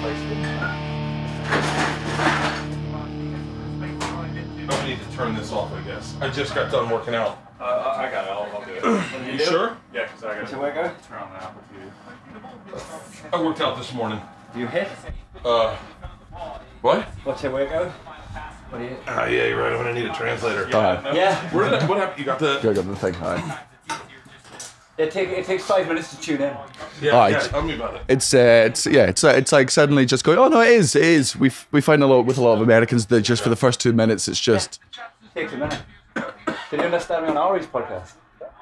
I need to turn this off, I guess. I just got done working out. I got it. I'll do it. You sure? Yeah, because I got to work out? turn on the Apple TV. I worked out this morning. You hit? What? What's your workout? What do you? Yeah, you're right. I'm gonna need a translator. Yeah. Where did what happened? You got the? I got the thing. All right. It takes 5 minutes to tune in. Yeah. All right. Yeah. Tell me about it. It's like suddenly just going. Oh no, it is. We find a lot with a lot of Americans that just for the first 2 minutes it's just. It takes a minute. Did you understand me on Ari's podcast?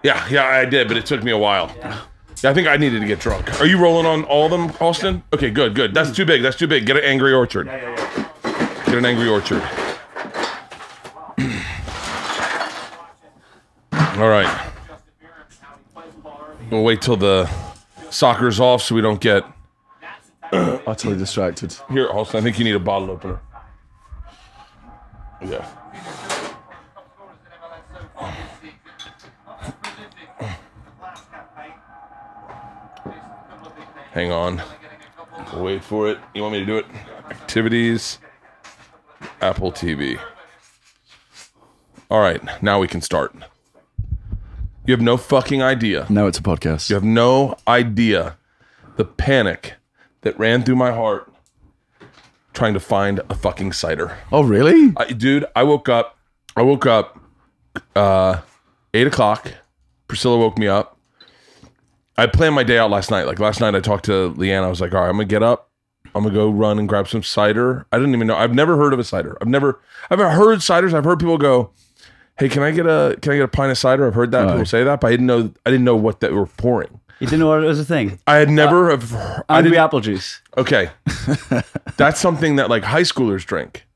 Yeah, I did, but it took me a while. Yeah, I think I needed to get drunk. Are you rolling on all of them, Austin? Okay, good. That's too big. That's too big. Get an Angry Orchard. Get an Angry Orchard. All right. We'll wait till the soccer's off so we don't get Utterly distracted. Here, Austin, I think you need a bottle opener. Yeah. Hang on. We'll wait for it. You want me to do it? Activities. Apple TV. All right, now we can start. You have no fucking idea. Now it's a podcast. You have no idea the panic that ran through my heart trying to find a fucking cider. Oh, really? Dude, I woke up 8 o'clock. Priscilla woke me up. I planned my day out last night. Like last night I talked to Leanne. I was like, all right, I'm gonna get up. I'm gonna go run and grab some cider. I didn't even know. I've never heard of a cider. I've heard ciders. I've heard people go, hey, can I get a pint of cider? I've heard that people say that, but I didn't know what they were pouring. You didn't know it was a thing? I had never Angry apple juice. Okay. That's something that like high schoolers drink.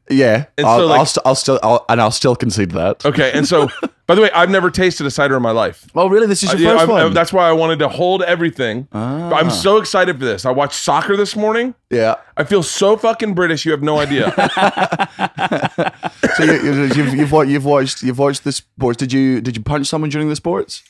Yeah, And I'll so, I'll still concede that. Okay, and so, by the way, I've never tasted a cider in my life. Oh, really? This is your first one? That's why I wanted to hold everything. But I'm so excited for this. I watched soccer this morning. Yeah. I feel so fucking British. You have no idea. So you've watched the sports. Did you punch someone during the sports?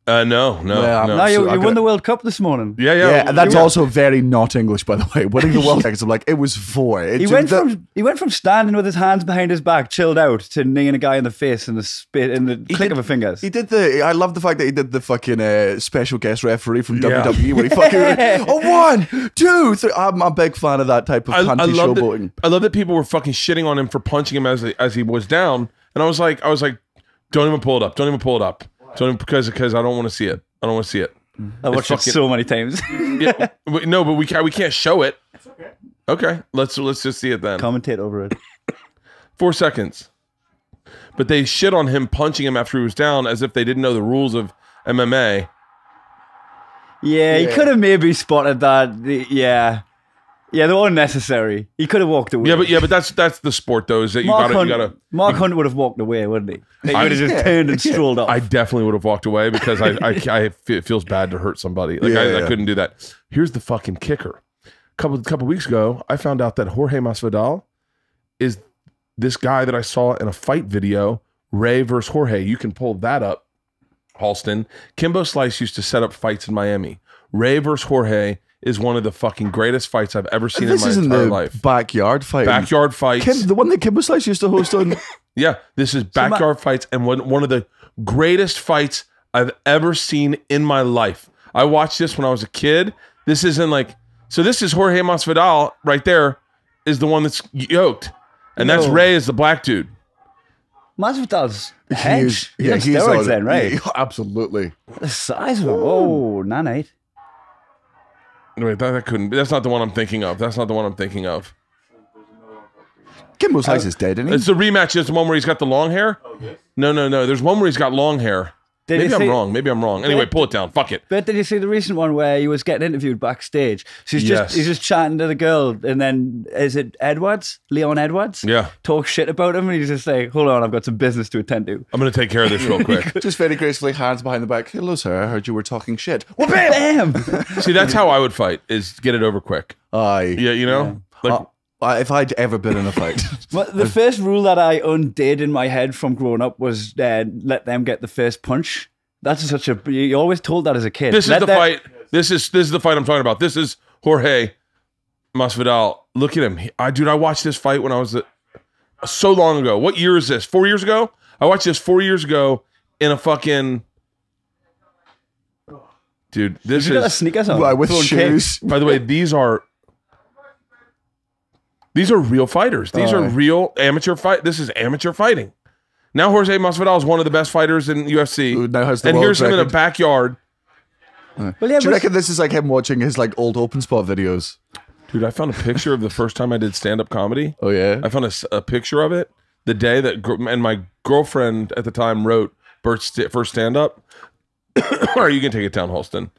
No. No, you won the World Cup this morning. Yeah. And that's also very not English, by the way. Winning the World Cup, I'm like, it was four. He went from standing with his hands behind his back, chilled out, to kneeing a guy in the face in the click of a fingers. He did I love the fact that he did the fucking special guest referee from WWE where he fucking, 1, 2, 3. I'm a big fan of that type of panty showboating. I love that people were fucking shitting on him for punching him as he was down. And I was like, don't even pull it up. Don't even pull it up. Because I don't want to see it. I don't want to see it. I watched it so many times. Yeah, no, but we can't show it. It's okay. Okay, let's just see it then. Commentate over it. 4 seconds. But they shit on him punching him after he was down as if they didn't know the rules of MMA. Yeah, he could have maybe spotted that. Yeah, they were unnecessary. He could have walked away. Yeah, but that's the sport though. Is that Mark Hunt would have walked away, wouldn't he? He would have just turned and strolled off. I definitely would have walked away because it feels bad to hurt somebody. Like I couldn't do that. Here's the fucking kicker. Couple weeks ago, I found out that Jorge Masvidal is this guy that I saw in a fight video, Ray versus Jorge. You can pull that up, Halston. Kimbo Slice used to set up fights in Miami. Ray versus Jorge is one of the fucking greatest fights I've ever seen in my entire life. Backyard fight. Backyard fights. The one that Kimbo Slice used to host on. Yeah, this is backyard fights and one of the greatest fights I've ever seen in my life. I watched this when I was a kid. This isn't like, so this is Jorge Masvidal right there is the one that's yoked. And that's Ray is the black dude. Masvidal's hedge. He's on he's steroids then, right? Yeah, absolutely. The size of him. Oh, nanite. Wait, that couldn't be. That's not the one I'm thinking of. Kimbo Slice is dead, isn't he? It's the rematch. It's the one where he's got the long hair. No. There's one where he's got long hair. Maybe I'm wrong. Anyway, pull it down. Fuck it. But did you see the recent one where he was getting interviewed backstage? So he's just chatting to the girl, and then is it Leon Edwards? Yeah. Talks shit about him, and he's just like, "Hold on, I've got some business to attend to." I'm gonna take care of this real quick. Just very gracefully, hands behind the back. Hello, sir. I heard you were talking shit. Well, bam! See, that's how I would fight: is get it over quick. Aye. Yeah, you know. Like, if I'd ever been in a fight. Well, the first rule that I undid in my head from growing up was let them get the first punch. That's such a. You always told that as a kid. This is the fight. This is the fight I'm talking about. This is Jorge Masvidal, look at him. I watched this fight when I was so long ago. What year is this? 4 years ago? I watched this 4 years ago in a fucking... Dude, this You got a is... sneakers on. Like, with Throwing shoes. By the way, these are real fighters. These are real amateur fight. This is amateur fighting. Now Jorge Masvidal is one of the best fighters in UFC. Who now has the and world here's him in a record. backyard. Well, yeah, Do you but- reckon this is like him watching his like old open spot videos? Dude, I found a picture of the first time I did stand-up comedy. Oh yeah. I found a picture of it the day that, and my girlfriend at the time wrote Bert's first stand-up. All right, you can take it down, Holston.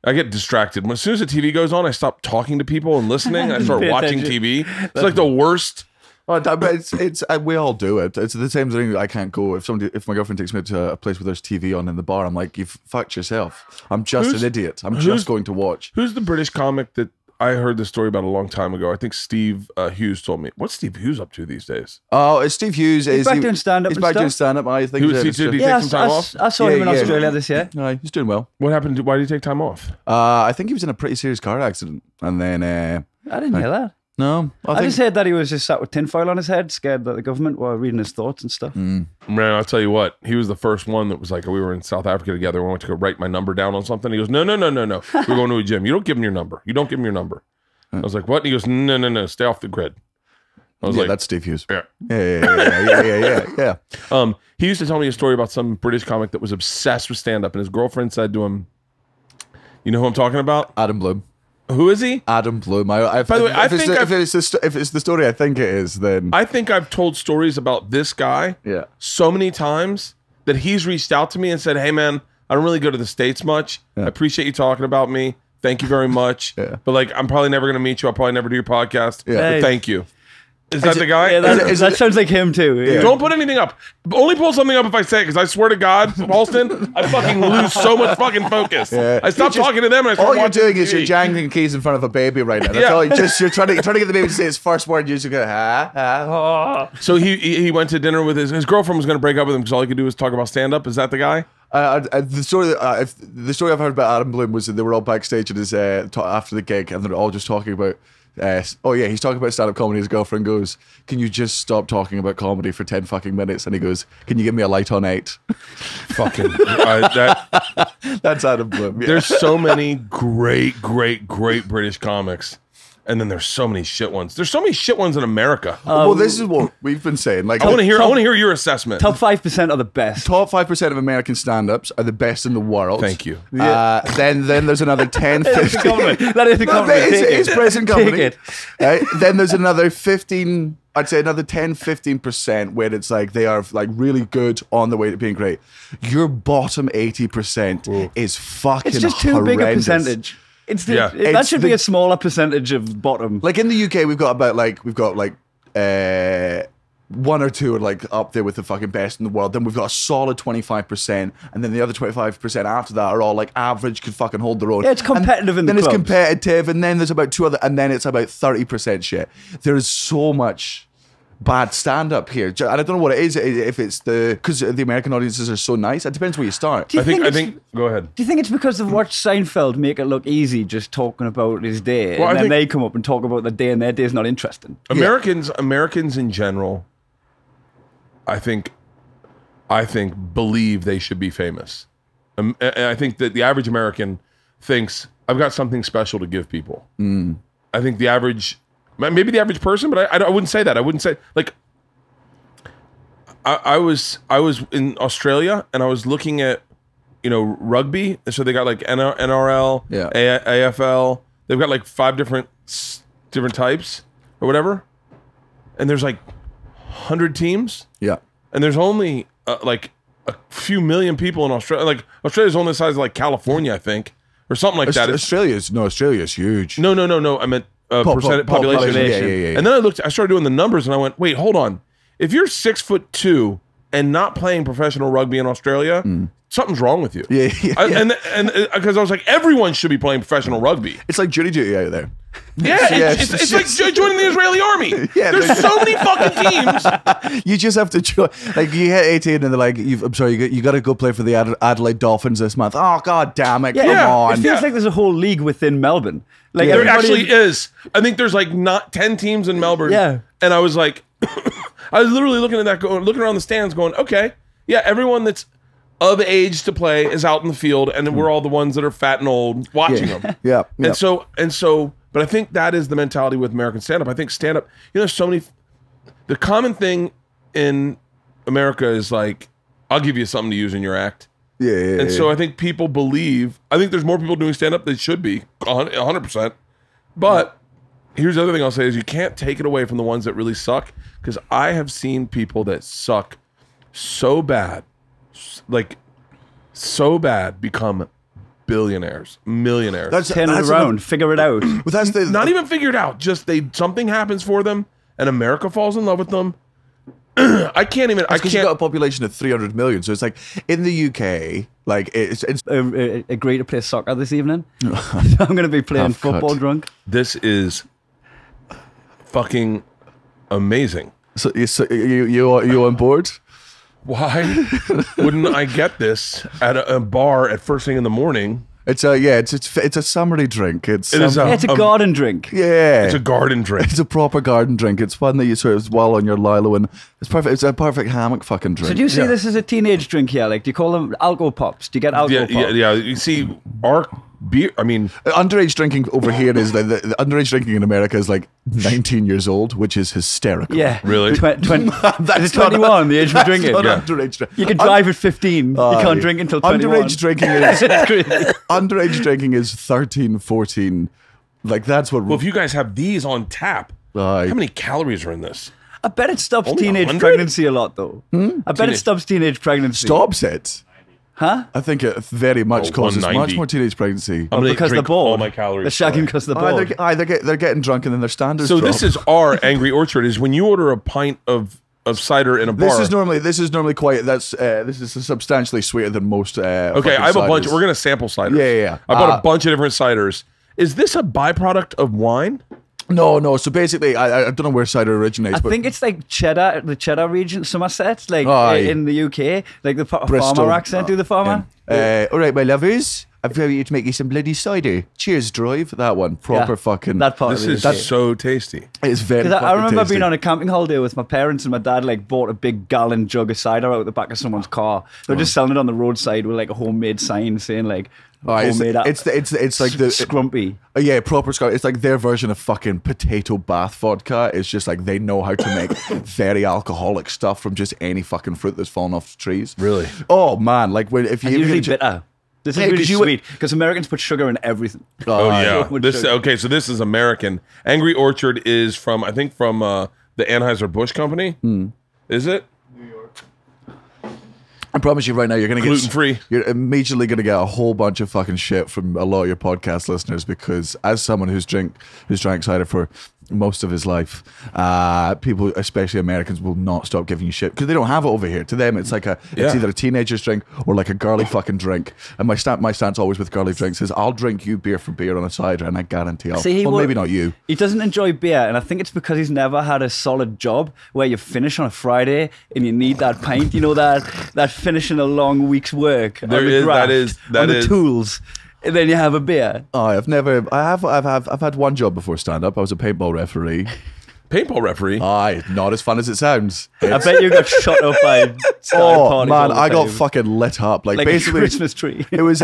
I get distracted. As soon as the TV goes on, I stop talking to people and listening. I start Pay watching attention. TV. It's like the worst. Oh, but it's we all do it. It's the same thing. I can't go if my girlfriend takes me to a place where there's TV on in the bar. I'm like, you've fucked yourself. I'm just an idiot. I'm just going to watch. Who's the British comic that I heard this story about a long time ago? I think Steve Hughes told me. What's Steve Hughes up to these days? Oh, it's Steve Hughes. He's back doing stand-up He's and back doing stuff. stand up. I think. Did he take Yeah, some time off? I saw him in Yeah, yeah. Australia this year. No, he's doing well. What happened? Why did he take time off? I think he was in a pretty serious car accident, and then I didn't hear that. no, I just heard that he was just sat with tinfoil on his head, scared that the government were reading his thoughts and stuff. Man, I'll tell you what. He was the first one that was like, we were in South Africa together. We went to go write my number down on something. He goes, no. We're going to a gym. You don't give him your number. You don't give him your number. I was like, what? And he goes, no. Stay off the grid. I was yeah, like, that's Steve Hughes. yeah. Yeah. He used to tell me a story about some British comic that was obsessed with stand-up, and his girlfriend said to him, you know who I'm talking about? Adam Bloom. Who is he? Adam Bloom. By the way, if it's the story I think it is, then I think I've told stories about this guy yeah. so many times that he's reached out to me and said, hey, man, I don't really go to the States much. I appreciate you talking about me. Thank you very much. Yeah. But like, I'm probably never going to meet you. I'll probably never do your podcast. Yeah. But Hey. thank you. Is that the guy? Yeah, that sounds like him too. Yeah. Don't put anything up. Only pull something up if I say it, because I swear to God, Halston, I fucking lose so much fucking focus. Yeah. I stop talking to them and I start All you're watching doing is TV. you're jangling keys in front of a baby right now. That's Yeah. all. You're trying to get the baby to say its first word. You just go ha. So he went to dinner with his girlfriend was going to break up with him because all he could do was talk about stand up. Is that the guy? The story I've heard about Adam Bloom was that they were all backstage at his after the gig, and they're all just talking about. He's talking about stand-up comedy. His girlfriend goes, "Can you just stop talking about comedy for 10 fucking minutes?" And he goes, "Can you give me a light on 8?" Fucking. That's Adam Bloom. Yeah. There's so many great British comics. And then there's so many shit ones. There's so many shit ones in America. Well, this is what we've been saying. Like, I want to hear your assessment. Top 5% are the best. top 5% of American stand-ups are the best in the world. Thank you. Then there's another 10, 15. That is the compliment. Take It's it. present company. Take it. Right? Then there's another 15, I'd say another 10, 15% where it's like they are like really good on the way to being great. Your bottom 80% is fucking It's just too big a horrendous. percentage. That It's should be the- a smaller percentage of bottom. Like in the UK, we've got one or two are like up there with the fucking best in the world. Then we've got a solid 25%, and then the other 25% after that are all like average, could fucking hold their own. Yeah, it's competitive in the Then it's clubs. competitive, and then there's about two other, and then it's about 30% shit. There is so much bad stand up here, and I don't know what it is. If it's because the American audiences are so nice, it depends where you start. Do you I it's- think. Go ahead. Do you think it's because they've watched Seinfeld make it look easy just talking about his day, Well, I and then think- they come up and talk about the day, and their day is not interesting? Americans in general, I think believe they should be famous. And I think that the average American thinks I've got something special to give people. I think the average, maybe the average person, but I wouldn't say that. I wouldn't say like. I was in Australia and I was looking at, rugby. So they got like NRL, Yeah. AFL. They've got like 5 different types or whatever, and there's like 100 teams. Yeah, And there's only like a few million people in Australia. Like Australia's only the size of like California, I think, or something like that. Australia's huge. No. I meant population. Yeah. And then I started doing the numbers, and I went, wait, hold on. If you're 6'2" and not playing professional rugby in Australia, something's wrong with you. Yeah. And because I was like, everyone should be playing professional rugby. It's like jury duty out there. Yeah, it's like joining the Israeli army. Yeah, There's so many fucking teams. You just have to join. Like you hit 18 and they're like, I'm sorry, you got to go play for the Adelaide Dolphins this month. Oh god damn it! Come on. It feels like there's a whole league within Melbourne. Like There everybody- actually is. I think there's like not 10 teams in Melbourne. Yeah. And I was like, I was literally looking at that, looking around the stands, going, okay, yeah, everyone that's of age to play is out in the field, and then we're all the ones that are fat and old watching them. Yeah. And so, but I think that is the mentality with American stand-up. I think stand-up, there's so many. The common thing in America is like, I'll give you something to use in your act. Yeah. And so I think people believe, I think there's more people doing stand-up than should be, 100%. But here's the other thing I'll say is you can't take it away from the ones that really suck, because I have seen people that suck so bad, like so bad, become billionaires, millionaires. turn it around, figure it out. But that's the Not even figured out, just something happens for them and America falls in love with them. I can't. because you got a population of 300 million, so it's like in the UK, like it's Agree to play soccer this evening. I'm going to be playing Half cut. football drunk. This is fucking amazing. so you on board? Why wouldn't I get this at a bar at first thing in the morning? It's a summery drink. It's It is Yeah, it's a garden drink. yeah. It's a garden drink. It's a proper garden drink. It's fun that you sort of while on your Lilo, and it's perfect. It's a perfect hammock fucking drink. So do you see Yeah. this as a teenage drink here? Like, do you call them alcohol pops? Do you get alcohol pops? Yeah. You see, our beer. I mean, Underage drinking over here is the underage drinking in America is like 19 years old, which is hysterical. Yeah. Really? Is it That's 21, the age of that's drinking? not Yeah. underage drink. You can drive at 15. You can't drink until 21. Underage drinking is Crazy. underage drinking is 13, 14. Like that's what. well, if you guys have these on tap, Aye. how many calories are in this? I bet it stops Only teenage 100? pregnancy a lot, though. I bet it Teenage- stops teenage pregnancy. stops it. Huh? I think it very much Oh, causes much 190. more teenage pregnancy. I'm gonna Because drink the ball. all my calories. They're shagging because the ball. They're getting drunk and then their standards. So drop. this is our Angry Orchard. Is when you order a pint of cider in a bar. This is normally quite. This is substantially sweeter than most. Okay, I have a bunch. ciders. We're gonna sample ciders. Yeah. I bought a bunch of different ciders. Is this a byproduct of wine? No. So basically, I don't know where cider originates, I but think it's like the Cheddar region, Somerset, like Aye. in the UK, like the Bristol. farmer accent. Do the farmer? all right, my lovers, I've got you to make you some bloody cider. Cheers, drive. That one, proper Yeah, fucking. that part This of is the UK. so tasty. It's very. Because I fucking remember tasty. being on a camping holiday with my parents, and my dad like bought a big gallon jug of cider out the back of someone's car. They were just selling it on the roadside with like a homemade sign saying like Oh, homemade. it's like the scrumpy. yeah, proper Scotch. It's like their version of fucking potato bath vodka. It's just like they know how to make very alcoholic stuff from just any fucking fruit that's fallen off trees. Really? Oh man, like when if you And usually even- bitter. This is Yeah, really 'cause you- sweet because Americans put sugar in everything. Oh yeah. with This sugar. okay. So this is American. Angry Orchard is from the Anheuser-Busch company. Is it? I promise you right now, you're gonna get Gluten-free. You're immediately gonna get a whole bunch of fucking shit from a lot of your podcast listeners because, as someone who's drank cider for most of his life, people, especially Americans, will not stop giving you shit because they don't have it over here. To them, it's like it's Yeah. either a teenager's drink or like a girly fucking drink. And my stance always with girly drinks is I'll drink you beer for beer on a cider, and I guarantee I'll. See, well, maybe not you. He doesn't enjoy beer, and I think it's because he's never had a solid job where you finish on a Friday and you need that pint. You know that finishing a long week's work. There on the is- graft, that on the is. tools, and then you have a beer. Oh, I've had one job before stand up. I was a paintball referee. Paintball referee. Aye, not as fun as it sounds. I bet you got shot up by Sky Oh parties man, all the I got time. fucking lit up. Like like basically, a Christmas tree. it was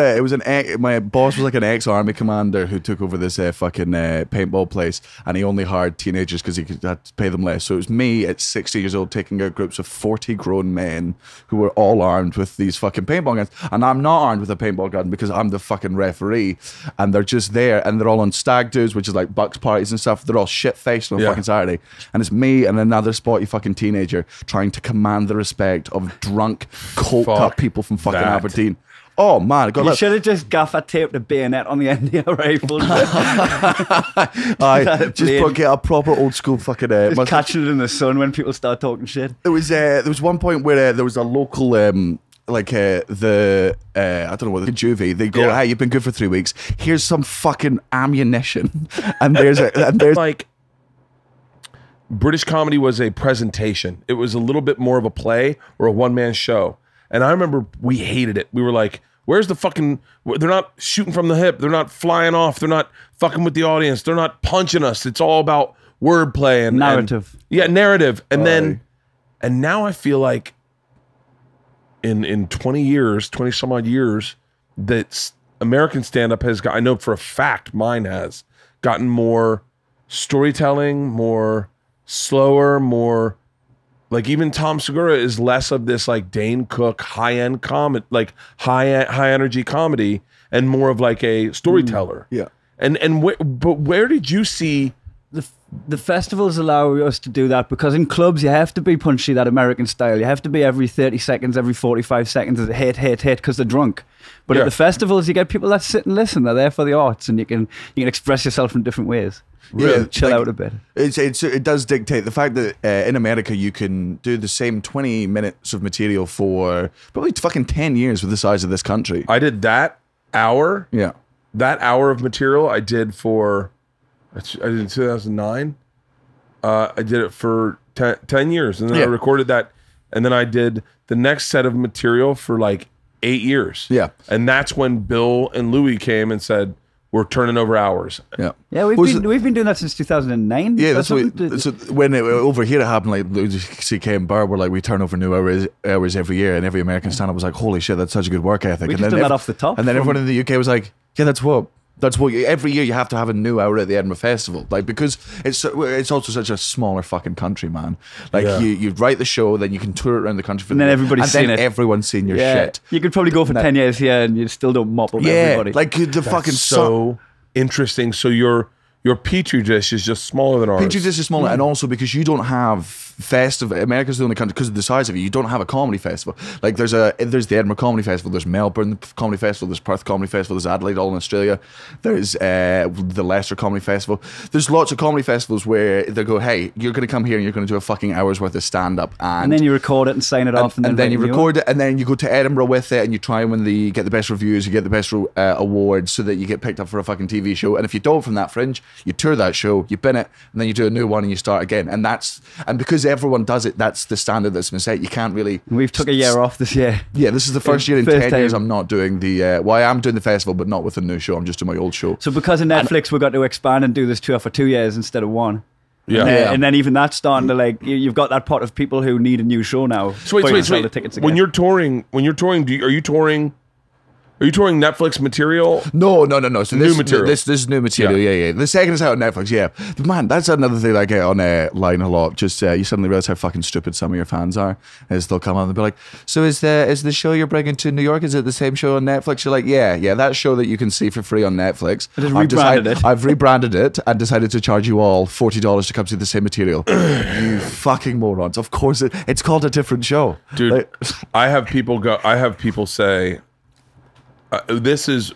my boss was like an ex-army commander who took over this fucking paintball place, and he only hired teenagers because had to pay them less. So it was me at 60 years old taking out groups of 40 grown men who were all armed with these fucking paintball guns, and I'm not armed with a paintball gun because I'm the fucking referee, and they're just there, and they're all on stag do's, which is like bucks parties and stuff. They're all shit faced on Yeah. fucking Saturday, and it's me and another spotty fucking teenager trying to command the respect of drunk cold cut Fuck people from fucking that. Aberdeen. Oh man, God, You look, should have just gaffer taped a bayonet on the end of your rifle. I just get a proper old school fucking. Just catching it in the sun when people start talking shit. There was one point where there was a local like I don't know what the juvie. They go, Yeah. hey, you've been good for 3 weeks. Here's some fucking ammunition, and there's like British comedy was a presentation. It was a little bit more of a play or a one-man show. And I remember we hated it. We were like, where's the fucking, they're not shooting from the hip. They're not flying off. They're not fucking with the audience. They're not punching us. It's all about wordplay and Narrative. narrative. And and now I feel like in 20 years, 20 some odd years, that American stand-up has got, I know for a fact mine has gotten more storytelling, more slower, more like even Tom Segura is less of this like Dane Cook high-end comedy, like high energy comedy, and more of like a storyteller. Yeah. But where did you see The festivals allow us to do that because in clubs you have to be punchy, that American style. You have to be every 30 seconds, every 45 seconds, hit because they're drunk. But Yeah. at the festivals, you get people that sit and listen. They're there for the arts, and you can express yourself in different ways. Yeah, Chill like, out a bit. It does dictate the fact that in America you can do the same 20 minutes of material for probably fucking 10 years with the size of this country. I did that hour of material I did for, I did in 2009. I did it for 10 years, and then I recorded that, and then I did the next set of material for like 8 years. Yeah. And that's when Bill and Louis came and said, we're turning over hours. Yeah. Yeah, we've been doing that since 2009. Yeah, that's what. So when over here it happened, like Louis C.K. and Burr were like, we turn over new hours every year, and every American stand-up was like, holy shit, that's such a good work ethic. We And just then done that off the top. And then everyone in the UK was like, yeah, that's what every year you have to have a new hour at the Edinburgh Festival, like because it's also such a smaller fucking country, man. Like you write the show, then you can tour it around the country, And then everybody's seen it. Everyone's seen your shit. You could probably go for 10 years here and you still don't mop up everybody. Like the fucking So interesting. So your Petri dish is just smaller than ours. Petri dish is smaller, and also because you don't have America's the only country because of the size of it. You don't have a comedy festival. Like there's the Edinburgh Comedy Festival, there's Melbourne Comedy Festival, there's Perth Comedy Festival, there's Adelaide, all in Australia. There's the Leicester Comedy Festival. There's lots of comedy festivals where they go, hey, you're going to come here and you're going to do a fucking hour's worth of stand up, and then you record it and sign it off, and then you record it, and then you go to Edinburgh with it, and you try and get the best reviews, you get the best awards, so that you get picked up for a fucking TV show. And if you don't from that fringe, you tour that show, you bin it, and then you do a new one and you start again. And because everyone does it, that's the standard that's been set. You can't really. We've took a year off this year. Yeah, this is the first year in First 10 time. years I'm not doing the. Well, I am doing the festival, but not with a new show. I'm just doing my old show. So because of Netflix, we've got to expand and do this tour for 2 years instead of one. Yeah. And then even that's starting to like you've got that pot of people who need a new show now. So wait. The tickets again. When you're touring, are you touring Netflix material? No. So New material. This is new material. Yeah. The second is out on Netflix. Yeah, man, that's another thing I get on line a lot. Just you suddenly realize how fucking stupid some of your fans are. Is they'll come on and be like, "So is the show you're bringing to New York? Is it the same show on Netflix?" You're like, "Yeah, that show that you can see for free on Netflix. I just rebranded it. I've rebranded it and decided to charge you all $40 to come see the same material. You fucking morons! Of course it's called a different show, Dude, Like, I have people say, it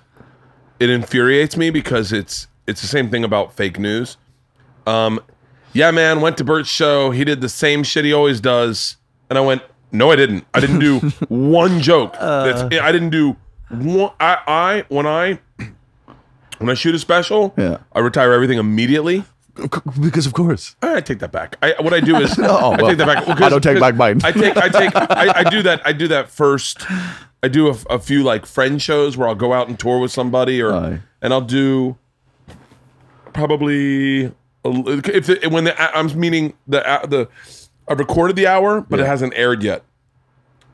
infuriates me because it's the same thing about fake news. Yeah, man, went to Bert's show. He did the same shit he always does. And I went, no, I didn't. I didn't do one joke. I didn't do one. When I shoot a special, I retire everything immediately. because of course. I take that back. What I do is I take that back. I don't take back mine. I do that. I do that first. I do a few like friend shows where I'll go out and tour with somebody, and I'll do probably I'm meaning I've recorded the hour, but it hasn't aired yet.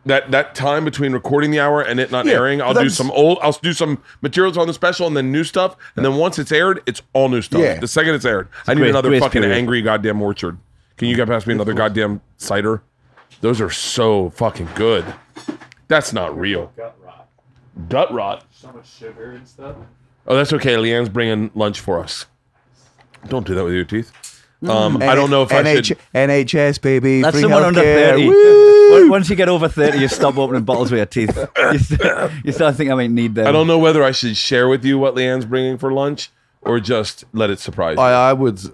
That time between recording the hour and it not airing, I'll do some materials on the special and then new stuff, and then once it's aired, it's all new stuff. Yeah. The second it's aired, I need another fucking angry goddamn orchard. Can you get past me another goddamn cider? Those are so fucking good. That's not real. Gut rot. So much sugar and stuff. Oh, that's okay. Leanne's bringing lunch for us. Don't do that with your teeth. I don't know if I should. NHS, baby. That's free someone under healthcare. 30. Woo! Once you get over 30, you stop opening bottles with your teeth. You start thinking I might need them. I don't know whether I should share with you what Leanne's bringing for lunch or just let it surprise you.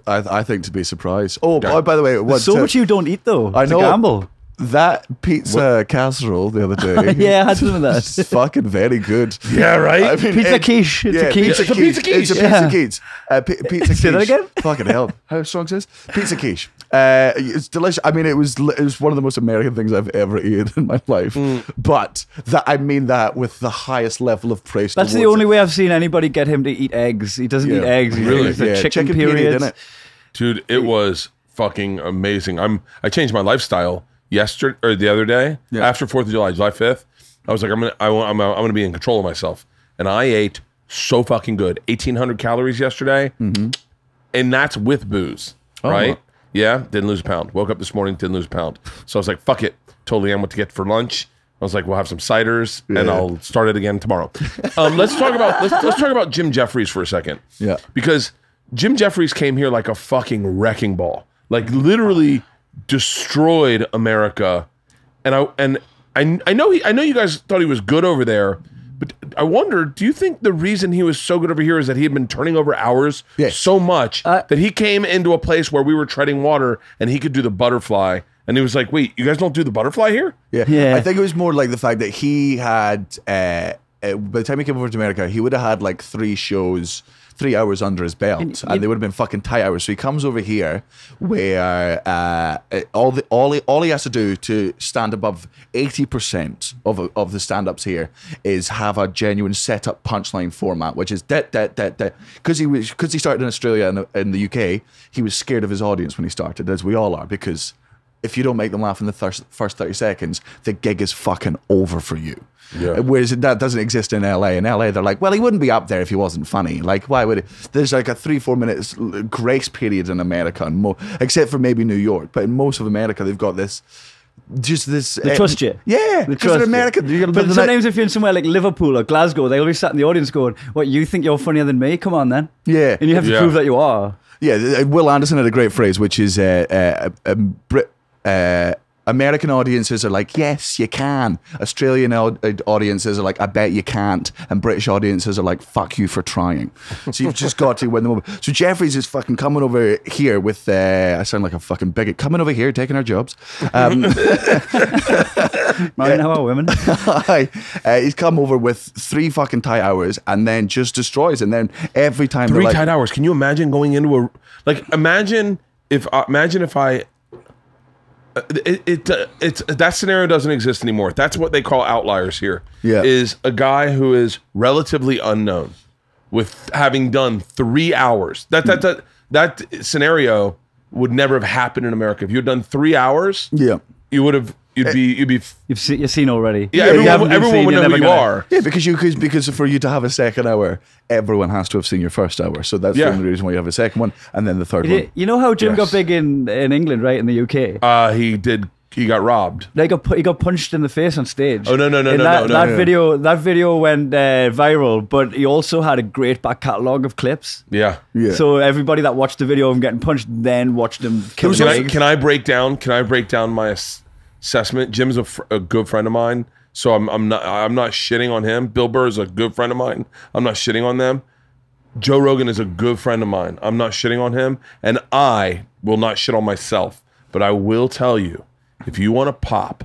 I think to be surprised. Oh, by the way, There's so much you don't eat though. I It's know. a gamble. That pizza casserole the other day. Yeah, I had some of that. It's fucking very good. Yeah, right. I mean, Pizza quiche. It's a quiche. Pizza It's a pizza quiche. It's a quiche. pizza quiche. Pizza quiche. Say that again? Fucking hell. How strong is this? Pizza quiche. It's delicious. I mean, it was one of the most American things I've ever eaten in my life. But I mean that with the highest level of praise. That's the towards only it. way I've seen anybody get him to eat eggs. He doesn't eat eggs. He Really? eats the Yeah, chicken period, periods. innit? Dude, it was fucking amazing. I changed my lifestyle yesterday or the other day after 4th of July, July 5th. I was like, I'm gonna be in control of myself, and I ate so fucking good. 1,800 calories yesterday, and that's with booze, right? Yeah, didn't lose a pound. Woke up this morning, didn't lose a pound. So I was like, fuck it, totally am what to get for lunch. I was like, we'll have some ciders, and I'll start it again tomorrow. Let's talk about Jim Jeffries for a second. Yeah. Because Jim Jeffries came here like a fucking wrecking ball, like literally destroyed America. And I know you guys thought he was good over there, but I wonder, do you think the reason he was so good over here is that he had been turning over hours so much that he came into a place where we were treading water and he could do the butterfly? And he was like, wait, you guys don't do the butterfly here? Yeah. I think it was more like the fact that he had, by the time he came over to America, he would have had like 3 shows, 3 hours under his belt, and they would have been fucking tight hours. So he comes over here where all he has to do to stand above 80% of the stand-ups here is have a genuine set-up punchline format, which is because he started in Australia and in the UK, he was scared of his audience when he started, as we all are, because if you don't make them laugh in the first 30 seconds, the gig is fucking over for you. Yeah. Whereas that doesn't exist in LA. In LA, they're like, well, he wouldn't be up there if he wasn't funny. Like, why would he? There's like a 3-4 minutes grace period in America, except for maybe New York. But in most of America, they've got this. They trust you. Yeah, They because trust they're you. American. But sometimes if you're in somewhere like Liverpool or Glasgow, they'll be sat in the audience going, what, you think you're funnier than me? Come on then. Yeah. And you have to Yeah. prove that you are. Yeah, Will Anderson had a great phrase, which is American audiences are like, yes, you can. Australian audiences are like, I bet you can't. And British audiences are like, fuck you for trying. So you've just got to win them over. So Jeffries is fucking coming over here with, I sound like a fucking bigot, coming over here, taking our jobs. Marrying our women. He's come over with 3 fucking tight hours and then just destroys. And then every time 3 they're like, tight hours. Can you imagine going into imagine if I it's that scenario doesn't exist anymore. That's what they call outliers here. Yeah. Is a guy who is relatively unknown with having done 3 hours. That scenario would never have happened in America. If you had done 3 hours, yeah. you'd be You've seen already. yeah, everyone would know who you are. Yeah, because for you to have a second hour, everyone has to have seen your first hour. So that's the only reason why you have a second one and then the third one. You know how Jim Yes. got big in England, right? In the UK? He got robbed. He got punched in the face on stage. Oh, no. That video went viral, but he also had a great back catalogue of clips. Yeah. Yeah. So everybody that watched the video of him getting punched then watched him kill him. Can I break down my assessment? Jim's a good friend of mine, so I'm not shitting on him. Bill Burr is a good friend of mine. I'm not shitting on them. Joe Rogan is a good friend of mine. I'm not shitting on him, and I will not shit on myself. But I will tell you, if you want to pop,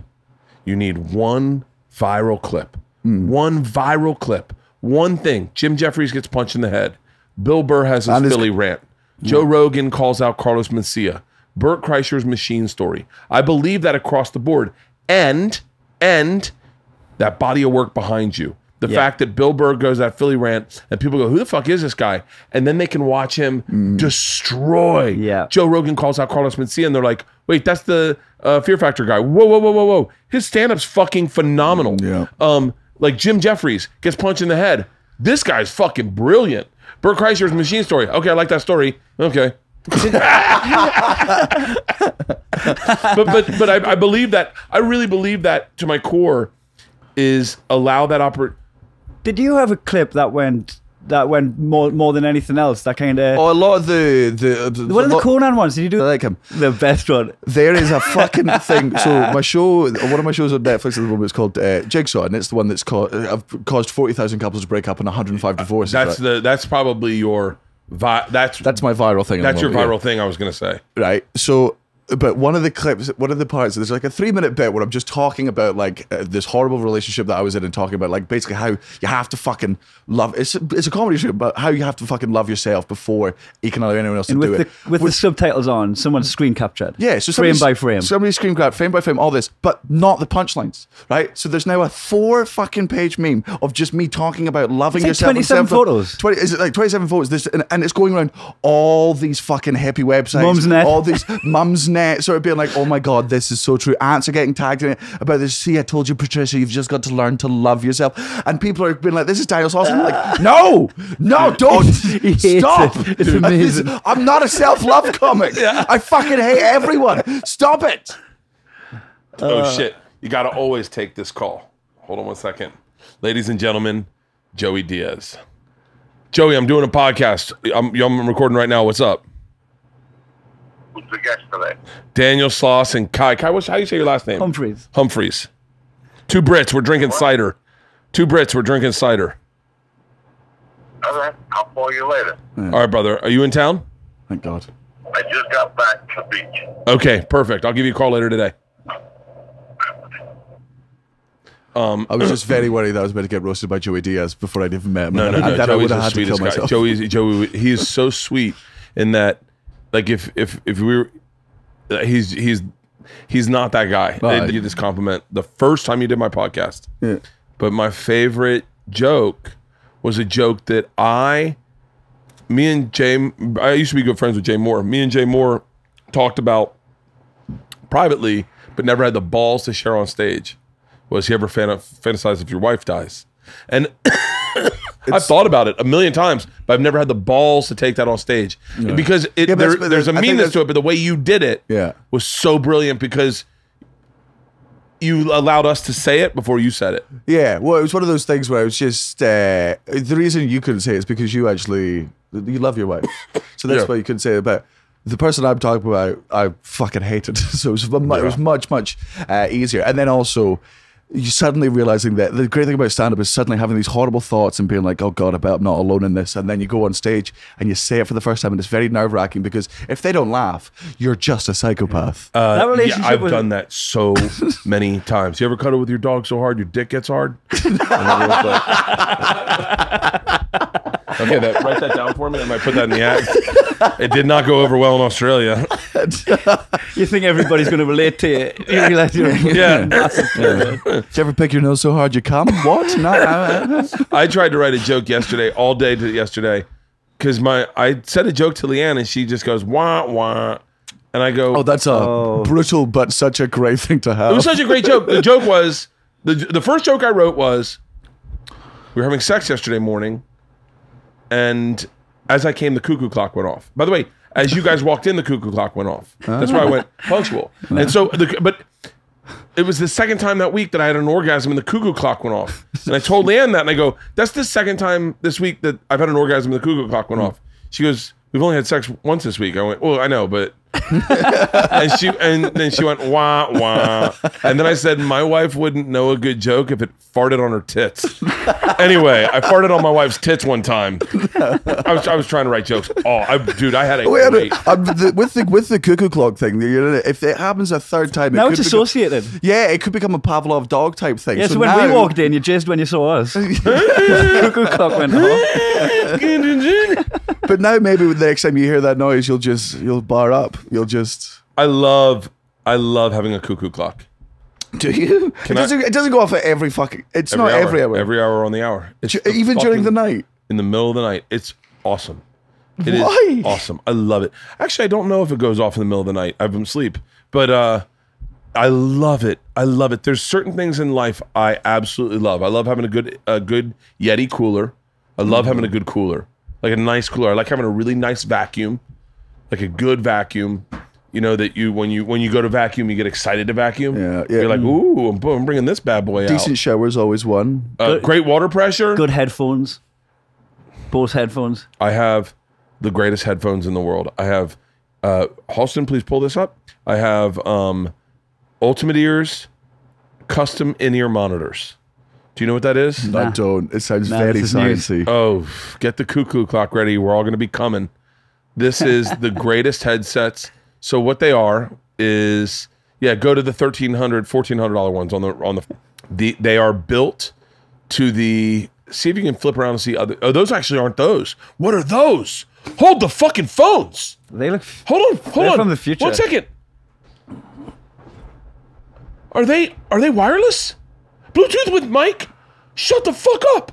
you need one viral clip. One viral clip. One thing. Jim Jeffries gets punched in the head. Bill Burr has his Philly rant. Joe Rogan calls out Carlos Mencia. Burt Kreischer's machine story. I believe that across the board. And that body of work behind you. The fact that Bill Burr goes that Philly rant and people go, who the fuck is this guy? And then they can watch him destroy. Joe Rogan calls out Carlos Mencia and they're like, wait, that's the Fear Factor guy. Whoa. His stand-up's fucking phenomenal. Yeah. Like Jim Jeffries gets punched in the head. This guy's fucking brilliant. Burt Kreischer's machine story. Okay, I like that story. Okay. but I believe that. I really believe that to my core is allow that Did you have a clip that went more than anything else? That kind of. Oh, a lot of What are the Conan ones? Did you do? I like him. The best one. There is a fucking thing. So one of my shows on Netflix at the moment is called Jigsaw, and it's the one that's caused 40,000 couples to break up and 105 divorces. That's probably your. That's my viral thing. That's your viral thing. I was gonna say. Right. So But one of the clips, one of the parts, there's like a 3-minute bit where I'm just talking about like this horrible relationship that I was in and talking about like basically how you have to fucking love. It's a comedy show, but how you have to fucking love yourself before you can allow anyone else to do it. With the subtitles on, someone screen captured. Yeah, so frame by frame. Somebody screen grab, frame by frame, all this, but not the punchlines, right? So there's now a 4 fucking page meme of just me talking about loving It's like yourself. 27 photos. 20, is it like 27 photos? This and it's going around all these fucking hippie websites, Mumsnet. all these Mumsnet, sort of being like, oh my god, this is so true. Ants are getting tagged in it about this. See, I told you, Patricia, you've just got to learn to love yourself. And people are being like, this is Daniel Sloss. I'm like, no, don't stop. It's amazing. I'm not a self-love comic. I fucking hate everyone. Stop it. Oh shit! You got to always take this call. Hold on one second, ladies and gentlemen. Joey Diaz. Joey, I'm doing a podcast. I'm recording right now. What's up? Who's the guest today? Daniel Sloss and Kai. Kai, how do you say your last name? Humphreys. Humphreys. 2 Brits. We're drinking cider. 2 Brits. We're drinking cider. All right, I'll call you later. All right, brother. Are you in town? Thank God. I just got back to the beach. Okay, perfect. I'll give you a call later today. I was just very worried that I was about to get roasted by Joey Diaz before I'd even met him. No. And then I Joey's would have the had to kill sweetest guy. myself. Joey, he is so sweet in that, like, if we were, he's not that guy. Right. I did you this compliment the first time you did my podcast. Yeah. But my favorite joke was a joke that I used to be good friends with Jay Moore. Me and Jay Moore talked about privately, but never had the balls to share on stage. Was he ever fantasize if your wife dies? And I've thought about it a million times, but I've never had the balls to take that on stage. Because there's a meanness to it, but the way you did it was so brilliant because you allowed us to say it before you said it. Yeah, well, it was one of those things where it was just the reason you couldn't say it is because you love your wife, so that's why you couldn't say it. But the person I'm talking about, I fucking hated, so it was much easier. And then also, you suddenly realizing that the great thing about stand-up is suddenly having these horrible thoughts and being like, oh God, I bet I'm not alone in this. And then you go on stage and you say it for the first time and it's very nerve-wracking because if they don't laugh, you're just a psychopath. That relationship I've done that so many times. You ever cuddle with your dog so hard your dick gets hard? Okay, write that down for me. I might put that in the act. It did not go over well in Australia. You think everybody's going to relate to you. You realize you're Did you ever pick your nose so hard you come? What? No. I tried to write a joke yesterday, all day yesterday, because I said a joke to Leanne and she just goes, wah, wah. And I go, Oh, that's a brutal but such a great thing to have. it was such a great joke. The joke was, the first joke I wrote was, we were having sex yesterday morning, and as I came, the cuckoo clock went off. By the way, as you guys walked in, the cuckoo clock went off. That's why I went punctual. And so, but it was the second time that week that I had an orgasm and the cuckoo clock went off. And I told Leanne that, and I go, that's the second time this week that I've had an orgasm and the cuckoo clock went off. She goes, we've only had sex once this week. I went, well, I know, but... and then she went, wah, wah. And then I said, my wife wouldn't know a good joke if it farted on her tits. Anyway, I farted on my wife's tits one time. I was trying to write jokes. I had a great... with the cuckoo clock thing, if it happens a third time... Now it's associated. It could become a Pavlov dog type thing. Yeah, so when we walked in, you jizzed when you saw us. Cuckoo clock went off. But now maybe the next time you hear that noise, you'll bar up. You'll just... I love having a cuckoo clock. Do you? It doesn't go off at every fucking... It's not every hour. Every hour on the hour. Even during the night? In the middle of the night. It's awesome. It Why? is awesome. I love it. Actually, I don't know if it goes off in the middle of the night. I've been asleep. But I love it. I love it. There's certain things in life I absolutely love. I love having a good Yeti cooler. I love having a good cooler. Like a nice cooler. I like having a really nice vacuum. Like a good vacuum. You know that when you go to vacuum, you get excited to vacuum. Yeah. You're like, ooh, I'm bringing this bad boy out. Decent showers always one. Great water pressure. Good headphones. Bose headphones. I have the greatest headphones in the world. I have Halston, please pull this up. I have Ultimate Ears custom in-ear monitors. Do you know what that is? Nah. I don't. It sounds very sciencey. Oh, get the cuckoo clock ready. We're all going to be coming. This is the greatest headsets. So what they are is go to the $1,300, $1,400 ones on the they are built to the. See if you can flip around and see other. Oh, those actually aren't those. What are those? Hold the fucking phones. They look. Hold on. From the future. 1 second. Are they wireless? Bluetooth with mic? Shut the fuck up.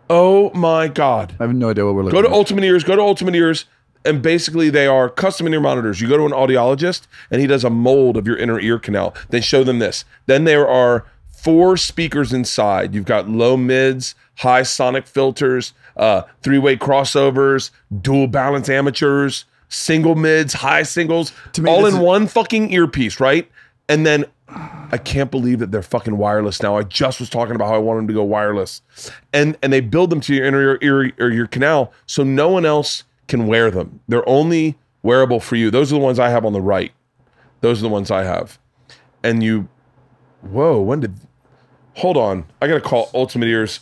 Oh my God. I have no idea what we're looking Go to at. Ultimate Ears, and basically they are custom in-ear monitors. You go to an audiologist, and he does a mold of your inner ear canal. Then show them this. Then there are 4 speakers inside. You've got low mids, high sonic filters, 3-way crossovers, dual balance amateurs, single mids, high singles, To me, all this in is- one fucking earpiece, right? And then I can't believe that they're fucking wireless now. I just was talking about how I want them to go wireless. And they build them to your inner ear or your canal so no one else can wear them. They're only wearable for you. Those are the ones I have on the right. Those are the ones I have. And you, hold on. I got to call Ultimate Ears.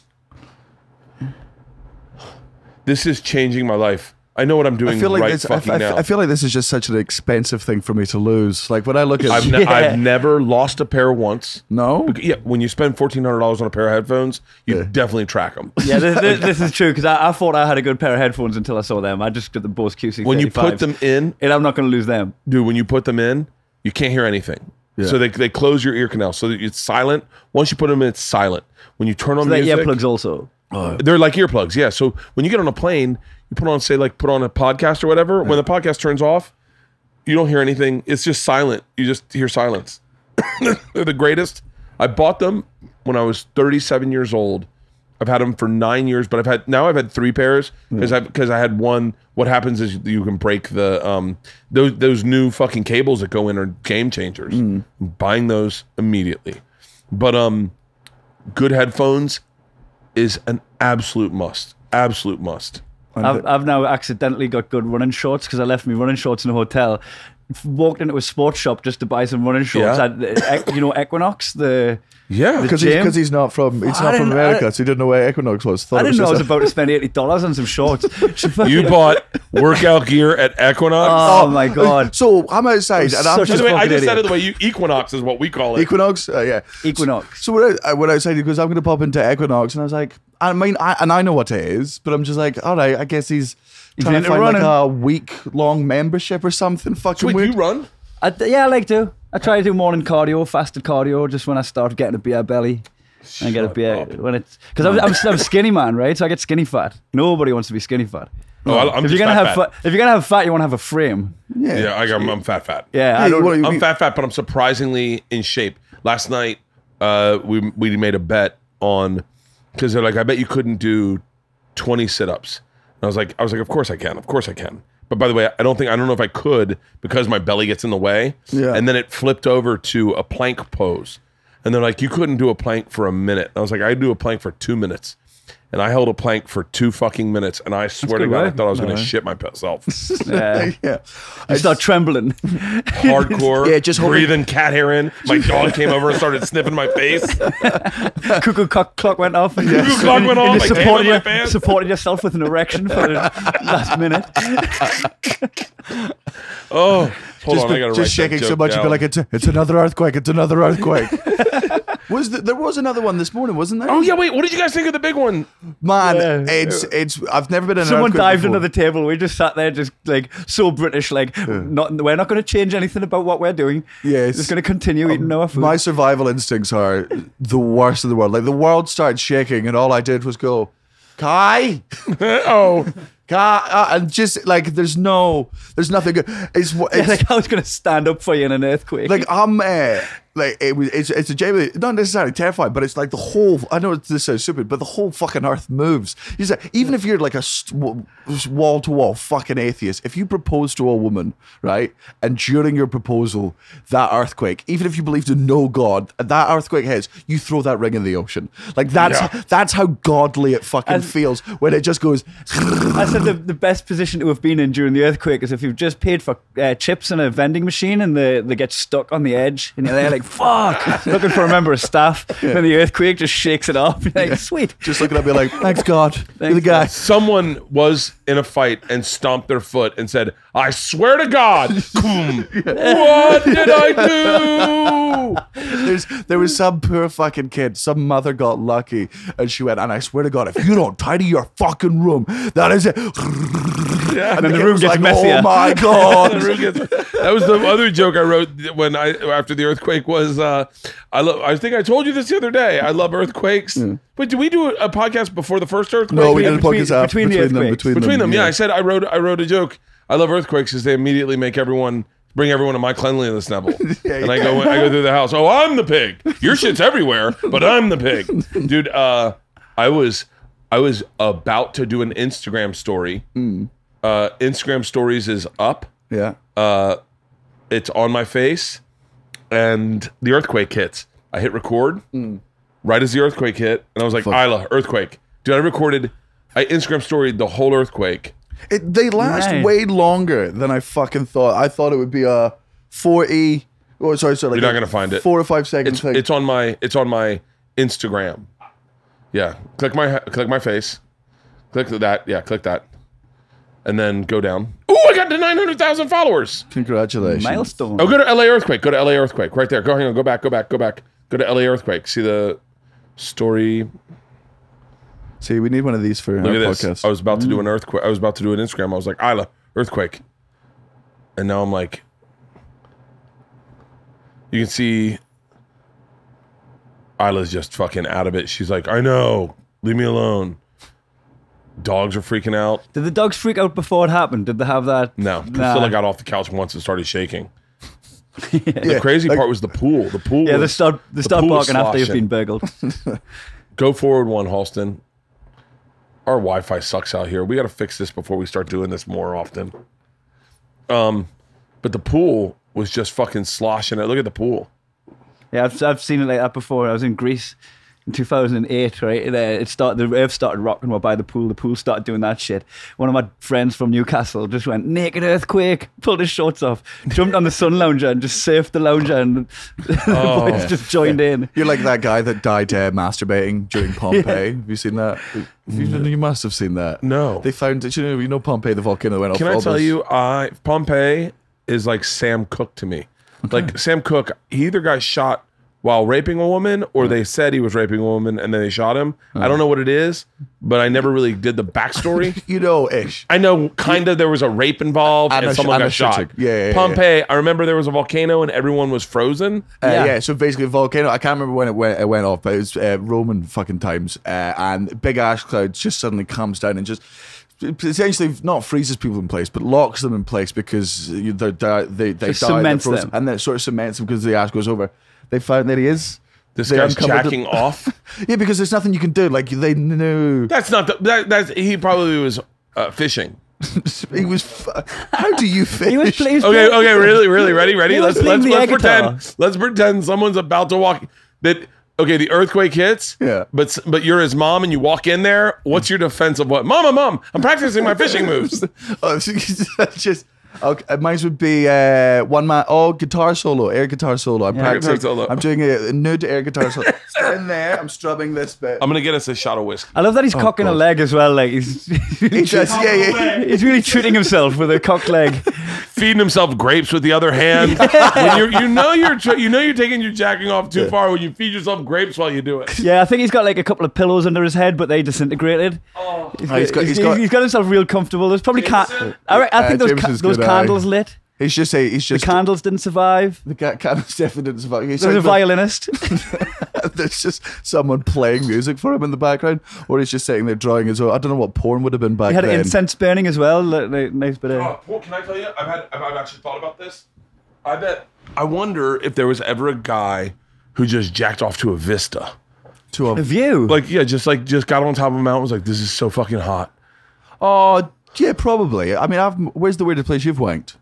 This is changing my life. I know what I'm doing I feel like right this, fucking now. I feel like this is just such an expensive thing for me to lose. Like when I look at I've never lost a pair once. no, Yeah, when you spend $1,400 on a pair of headphones, you definitely track them. Yeah, this is true because I thought I had a good pair of headphones until I saw them. I just got the Bose QC35s. When you put them in, and I'm not going to lose them. dude, when you put them in, you can't hear anything. So they close your ear canal so that it's silent. Once you put them in, it's silent. When you turn on They music, earplugs also. they're like earplugs. Yeah. So when you get on a plane, you put on, say, like put on a podcast or whatever. When the podcast turns off, you don't hear anything. It's just silent. You just hear silence. They're the greatest. I bought them when I was 37 years old. I've had them for 9 years, but I've had 3 pairs because I had one. What happens is you can break the those new fucking cables that go in are game changers. I'm buying those immediately. But good headphones is an absolute must. Absolute must. I've now accidentally got good running shorts because I left my running shorts in a hotel. Walked into a sports shop just to buy some running shorts. Yeah. You know Equinox, the Yeah. because gym? he's not from didn't- America, so he didn't know where Equinox was. Thought I it didn't know I was just about to spend $80 on some shorts. You bought workout gear at Equinox? Oh my God. So I'm outside and I'm such By a the way, I fucking just said it idiot. the way you Equinox is what we call it. Equinox, yeah. Equinox. So I went outside because I'm going to pop into Equinox, and I was like, I know what it is, but I'm just like, all right, I guess he's trying to into find like running. a week-long membership or something. Fucking So wait, weird. you run? Yeah, I like to. I try to do morning cardio, fasted cardio, just when I start getting a beer belly. And I get a beer when it's because I'm skinny man, right? So I get skinny fat. Nobody wants to be skinny fat. Oh, I'm If just you're gonna fat, have fat. if you're gonna have fat, you want to have a frame. Yeah, I'm fat. Yeah, Yeah, I don't. I'm fat, but I'm surprisingly in shape. Last night, we made a bet on because they're like, I bet you couldn't do 20 sit-ups. And I was like, of course I can. But by the way, I don't know if I could because my belly gets in the way. Yeah. And then it flipped over to a plank pose. And they're like, you couldn't do a plank for a minute. And I was like, I'd do a plank for 2 minutes. And I held a plank for 2 fucking minutes. And I swear to good God, I work. thought I was going to shit myself. Yeah. Yeah. I start trembling. Hardcore, Yeah, just hoping- breathing cat hair in. My dog came over and started sniffing my face. Cuckoo clock went off. And Cuckoo clock went off, you I came in my pants. supported yourself with an erection for the last minute. Oh, hold on, I gotta write just shaking that so joke much, you'd be down. like, it's another earthquake. It's another earthquake. There was another one this morning, wasn't there? Oh yeah, wait. What did you guys think of the big one? Man, Yeah. it's. I've never been in an Someone earthquake dived before. under the table. We just sat there, just like so British. Like, we're not going to change anything about what we're doing. Yes. just going to continue eating our food. My survival instincts are the worst in the world. Like the world started shaking, and all I did was go, Kai, Oh, Kai, and just like there's nothing good. It's like I was going to stand up for you in an earthquake. like I'm like it's a genuinely not necessarily terrifying, but it's like the whole. I know this sounds stupid, but the whole fucking earth moves. Even if you're like a wall to wall fucking atheist, if you propose to a woman, right, and during your proposal that earthquake, even if you believed in no god, that earthquake hits, you throw that ring in the ocean. Like that's how godly it fucking feels when it just goes. I said the best position to have been in during the earthquake is if you've just paid for chips in a vending machine and they get stuck on the edge and you're there like like, fuck. Looking for a member of staff. And the earthquake just shakes it off. You're like, sweet. Just looking at me like, thanks God, you're the Thanks, guy. Someone was in a fight and stomped their foot and said, "I swear to God, what did I do?" There was some poor fucking kid. Some mother got lucky, and she went, "And I swear to God, if you don't tidy your fucking room, that is it." And then the kid room was gets like, messier. "Oh my God!" That was the other joke I wrote when after the earthquake was I think I told you this the other day. I love earthquakes. Wait, did we do a podcast before the first earthquake? No, we did a Between- podcast after between the earthquakes. Between them, yeah. I said I wrote a joke. I love earthquakes because they immediately bring everyone to my cleanliness level. And I go through the house. Oh, I'm the pig. Your shit's everywhere, but I'm the pig, dude. I was about to do an Instagram story. Instagram stories is up. Yeah. It's on my face, and the earthquake hits. I hit record right as the earthquake hit, and I was like, Isla, earthquake. Dude, I Instagram storied the whole earthquake. They last Right. way longer than I fucking thought. I thought it would be a 40. Oh, sorry. Like You're not gonna find it. 4 or 5 second thing. It's on my Instagram. Yeah, click my face. Click that. Yeah, click that. And then go down. Ooh, I got to 900,000 followers. Congratulations. Milestone. Oh, go to LA Earthquake. Go to LA Earthquake. Right there. Hang on. Go back. Go to LA Earthquake. See the story. See, we need one of these for our Look at this. podcast. I was about to do an earthquake. I was about to do an Instagram. I was like, Isla, earthquake. And now I'm like, you can see Isla's just fucking out of it. She's like, I know. Leave me alone. Dogs are freaking out. Did the dogs freak out before it happened? Did they have that? No. Nah. Priscilla got off the couch once and started shaking. Yeah, The crazy part was the pool. The pool. Yeah, they was- start the pool was barking after you've sloshing. been burgled. Go forward one, Halston. Our Wi-Fi sucks out here. We got to fix this before we start doing this more often. But the pool was just fucking sloshing it. Look at the pool. Yeah, I've seen it like that before. I was in Greece in 2008, right? The wave started rocking while by the pool. The pool started doing that shit. One of my friends from Newcastle just went, naked earthquake, pulled his shorts off, jumped on the sun lounger and just surfed the lounger, and the boys just joined in. You're like that guy that died masturbating during Pompeii. Have you seen that? You must have seen that. No. They found it. You know Pompeii, the volcano that went off. Can I all tell those- you, Pompeii is like Sam Cooke to me. Like Sam Cooke, he either got shot while raping a woman, or they said he was raping a woman and then they shot him. I don't know what it is, but I never really did the backstory. You know, ish. I know kind of there was a rape involved and, And a someone got shooting. shot. Yeah. Pompeii, I remember there was a volcano and everyone was frozen. Yeah, so basically, volcano. I can't remember when it went off, but it was Roman fucking times, and big ash clouds just suddenly comes down and just essentially not freezes people in place, but locks them in place because they die. They're cements frozen, them. and then it sort of cements them because the ash goes over. They found that he is. This They guy's uncovered jacking off. Yeah, because there's nothing you can do. Like they knew That's not that's he probably was fishing. he was. How do you fish? He was pleased. Okay, really, ready. He was Let's playing the air pretend. guitar. Let's pretend someone's about to walk. That okay, the earthquake hits. Yeah. But you're his mom and you walk in there. What's your defense of what? Mom, I'm practicing my fishing moves. Oh, it's just. Okay, mine would be one man. Oh, guitar solo, air guitar solo. I'm practicing. guitar solo. I'm doing a nude air guitar solo. In there, I'm strumming this bit. I'm gonna get us a shot of whiskey. I love that he's cocking a God. leg as well. Like he's He just, yeah. he's really treating himself with a cocked leg. Feeding himself grapes with the other hand. When you're taking your jacking off too far when you feed yourself grapes while you do it. Yeah, I think he's got like a couple of pillows under his head, but they disintegrated. Oh. He's got- he's got himself real comfortable. There's probably I think Jameson's those good, candles lit. He's just The candles didn't survive. the candles definitely didn't survive. He's There's a like, violinist. there's just someone playing music for him in the background, or he's just sitting there drawing his own. I don't know what porn would have been back He had then. incense burning as well. Nice bit of. Oh, can I tell you? I've actually thought about this. I wonder if there was ever a guy who just jacked off to a vista. To a, A view. Just got on top of a mountain. Was like, this is so fucking hot. oh, yeah, probably. I mean, where's the weirdest place you've wanked?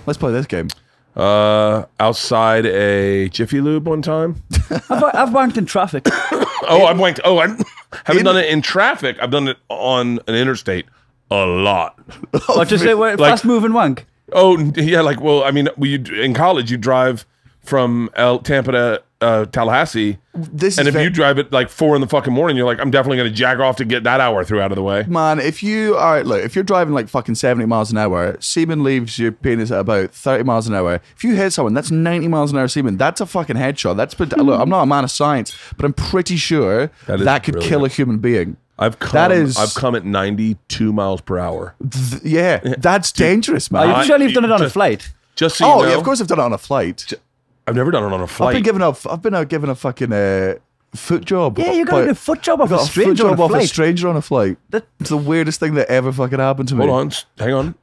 Let's play this game. Outside a Jiffy Lube one time. I've wanked in traffic. Oh, I've wanked. Oh, I haven't done it in traffic. I've done it on an interstate a lot. Or just say fast moving wank. Oh, yeah. Like, well, I mean, in college, you drive Tampa to Tallahassee. This And is if you drive it like 4 in the fucking morning, you're like, I'm definitely going to jack off to get that hour through out of the way. Man, if you're driving like fucking 70 miles an hour, semen leaves your penis at about 30 miles an hour. If you hit someone, that's 90 miles an hour semen. That's a fucking headshot. Look, I'm not a man of science, but I'm pretty sure that could kill a human being. I've come at 92 miles per hour. That's dangerous, man. Are you sure you've done it on a flight? Just so you know, yeah, of course I've done it on a flight. I've never done it on a flight. I've been out giving a fucking foot job. Yeah, you got a foot job off I a got a foot stranger on job a off a flight. stranger on a flight. That's the weirdest thing that ever fucking happened to me. Hold on, hang on.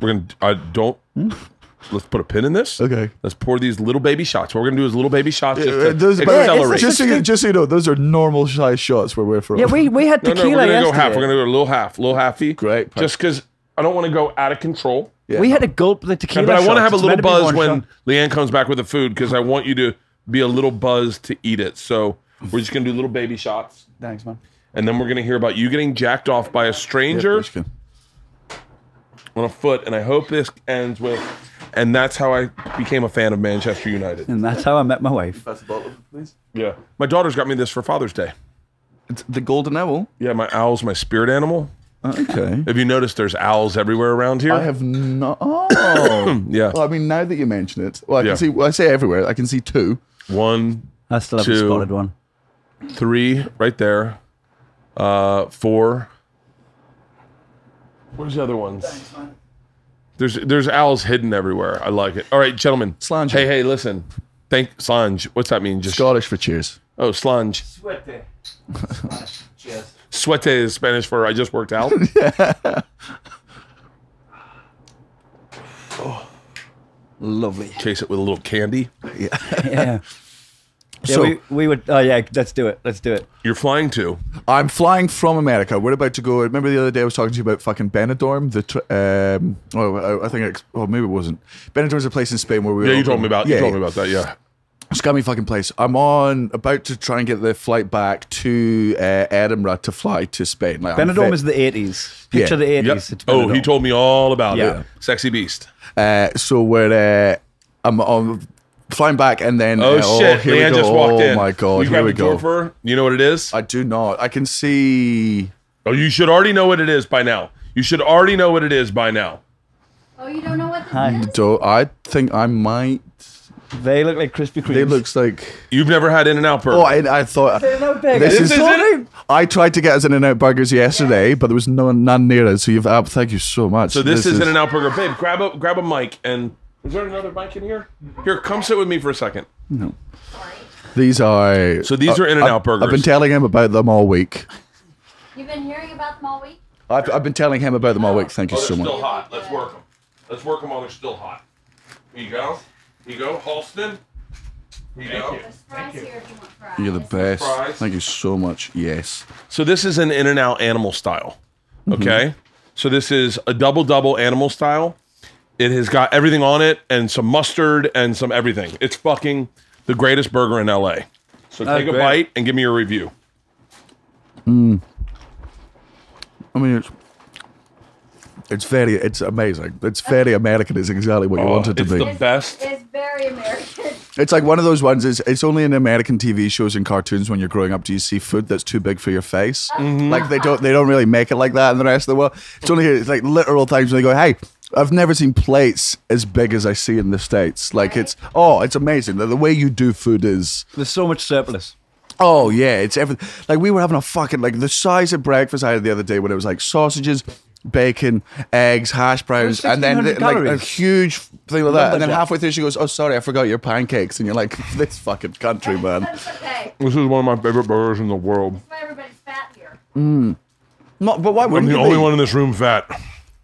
Let's put a pin in this. Okay. Let's pour these little baby shots. What we're gonna do is little baby shots just to Those- accelerate. just so you know, those are normal size shots where we're from. Yeah, we had no, tequila we're gonna go yesterday. half. We're gonna go a little halfy. Great. Just because I don't want to go out of control. Yeah. We had to gulp the tequila. But I want to have a shots. It's little meant to be buzz one when shot. Leanne comes back with the food because I want you to be a little buzzed to eat it. So we're just gonna do little baby shots, Thanks, man. and then we're gonna hear about you getting jacked off by a stranger on a foot. And I hope this ends with, and that's how I became a fan of Manchester United. And that's how I met my wife. Pass the bottle, please. Yeah, my daughter's got me this for Father's Day. It's the golden owl. Yeah, my owl's my spirit animal. Okay. Have you noticed there's owls everywhere around here? I have not. Oh. Yeah. Well, I mean, now that you mention it, well, I Yeah. can see. Well, I say everywhere. I can see 2. 1, I still haven't 2. spotted one. 3, right there. 4. Where's the other ones? There's owls hidden everywhere. I like it. All right, gentlemen. Slange. Hey, listen. Slange. What's that mean? Just Scottish for cheers. Oh, slange. Cheers. Suete is Spanish for I just worked out. Lovely. Chase it with a little candy. Yeah. So- Yeah, we would. Oh yeah, let's do it. Let's do it. You're flying to. I'm flying from America. We're about to go. Remember the other day I was talking to you about fucking Benidorm? Maybe it wasn't. Benidorm's a place in Spain where we. Yeah, all you told go- me about. Yeah, You told me about that. Yeah. Scummy fucking place. I'm about to try and get the flight back to Edinburgh to fly to Spain. Like, I'm Benidorm ve- is the 80s. Picture Yeah. the 80s. Yep. It's Oh, he Benidorm. told me all about Yeah. it. Sexy beast. So we're I'm flying back and then Oh shit! here we Leanne go. just walked in. Oh my god! You Here grab we the door go. for her? You know what it is? I do not. I can see. Oh, you should already know what it is by now. You should already know what it is by now. Oh, you don't know what this Hi. is? Do I think I might? They look like Krispy Kremes. They looks like. You've never had In-N-Out burger. Oh, I thought. This is. I tried to get us In-N-Out burgers yesterday, but there was none near us. So you've. Thank you so much. So this is In-N-Out burger. Babe, grab a mic and. Is there another mic in here? Here, come sit with me for a second. These are. So these are In-N-Out burgers. I've been telling him about them all week. You've been hearing about them all week? I've been telling him about them all week. Thank you Oh, so they're much. still hot. Let's work them. Let's work them while they're still hot. Here you go. Here you go, Halston. Here you go. There's fries here if you want fries. You're the best. Fries. Thank you so much. Yes. So this is an In-N-Out animal style. Okay? So this is a double animal style. It has got everything on it and some mustard and some everything. It's fucking the greatest burger in LA. So take a great. bite and give me your review. I mean, it's amazing. It's very American. It's exactly what you want it to it's be. the best. It's very American. It's like one of those ones. It's only in American TV shows and cartoons when you're growing up do you see food that's too big for your face. Like they don't really make it like that in the rest of the world. It's only it's like literal times when they go, hey. I've never seen plates as big as I see in the States. Like it's amazing. The way you do food is There's so much surplus. oh yeah, it's everything. Like we were having a fucking like the size of breakfast I had the other day when it was like sausages, bacon, eggs, hash browns, and then 1600 like a calories. huge thing like that. And then Lumberjack. halfway through she goes, "Oh, sorry, I forgot your pancakes." And you're like, "This fucking country, man." That's okay. This is one of my favorite burgers in the world. That's why everybody's fat here. Not, but why I'm wouldn't the you only be? one in this room fat.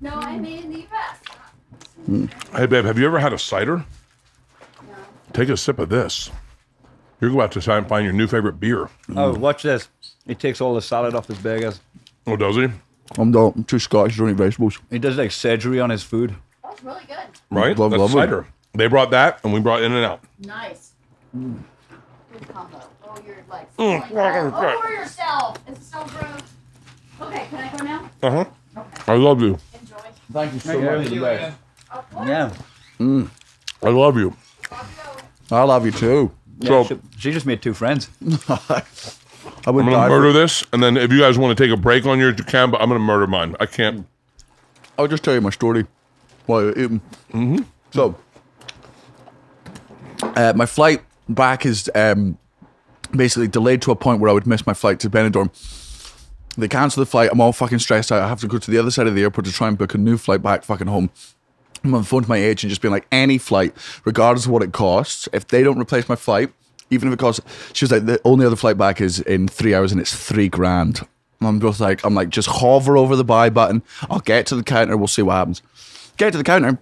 No, I made in the U.S. Hey, babe, have you ever had a cider? No. Take a sip of this. You're going to have to try and find your new favorite beer. Oh, watch this. He takes all the salad off his burgers. Oh, does he? I'm too Scottish. Don't eat vegetables. He does like surgery on his food. Oh, it's really good. Right? Love- That's love it. cider. They brought that, and we brought In-N-Out. Nice. Good combo. Oh, you're like falling all over yourself. It's so gross. Okay, can I go now? Uh-huh. I love you. Enjoy. Thank you so much. Yeah. I love you. Off you go. I love you too. So She just made 2 friends. I would I'm die gonna murder this, and then if you guys want to take a break on yours, you can. But I'm gonna murder mine. I can't. I'll just tell you my story while you're eating. Mm-hmm. So, my flight back is basically delayed to a point where I would miss my flight to Benidorm. They cancel the flight. I'm all fucking stressed out. I have to go to the other side of the airport to try and book a new flight back fucking home. I'm on the phone to my agent just being like, any flight, regardless of what it costs, if they don't replace my flight, even if it costs, she was like, the only other flight back is in 3 hours and it's $3,000. I'm like, just hover over the buy button. I'll get to the counter. We'll see what happens. Get to the counter.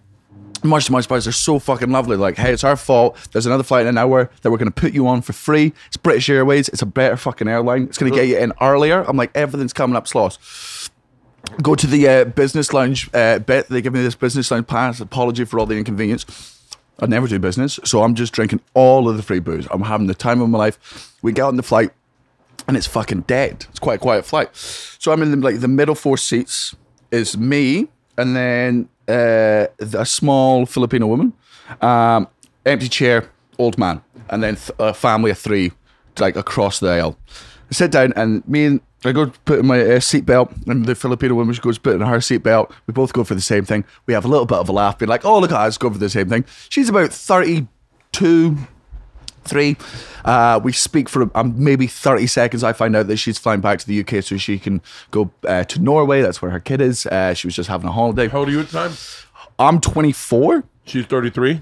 Much to my surprise, they're so fucking lovely. Like, hey, it's our fault. There's another flight in an hour that we're going to put you on for free. It's British Airways. It's a better fucking airline. It's going to get you in earlier. I'm like, everything's coming up slots. Go to the business lounge bit. They give me this business lounge pass. Apology for all the inconvenience. I never do business, so I'm just drinking all of the free booze. I'm having the time of my life. We get on the flight, and it's fucking dead. It's quite a quiet flight. So I'm in the middle 4 seats. Is me, and then a small Filipino woman, empty chair, old man, and then a family of 3, like across the aisle. I sit down, and I go to put in my seatbelt, and the Filipino woman goes to put in her seatbelt. We both go for the same thing. We have a little bit of a laugh, being like, oh, look at us, go for the same thing. She's about 32, 3. We speak for maybe 30 seconds. I find out that she's flying back to the UK so she can go to Norway. That's where her kid is. She was just having a holiday. How old are you at the time? I'm 24. She's 33.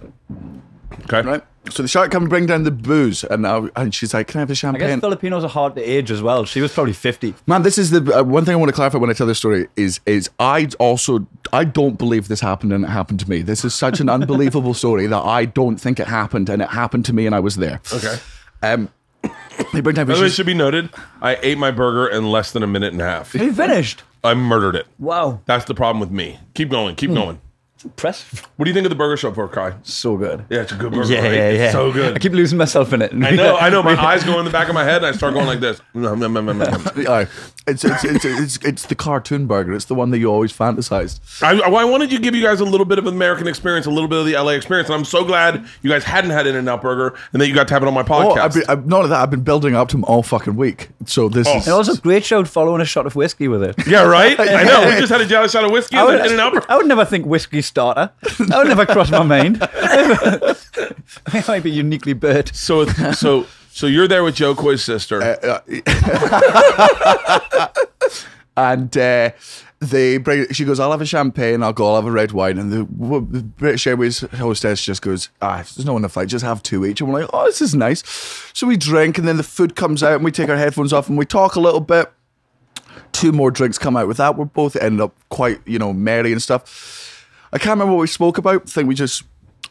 Okay. Right. So the shark come and bring down the booze, and she's like, "Can I have the I champagne?" guess Filipinos are hard to age as well. She was probably 50. Man, this is the one thing I want to clarify when I tell this story is I don't believe this happened and it happened to me. This is such an unbelievable story that I don't think it happened, and it happened to me and I was there. Okay. They bring down By the way, it booze. should be noted, I ate my burger in less than a minute and a half. Are you finished? I murdered it. Wow. That's the problem with me. Keep going. Keep going. Impressive. What do you think of the burger shop for, Kai? So good. Yeah, it's a good burger. Yeah, right? yeah, yeah. It's so good. I keep losing myself in it. I know. My eyes go in the back of my head, and I start going like this. Nom, nom, nom, nom, nom. Aye. It's the cartoon burger. It's the one that you always fantasized. I wanted to give you guys a little bit of American experience, a little bit of the LA experience, and I'm so glad you guys hadn't had In-N-Out Burger and that you got to have it on my podcast. None of that. I've been building up to them all fucking week. So this is And also, great show following a shot of whiskey with it. Yeah, right? I know. We just had a jelly shot of whiskey and In-N-Out Burger. I would never think whiskey starter. That would never cross my mind. I think I might be uniquely Bert. So you're there with Joe Coy's sister. and they bring. She goes, "I'll have a champagne. I'll have a red wine." And the British Airways hostess just goes, "There's no one to fight. Just have 2 each." And we're like, "Oh, this is nice." So we drink, and then the food comes out, and we take our headphones off, and we talk a little bit. 2 more drinks come out with that. We're both ended up quite, merry and stuff. I can't remember what we spoke about. I think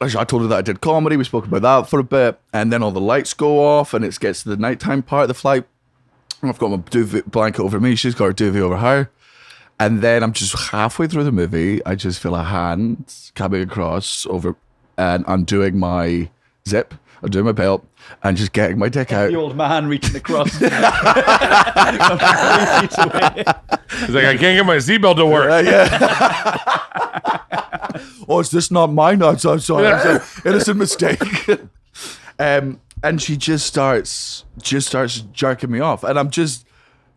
I told her that I did comedy. We spoke about that for a bit, and then all the lights go off, and it gets to the nighttime part of the flight. I've got my duvet blanket over me. She's got her duvet over her. And then I'm just halfway through the movie. I just feel a hand coming across over, and I'm doing my zip. I'm doing my belt and just getting my dick out. The old man reaching across. He's like, I can't get my seatbelt to work. Oh, is this not my nuts? I'm sorry. It's an innocent mistake. And she just starts jerking me off, and I'm just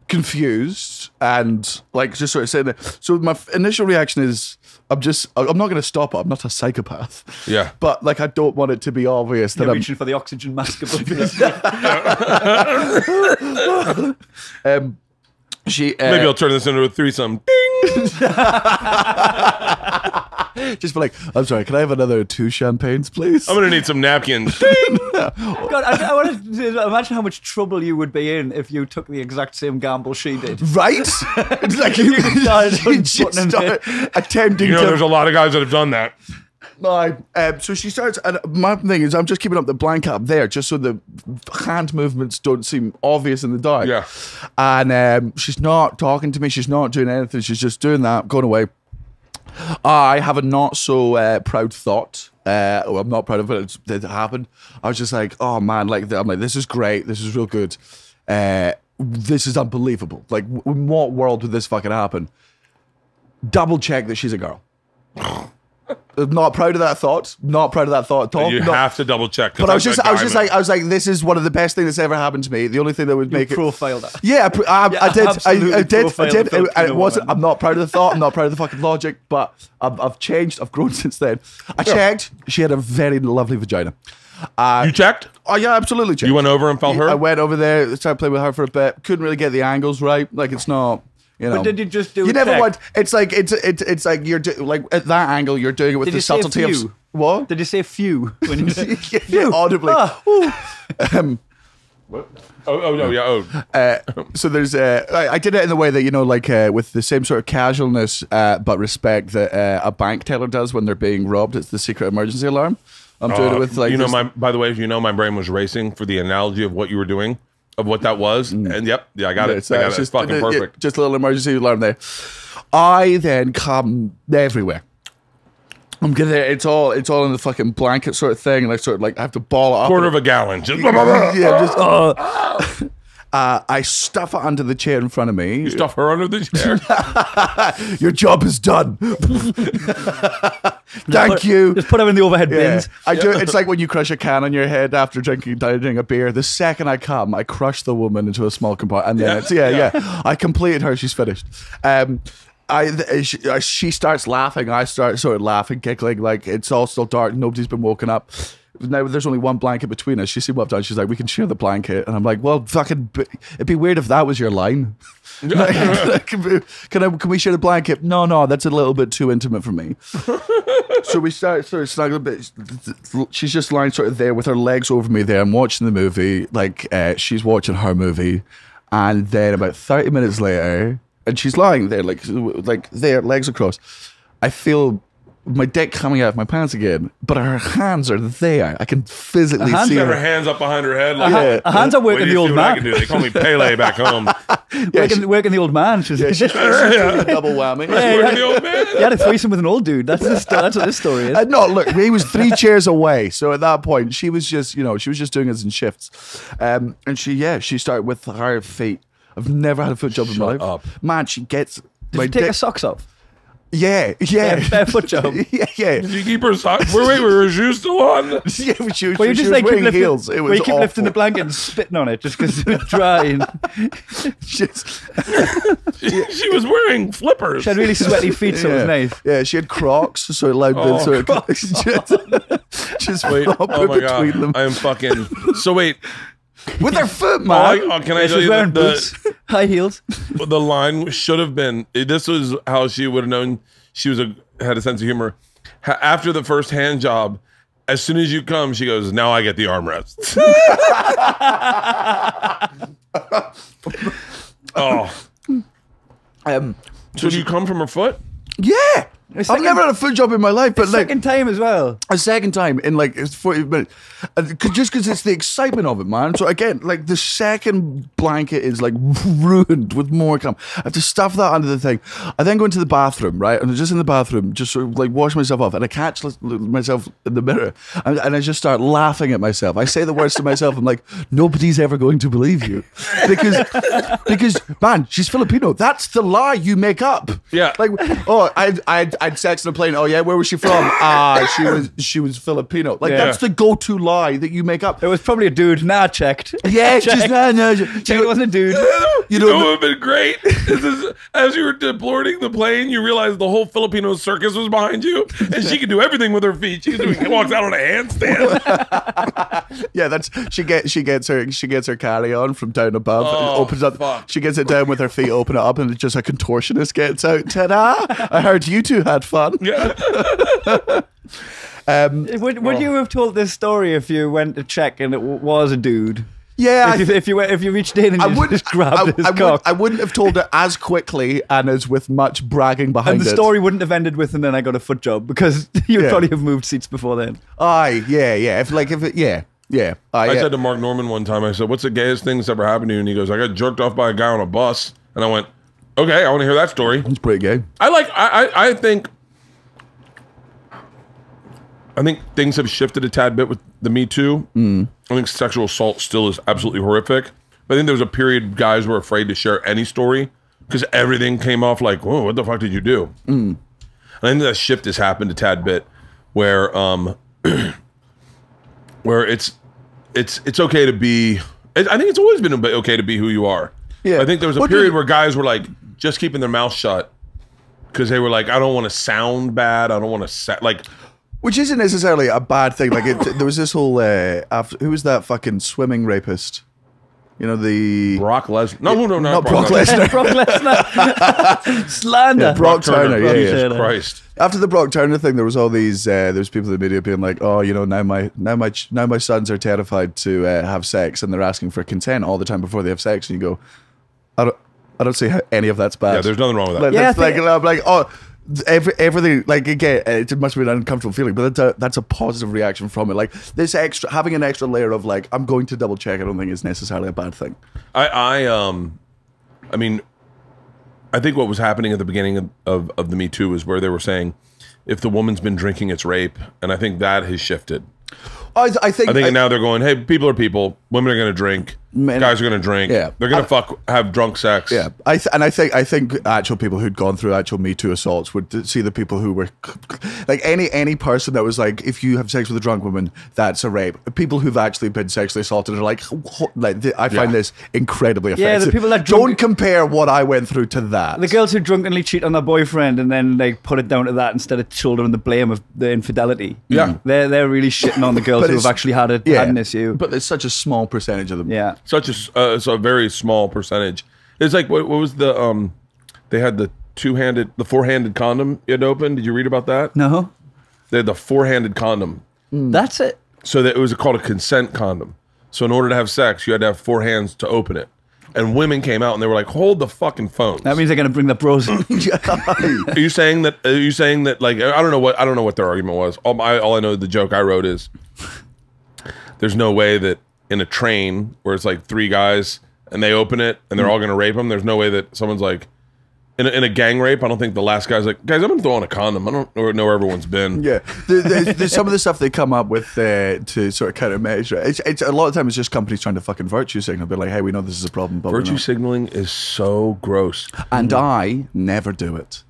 confused and like just sort of sitting there. So my initial reaction is, I'm not going to stop it. I'm not a psychopath. Yeah. But like, I don't want it to be obvious that You're I'm reaching for the oxygen mask above you. She Maybe I'll turn this into a threesome. Ding! just be like, I'm sorry, can I have another 2 champagnes, please? I'm gonna need some napkins. Ding! God, I want to imagine how much trouble you would be in if you took the exact same gamble she did. Right? It's like you just start attempting You know, to. there's a lot of guys that have done that. So she starts, and my thing is, I'm just keeping up the blanket up there, just so the hand movements don't seem obvious in the dark. Yeah. And she's not talking to me. She's not doing anything. She's just doing that, going away. I have a not so proud thought. Well, I'm not proud of it. It happened. I was just like, oh man, I'm like, this is great. This is real good. This is unbelievable. Like, in what world would this fucking happen? Double check that she's a girl. Not proud of that thought. Not proud of that thought at all. You Not- have to double check. But I was like, this is one of the best things that's ever happened to me. The only thing that would make it. Profile that. Yeah, I did. absolutely I did. profiled the And it Filipino wasn't. woman. I'm not proud of the thought. I'm not proud of the fucking logic. But I've changed. I've grown since then. I checked. She had a very lovely vagina. You checked? Oh yeah, absolutely checked. You went over and felt her? I went over there, started playing with her for a bit. Couldn't really get the angles right. Like it's not. You know. But did you just do You a never check? want. It's like it's like you're like at that angle. You're doing it with Did the you say a subtlety of few? what? Did you say few when you said Yeah, audibly. Oh, no, yeah. So there's I did it in the way that, you know, like with the same sort of casualness but respect that a bank teller does when they're being robbed. It's the secret emergency alarm. I'm doing it with like you know, this- by the way, my brain was racing for the analogy of what you were doing, of what that was. And yep, yeah, I got it. It's, I got it's it. It's fucking perfect. Just a little emergency alarm there. I then come everywhere. I'm gonna. It's all in the fucking blanket sort of thing, and I sort of like I have to ball it up. Quarter of a gallon. Just, Yeah, just. I stuff it under the chair in front of me. you stuff her under the chair. Your job is done. Thank you. Just put them in the overhead Yeah. bins. I do. It's like when you crush a can on your head after drinking a beer. The second I come, I crush the woman into a small compartment, and then I completed her. She's finished. She starts laughing. I start sort of laughing, giggling. Like it's all still dark. Nobody's been woken up. Now there's only one blanket between us. She see what I've done. She's like, we can share the blanket, and I'm like, well, fucking, it'd be weird if that was your line. Can we share the blanket? No, that's a little bit too intimate for me. So we start sort of snuggling a bit. She's just lying sort of there with her legs over me there. I'm watching the movie, like she's watching her movie, and then about 30 minutes later, and she's lying there, like there, legs across. I feel my dick coming out of my pants again, but her hands are there. I can physically see Got her. her hands up behind her head. Like, Yeah. Her hands are Wait working till the you old see what I can man. do. They call me Pele back home. Working the old man. She's She's doing a double whammy. Working the old man. You had a threesome with an old dude. That's what this story is. No, look, he was 3 chairs away. So at that point, she was just, she was just doing it in shifts. And she started with her feet. I've never had a foot job in my life. up. Man, she gets Did my you take her dick. socks off? Yeah. Barefoot job. Yeah. Did you keep her socks? Wait, were her shoes still on? Yeah, she was, Well, you she just was like keep wearing lifting, heels. It was where you keep lifting the awful. blanket and spitting on it just because it's dry. And Just- She was wearing flippers. she had really sweaty feet, so it was nice. Yeah, she had Crocs, so it allowed Oh, sort of just Wait, flop oh my between god, them I am fucking. So wait, with her foot, oh, man. can I Yeah, tell she's you wearing the boots, high heels. the line should have been? This was how she would have known she had a sense of humor. After the first hand job, as soon as you come, she goes, "Now I get the armrests." Oh, so you come from her foot? Yeah. I've second- never had a foot job in my life, but like Second time as well. a second time in like it's 40 minutes. Just because it's the excitement of it, man. So again, like the second blanket is like ruined with more cum. I have to stuff that under the thing. I then go into the bathroom, right? And I'm just in the bathroom, just sort of like wash myself off, and I catch myself in the mirror, and I just start laughing at myself. I say the words to myself. I'm like, nobody's ever going to believe you, because man, she's Filipino. That's the lie you make up. Yeah. Like, oh, I'd sex on a plane. Oh yeah, where was she from? She was Filipino. Like Yeah. that's the go-to lie that you make up. It was probably a dude. Nah, checked. Yeah, checked. just no. Checked it wasn't a dude. You know what would have been great? As you were boarding the plane, you realized the whole Filipino circus was behind you, and she could do everything with her feet. She walks out on a handstand. Yeah, that's she gets her carry on from down above and Oh, opens up. fuck. She gets it down with her feet, open it up, and just a contortionist gets out. Ta-da! I heard you two had fun. Yeah. Would you have told this story if you went to check and it was a dude? Yeah, If you reached in and I you wouldn't. just grabbed his cock. I wouldn't have told it as quickly and as with much bragging behind And the it. story wouldn't have ended with, and then I got a foot job because you would Yeah. probably have moved seats before then. Aye, yeah. Yeah. I said to Mark Norman one time, I said, "What's the gayest thing that's ever happened to you?" And he goes, "I got jerked off by a guy on a bus." And I went, "Okay, I want to hear that story." it's pretty gay. I think things have shifted a tad bit with the Me Too. I think sexual assault still is absolutely horrific. But I think there was a period guys were afraid to share any story because everything came off like, "Whoa, what the fuck did you do?" And I think that shift has happened a tad bit, where where it's okay to be. I think it's always been okay to be who you are. Yeah. I think there was a period where guys were like just keeping their mouth shut because they were like, I don't want to sound bad. I don't want to like. Which isn't necessarily a bad thing. Like there was this whole who was that fucking swimming rapist? You know, the Brock Lesnar. No, not Brock Lesnar. Brock Lesnar. Slander. Brock Turner. Yeah, yeah. Jesus Christ. After the Brock Turner thing, there was all these. There was people in the media being like, "Oh, you know, now my sons are terrified to have sex, and they're asking for consent all the time before they have sex." And you go, I don't see how any of that's bad. Yeah, there's nothing wrong with that. Like, Yeah, that's I think- I'm like, oh, everything. Like again, it must be an uncomfortable feeling, but that's a positive reaction from it. Like this having an extra layer of like, I'm going to double check. I don't think is necessarily a bad thing. I mean, I think what was happening at the beginning of the Me Too was where they were saying, if the woman's been drinking, it's rape, and I think that has shifted. I think now they're going, hey, people are people. Women are going to drink. Guys are going to drink. Yeah. They're going to have drunk sex. Yeah, I think actual people who'd gone through actual Me Too assaults would see the people who were like any person that was like, if you have sex with a drunk woman, that's a rape. People who've actually been sexually assaulted are like I find this incredibly offensive. Yeah, the people that don't compare what I went through to that. The girls who drunkenly cheat on their boyfriend and then like put it down to that instead of shouldering the blame of the infidelity. Yeah. They're really shitting on the girls But who it's- have actually had an issue. but there's such a small percentage of them. Yeah. It's a very small percentage. It's like what was the they had the four-handed condom you had to open. Did you read about that? No. They had the four-handed condom. That's it. So that it was called a consent condom. So in order to have sex, you had to have four hands to open it. And women came out and they were like, "Hold the fucking phones." That means they're gonna bring the bros in. Are you saying that like I don't know what their argument was. All I know the joke I wrote is there's no way that in a train where it's like three guys and they open it and they're all gonna rape them. There's no way that someone's like in a gang rape. I don't think the last guy's like, guys, I'm gonna throw on a condom. I don't know where everyone's been. Yeah, there's some of the stuff they come up with to sort of countermeasure. It's a lot of times it's just companies trying to fucking virtue signal, be like, hey, we know this is a problem, but Virtue signaling is so gross. and I never do it.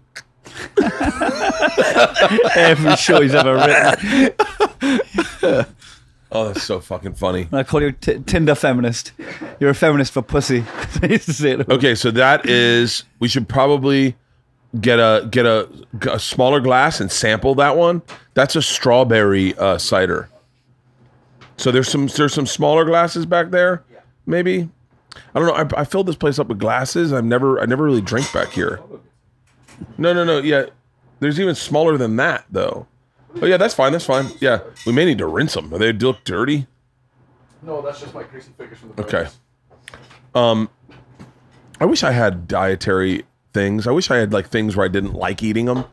Every show he's ever written. Oh, that's so fucking funny. I call you Tinder feminist. You're a feminist for pussy. I used to say it. Okay, so that is we should probably get a smaller glass and sample that one. That's a strawberry cider. So there's some smaller glasses back there, maybe. I don't know. I filled this place up with glasses. I never really drink back here. No. Yeah, there's even smaller than that though. Oh yeah, that's fine. Yeah, we may need to rinse them. They look dirty. No, that's just my greasy fingers from the Okay. I wish I had dietary things. I wish I had like things where I didn't like eating them.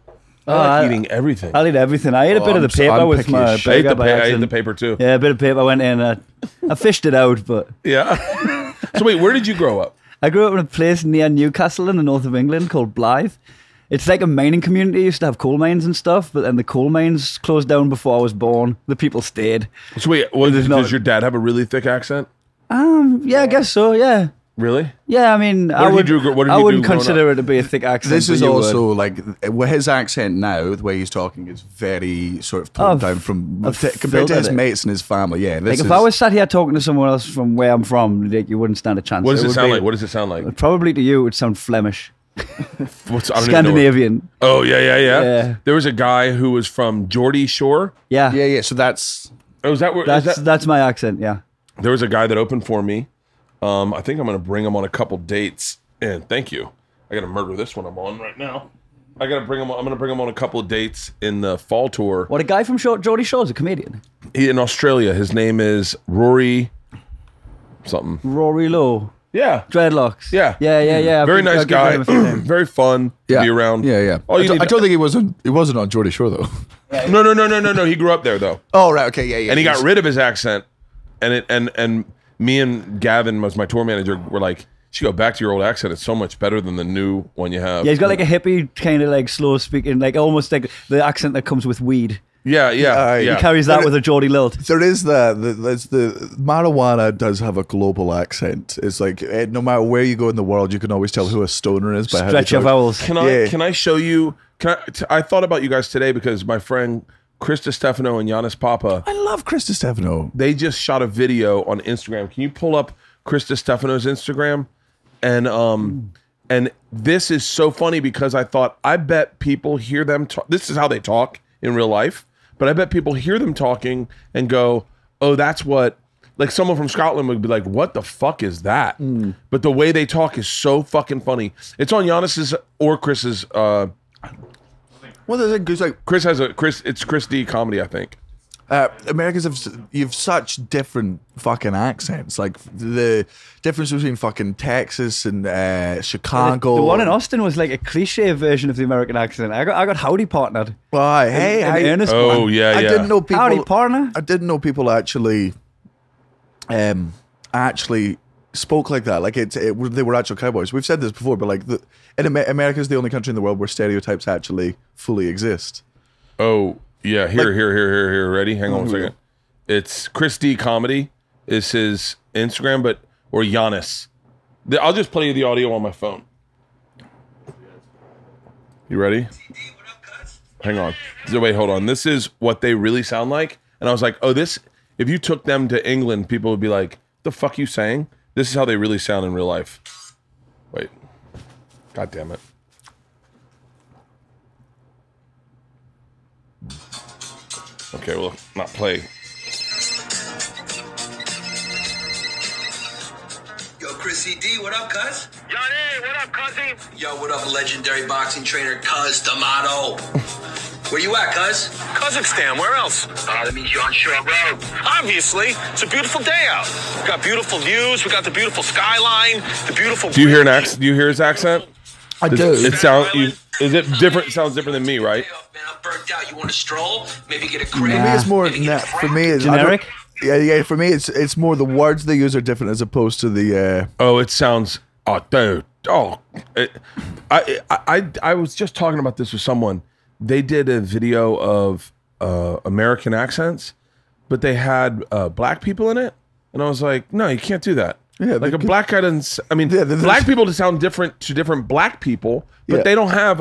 I like eating everything. I'll eat everything. I ate a bit of the paper I'm with picky my as shit. burger by I ate the accident. paper too. Yeah, a bit of paper went in. I fished it out, but Yeah. So wait, where did you grow up? I grew up in a place near Newcastle in the north of England called Blythe. It's like a mining community. It used to have coal mines and stuff, but then the coal mines closed down before I was born. The people stayed. So wait, does your dad have a really thick accent? Yeah, I guess so. Yeah, Really? yeah. I mean, I did you do- what did I you wouldn't do growing consider it to be a thick accent. This but is you would. also like his accent now. The way he's talking is very sort of toned down from I've compared to his filtered it. mates and his family. Yeah, like this if I was sat here talking to someone else from where I'm from, like, you wouldn't stand a chance. What does it would sound be- like? What does it sound like? Probably to you, it would sound Flemish, I don't even know what- Scandinavian. Oh yeah. Yeah. There was a guy who was from Geordie Shore. Yeah, yeah. So that's Oh, is that where? is that- that's my accent. Yeah. There was a guy that opened for me. I think I'm going to bring him on a couple dates. And thank you. I got to murder this one I'm on right now. I'm going to bring him on a couple of dates in the fall tour. What, a guy from Geordie Shore's a comedian? In Australia. His name is Rory something. Rory Lowe. Yeah. Dreadlocks. Yeah. Yeah. Very I've nice given him guy. a few names. Very fun to be around. Yeah. All you I need don't think he wasn't on Geordie Shore though. No. He grew up there though. Oh right, okay, yeah. And he got rid of his accent. And me and Gavin, was my tour manager, were like, you should go back to your old accent. It's so much better than the new one you have. Yeah, he's got like a hippie kind of like slow speaking, like almost like the accent that comes with weed. Yeah. He carries that with a Geordie lilt. There is the marijuana does have a global accent. It's like no matter where you go in the world, you can always tell who a stoner is by how they Stretch your talk. vowels. Can Yeah. I show you I thought about you guys today because my friend Chris Stefano and Giannis Papa, I love Chris Stefano. they just shot a video on Instagram. Can you pull up Chris Stefano's Instagram? And this is so funny because I thought, I bet people hear them talk. This is how they talk in real life, but I bet people hear them talking and go, oh, that's what, like someone from Scotland would be like, what the fuck is that? But the way they talk is so fucking funny. It's on Giannis's or Chris's, Well, there's a good like it's Chris D comedy, I think. Americans you've such different fucking accents. Like the difference between fucking Texas and Chicago. The one in Austin was like a cliche version of the American accent. I got howdy partnered. Why? Hey, in I, earnest Oh, one. yeah, I yeah. didn't know people. Howdy partner. I didn't know people actually spoke like that. Like they were actual cowboys. We've said this before, but like America is the only country in the world where stereotypes actually fully exist. Oh, yeah. Here. Ready? Hang on a second. It's Chris D Comedy is his Instagram, or Giannis. I'll just play you the audio on my phone. You ready? Hang on. So wait, hold on. This is what they really sound like. And I was like, oh, this, if you took them to England, people would be like, the fuck you saying? This is how they really sound in real life. Wait. God damn it. Okay, well, not play. Yo, Chrissy D, what up, cuz? Johnny, what up, cousin? Yo, what up, legendary boxing trainer, Cuz D'Amato? Where you at, cuz? Kazakhstan, where else? That means you're on Shore Road. Obviously, it's a beautiful day out. We got beautiful views, we got the beautiful skyline, the beautiful... Do you hear an accent? Do you hear his accent? I do. It sounds. Is it different? Sounds different than me, right? Man, I'm burnt out. You want to stroll? Maybe get a For crib? me, it's more. Maybe get a For me, it's Generic? Yeah. For me, it's more the words they use are different as opposed to the. Oh, it sounds. Oh, dude. Oh, I was just talking about this with someone. They did a video of American accents, but they had black people in it, and I was like, no, you can't do that. Yeah, like a black guy doesn't. I mean, Yeah, black people sound different to different black people, but Yeah. they don't have.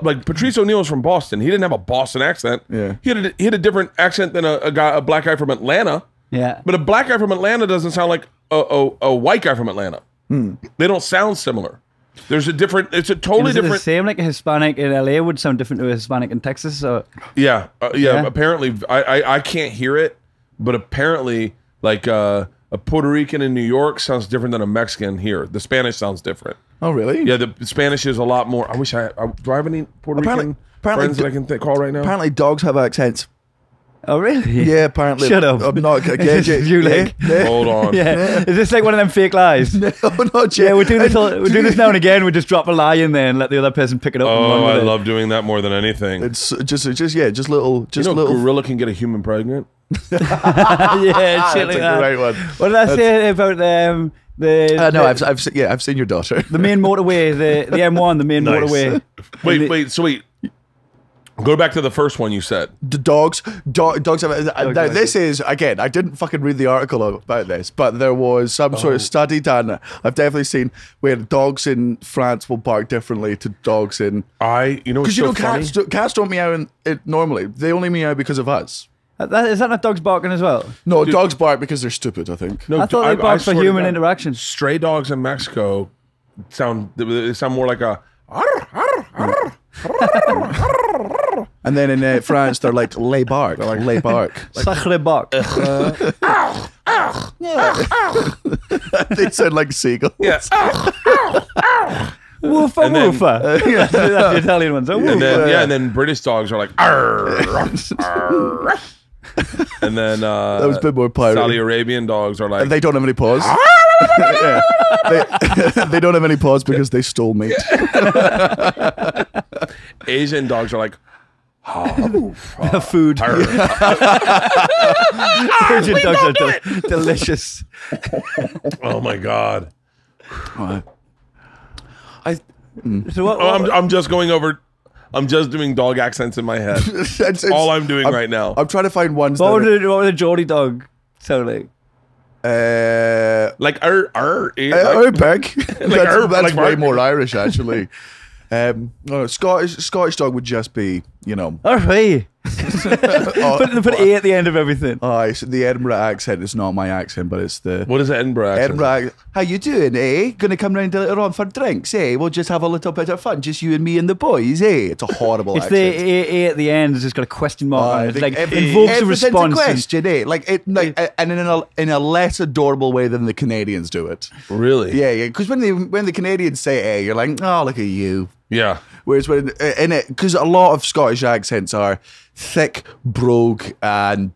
Like Patrice O'Neal is from Boston. He didn't have a Boston accent. Yeah. he had a different accent than a black guy from Atlanta. Yeah. But a black guy from Atlanta doesn't sound like a white guy from Atlanta. They don't sound similar. There's a different. It's a totally Is it the different. same like a Hispanic in LA would sound different to a Hispanic in Texas? Or Yeah, Yeah. Apparently, I can't hear it, but apparently, like a Puerto Rican in New York sounds different than a Mexican here. The Spanish sounds different. Oh really? Yeah, the Spanish is a lot more. I wish do I have any Puerto Rican friends that I can call right now? Apparently, dogs have accents. oh really? Yeah, apparently. Shut up. I'm not. Is this you, like? Hold on. Yeah. Is this like one of them fake lies? No, not Jay. Yeah, we do this. We do this now and again. We just drop a lie in there and let the other person pick it up. and run Oh, with I it. love doing that more than anything. It's just little, You know, little. gorilla can get a human pregnant. Yeah, shit like That's a that. great one. What did I say about the No, I've seen your daughter. the main motorway, the M1, the main Nice. motorway. Wait. Go back to the first one you said. The dogs have. Now, this is again. I didn't fucking read the article about this, but there was some sort of study done. I've definitely seen where dogs in France will bark differently to dogs in. You know what's Because you so know funny? cats don't meow normally. They only meow because of us. Is that not dogs barking as well? No, dogs bark because they're stupid. I think. No, I thought they barked for swear to human God, interaction. Stray dogs in Mexico they sound more like a. And then in France, they're like lay bark. They're like lay bark. Sacre bark. They sound like seagulls. Yeah. Woofa And then- woofa. That's the Italian ones. Oh, And woofa. then and then British dogs are like. Arr. And then That was a bit more pirate. Saudi Arabian dogs are like. And they don't have any paws. Yeah. They don't have any paws because they stole meat. Asian dogs are like. Food. Asian dogs are delicious. Oh my god. So what? Oh, I'm just going over. I'm just doing dog accents in my head. It's All I'm doing right now. I'm trying to find ones what that would a Geordie dog sound like? Like Peg. That's like way bark. more Irish, actually. No, Scottish dog would just be, you know. All right. Put E at the end of everything. So the Edinburgh accent is not my accent, but it's the What is the Edinburgh accent? Edinburgh. How you doing, eh? Gonna come round later on for drinks, eh? We'll just have a little bit of fun, just you and me and the boys, eh? It's a horrible It's accent. the A at the end. It's just got a question mark on it. It's like invokes a everything's response. a question, eh? Like it, and in a less adorable way than the Canadians do it. Really? Yeah. Because when the Canadians say eh, you're like, oh, look at you. Yeah. Whereas when in it, because a lot of Scottish accents are thick, brogue, and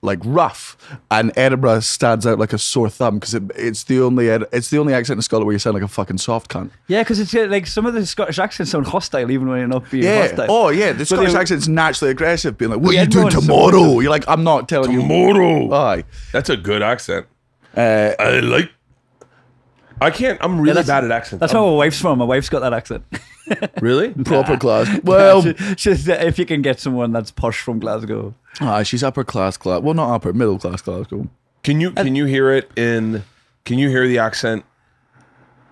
like rough, and Edinburgh stands out like a sore thumb because it's the only accent in Scotland where you sound like a fucking soft cunt. Yeah, because it's like some of the Scottish accents sound hostile even when you're not being Yeah. hostile. Oh yeah, the Scottish they- accent's naturally aggressive, being like, "What The are you doing Edinburgh's tomorrow?" You're like, "I'm not telling you." Tomorrow. Aye. That's a good accent. I can't. I'm really that's- bad at accents. That's where my wife's from. My wife's got that accent. Really? Proper class. Well, She's, if you can get someone that's posh from Glasgow. she's upper class. Well, not upper, middle class Glasgow. Can you hear it in? Can you hear the accent?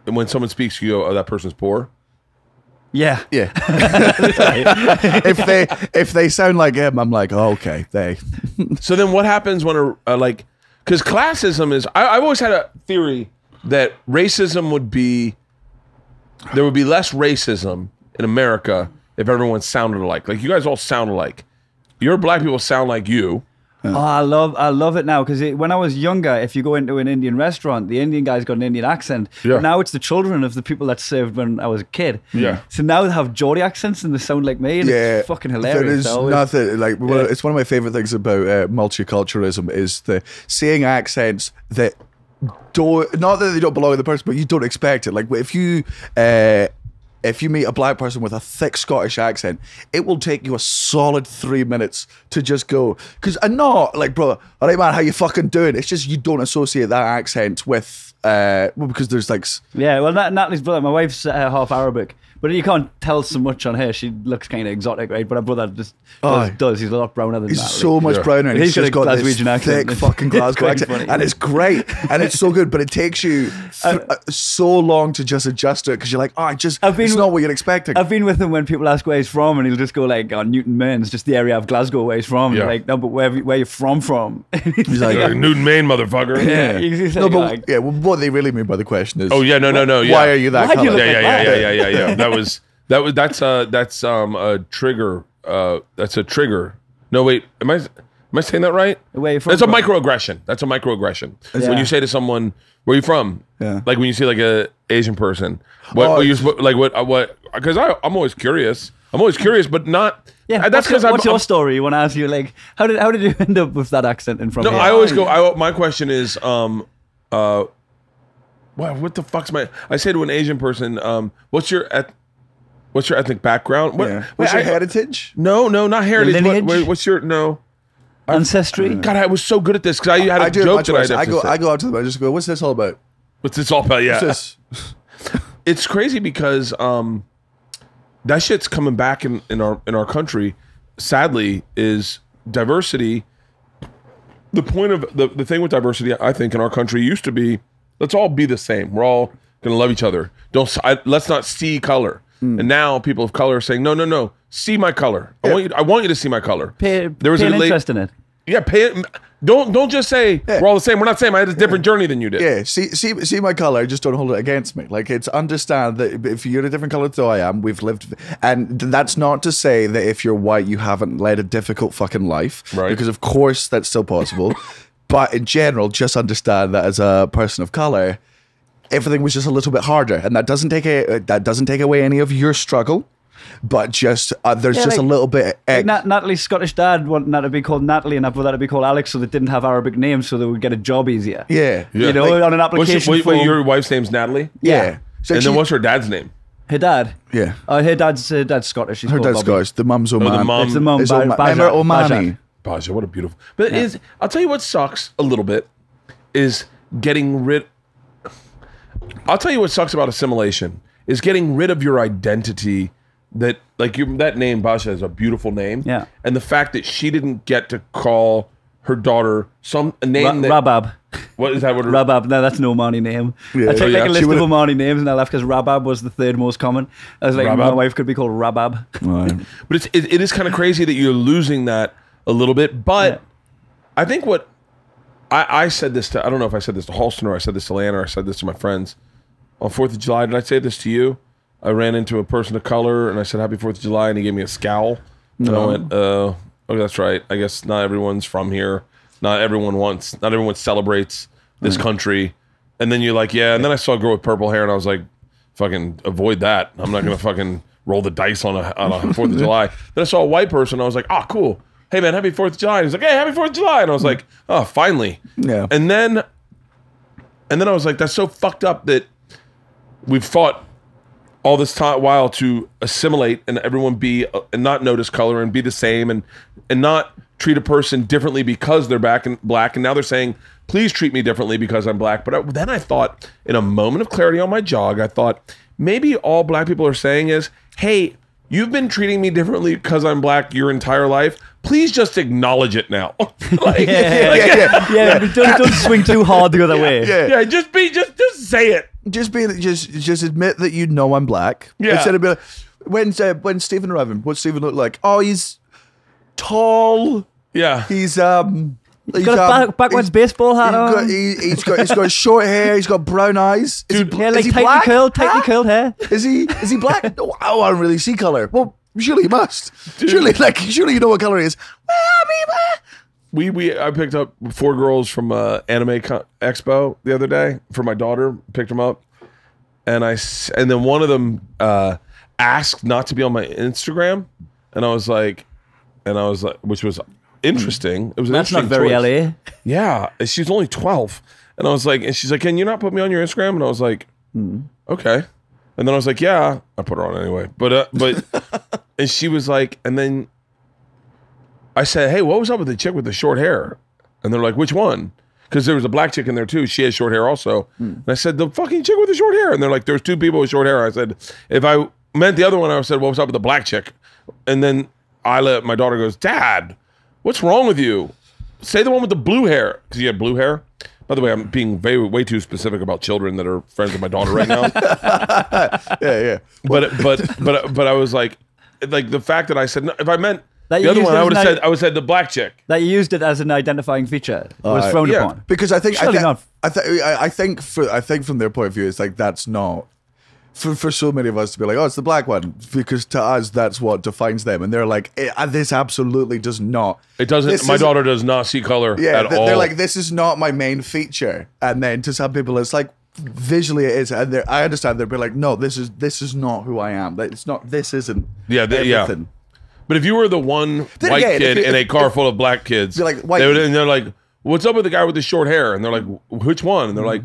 And when someone speaks, you go, "Oh, that person's poor." Yeah. Yeah. if they sound like him, I'm like, oh, okay, they. So then, what happens when because classism is? I've always had a theory that racism would be. There would be less racism in America if everyone sounded alike. Like you guys all sound alike. Your black people sound like you. Oh, I love it now because when I was younger, if you go into an Indian restaurant, the Indian guy's got an Indian accent. Yeah. But now it's the children of the people that served when I was a kid. Yeah. So now they have Geordie accents and they sound like me, and it's fucking hilarious. There is I always- nothing like. It's one of my favorite things about multiculturalism is the seeing accents that don't, not that they don't belong to the person, but you don't expect it. Like if you meet a black person with a thick Scottish accent, it will take you a solid 3 minutes to just go. Because I'm not like, bro, all right, man, how you fucking doing? It's just you don't associate that accent with, because there's like. Yeah, well, Natalie's brother, my wife's half Arabic, but you can't tell so much on her. She looks kind of exotic, right? But our brother just does. He's a lot browner than He's Natalie. so much browner, and he's He's just got got a this Glaswegian accent. thick fucking It's Glasgow quite accent, funny. and it's great, and it's so good. But it takes you so long to just adjust to it because you're like, it's not what you're expecting. I've been with him when people ask where he's from, and he'll just go like, "Oh, Newton Main's just the area of Glasgow where he's from." Yeah. You're like, no, but where you from? He's like, Newton, Maine, motherfucker. Yeah. He's no, like, but like, well, what they really mean by the question is, Oh yeah, no. Yeah. why are you that Why do you color? look like that? Yeah. That's a trigger. That's a trigger. No, wait. Am I saying that right? Where you from, That's a bro? microaggression. That's a microaggression. Yeah. When you say to someone, "Where are you from?" Yeah. Like when you see like a Asian person, what you like what? Because I'm always curious. But not. yeah, That's because what's your story? You want to ask you like, how did you end up with that accent in front No, of I always go. My question is, wow, what the fuck's my? I say to an Asian person, what's your ethnic background? What, Yeah. what's What's your heritage? No, not heritage. lineage? What's your ancestry? God, I was so good at this because I had a do it joke much that I worse. had I to go say. I go out to them. I just go, what's this all about? What's this all about? Yeah, What's this? it's crazy because that shit's coming back in our country. Sadly, is diversity. The point of the thing with diversity, I think, in our country used to be, let's all be the same. We're all gonna love each other. Let's not see color. And now people of color are saying, no, see my color. I want you to see my color. Pay an late- interest in it. Yeah, pay it. Don't just say we're all the same. We're not saying I had a different journey than you did. Yeah, see my color. Just don't hold it against me. Like it's understand that if you're a different color than I am, we've lived, and that's not to say that if you're white, you haven't led a difficult fucking life. Right. Because of course that's still possible. But in general, just understand that as a person of color, everything was just a little bit harder, and that doesn't take away any of your struggle. But just there's Yeah, just a like- little bit. Like Natalie's Scottish dad wanted that to be called Natalie and that brother to be called Alex, so they didn't have Arabic names, so they would get a job easier. Yeah. You know, Like, on an application Wait, form. your wife's name's Natalie? Yeah. So And she- then what's her dad's name? Her dad. Yeah. Her dad's Scottish. She's Her called dad's Bobby. Scottish. The mum's Oman. the mum. It's the mum. It's Ba- Oman. Bajat. Remember Omani? Bajat. Baja, what a beautiful. But I'll tell you what sucks a little bit is getting rid. I'll tell you what sucks about assimilation is getting rid of your identity. That that name Baja is a beautiful name. Yeah. And the fact that she didn't get to call her daughter a name that Rabab. What is that? What? Rabab. No, that's no Omani name. Yeah. I checked Oh, yeah. like a She list of Omani names and I left because Rabab was the third most common. I was like, my Rabab? wife could be called Rabab. But it is kind of crazy that you're losing that a little bit. But Yeah. I think what I said this to, I don't know if I said this to Halston or I said this to Lana or I said this to my friends on 4th of July. Did I say this to you? I ran into a person of color and I said, Happy 4th of July. And he gave me a scowl. And I went, oh, that's right. I guess not everyone's from here. Not everyone celebrates this country. And then you're like, yeah. And then I saw a girl with purple hair and I was like, fucking avoid that. I'm not going to fucking roll the dice on a 4th of July. Then I saw a white person. I was like, oh, cool. Hey, man, happy 4th of July. And he's like, hey, happy 4th of July. And I was like, oh, finally. Yeah. And then I was like, that's so fucked up that we've fought all this time while to assimilate and everyone be and not notice color and be the same and not treat a person differently because they're black and now they're saying please treat me differently because I'm black. But then I thought in a moment of clarity on my jog, I thought maybe all black people are saying is, hey, you've been treating me differently because I'm black your entire life. Please just acknowledge it now. Don't swing too hard the other way. Yeah, just say it. Just admit that you know I'm black. Yeah. Instead of being like, when Stephen arrived, what's Stephen look like? Oh, he's tall. Yeah. He's He's got a backwards baseball hat on. He's got short hair. He's got brown eyes. Dude, Yeah, is like he tightly black? curled hair. Is he black? No, I don't really see color. Well, surely you must. Surely you know what color he is. Well, I mean, I picked up 4 girls from Anime Expo the other day for my daughter. Picked them up, and then one of them asked not to be on my Instagram, and I was like, which was interesting. It was an That's not interesting very choice. LA. Yeah, she's only 12, and I was like, and she's like, can you not put me on your Instagram? And I was like, okay. And then I was like, yeah, I put her on anyway. But and she was like, and then I said, hey, what was up with the chick with the short hair? And they're like, which one? Because there was a black chick in there too. She has short hair also. And I said, the fucking chick with the short hair. And they're like, there's 2 people with short hair. I said, if I meant the other one, I said, what was up with the black chick? And then my daughter goes, Dad, what's wrong with you? Say the one with the blue hair. Because you have blue hair. By the way, I'm being way too specific about children that are friends with my daughter right now. yeah. But I was like the fact that I said, no, if I meant That the you other used one, it I as would an have said, I would have said the black chick. That you used it as an identifying feature was frowned yeah. upon. Because I think Surely not. I think from their point of view, it's like that's not for so many of us to be like, oh, it's the black one, because to us that's what defines them, and they're like, this absolutely does not. It doesn't. My daughter does not see color at all. They're like, this is not my main feature, and then to some people, it's like visually it is, and I understand they'll be like, no, this is not who I am. It's not. This isn't. Yeah, everything. But if you were the one Then white again, kid if- in a car full of black kids, You're like, white- they're like, what's up with the guy with the short hair? And they're like, which one? And they're like,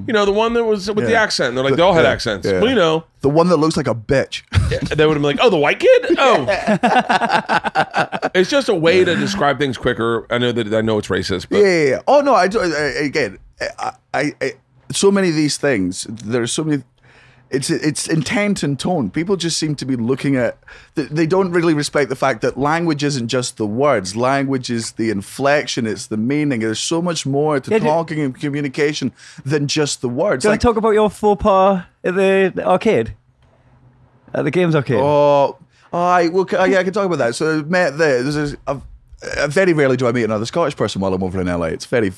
you know, the one that was with the Yeah. accent. And they're like, they all had accents. yeah. Well, you know, The one that looks like a bitch. they would have been like, oh, the white kid? Oh. It's just a way to describe things quicker. I know it's racist, but Yeah. Oh no, I do. Again, I so many of these things. There's so many. It's intent and tone. People just seem to be looking at. They don't really respect the fact that language isn't just the words. Language is the inflection. It's the meaning. There's so much more to talking and communication than just the words. Do you want to talk about your faux pas at the arcade? At the games arcade? Oh, I can talk about that. So I met there. Very rarely do I meet another Scottish person while I'm over in LA. It's very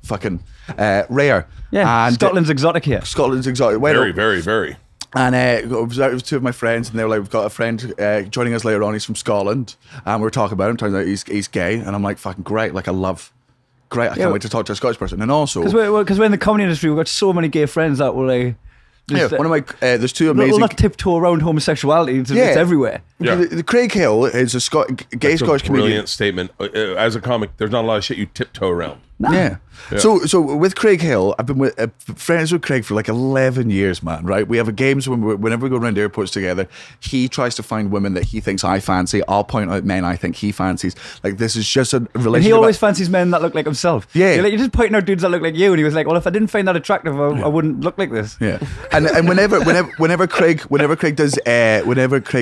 fucking rare. Yeah, and Scotland's exotic here. Scotland's exotic. very, very, very. And it was out with 2 of my friends, and they were like, we've got a friend joining us later on. He's from Scotland, and we were talking about him. Turns out he's gay, and I'm like, fucking great. Like, I can't wait to talk to a Scottish person. And also, Because we're in the comedy industry, we've got so many gay friends that were like, one of my there's 2 we'll amazing. not tiptoe around homosexuality. It's everywhere. Yeah. The Craig Hill is a gay It's a Scottish comedian. brilliant statement. As a comic, there's not a lot of shit you tiptoe around. Yeah. So with Craig Hill, I've been friends with Craig for like 11 years, man. Right? We have games whenever we go around airports together. He tries to find women that he thinks I fancy. I'll point out men I think he fancies. Like, this is just a relationship. And he always fancies men that look like himself. Yeah. You're just pointing out dudes that look like you, and he was like, well, if I didn't find that attractive, I wouldn't look like this. Yeah, and whenever Craig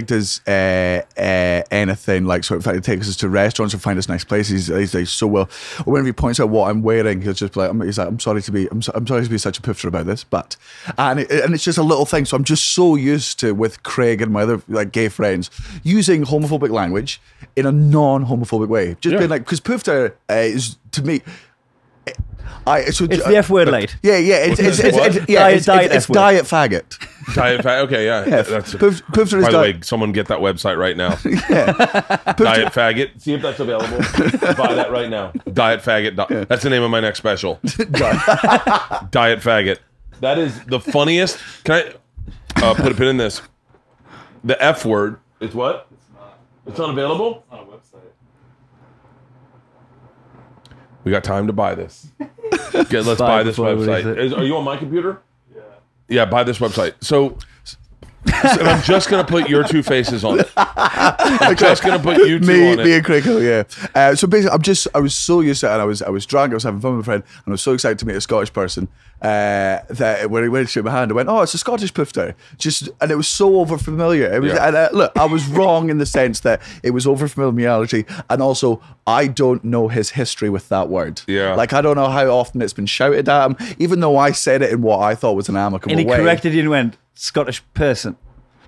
does anything like sort of takes us to restaurants or find us nice places, he's so well. Or whenever he points out what what I'm wearing. He'll just be like, he's like, I'm sorry to be such a poofter about this, but, and it's just a little thing. So I'm just so used to, with Craig and my other like gay friends, using homophobic language in a non-homophobic way. Just being like, because poofter is, to me, it's the F word light. Yeah. It's diet faggot. Diet faggot. Okay, yeah. That's poofter is by the way, someone get that website right now. Diet faggot. See if that's available. Buy that right now. Diet faggot. That's the name of my next special. Diet faggot. That is the funniest. Can I put a pin in this? The F word. It's what? It's not available? It's not a website. We got time to buy this. Okay, let's buy this website. Are you on my computer? Yeah. Yeah, buy this website. So and I'm just going to put your two faces on it. I'm just going to put you two on it. Me and Crico, yeah. So basically, I was so used to it, and I was drunk, I was having fun with a friend, and I was so excited to meet a Scottish person that when he went to shake my hand, I went, oh, it's a Scottish poofter. And it was so over-familiar. It was, and look, I was wrong in the sense that it was over-familiarity, and also, I don't know his history with that word. Yeah. Like, I don't know how often it's been shouted at him, even though I said it in what I thought was an amicable way. And he corrected you and went, Scottish person.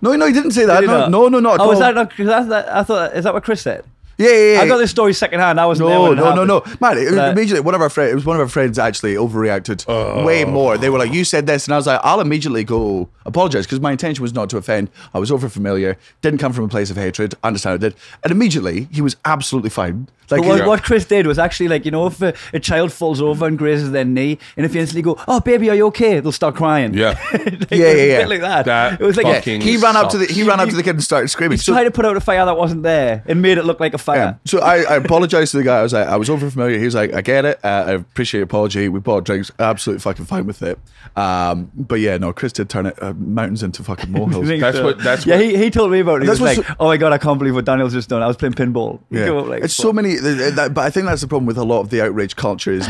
No, he didn't say that. No, not at all. Oh, is that not? I thought, is that what Chris said? Yeah. I got this story secondhand. I wasn't there when it happened. No. Man, immediately, one of our friends actually overreacted way more. They were like, you said this, and I was like, I'll immediately go apologize, because my intention was not to offend. I was over-familiar, didn't come from a place of hatred, understand I did. And immediately, he was absolutely fine. Like, but what Chris did was actually like, you know, if a child falls over and grazes their knee, and if you instantly go, oh, baby, are you okay? They'll start crying. Yeah. Like, a bit like that. It was like, he ran up to the kid and started screaming. He tried to put out a fire that wasn't there and made it look like a fire. Yeah. So I apologized to the guy. I was like, I was over familiar. He was like, I get it. I appreciate your apology. We bought drinks. Absolutely fucking fine with it. But yeah, no, Chris did turn it mountains into fucking molehills. He told me about it. He was like, oh my God, I can't believe what Daniel's just done. I was playing pinball. Yeah. It's so many, but I think that's the problem with a lot of the outrage culture is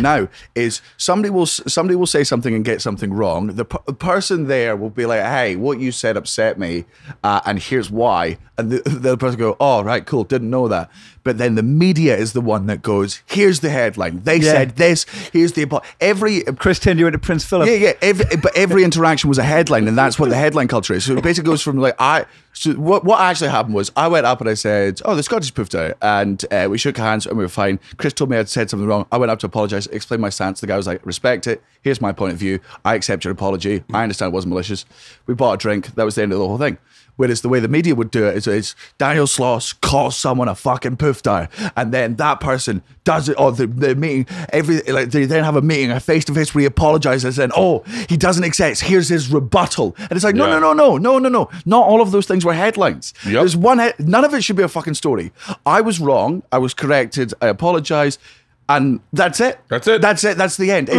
somebody will say something and get something wrong. The person there will be like, hey, what you said upset me, and here's why. And the other person will go, oh, right, cool, didn't know that. But then the media is the one that goes, here's the headline. They said this, here's the... Chris turned you into Prince Philip. Yeah. But every interaction was a headline, and that's what the headline culture is. So it basically goes from like, so what actually happened was I went up and I said, oh, the Scottish poofed out, and we shook hands and we were fine. Chris told me I'd said something wrong. I went up to apologise, explained my stance. The guy was like, respect it. Here's my point of view. I accept your apology. I understand it wasn't malicious. We bought a drink. That was the end of the whole thing. Whereas the way the media would do it is Daniel Sloss calls someone a fucking poofter, and then that person does it, or the meeting, they then have a meeting, a face-to-face where he apologizes, and he doesn't accept, here's his rebuttal. And it's like, no. Not all of those things were headlines. Yep. There's none of it should be a fucking story. I was wrong. I was corrected. I apologize. And that's it. That's the end.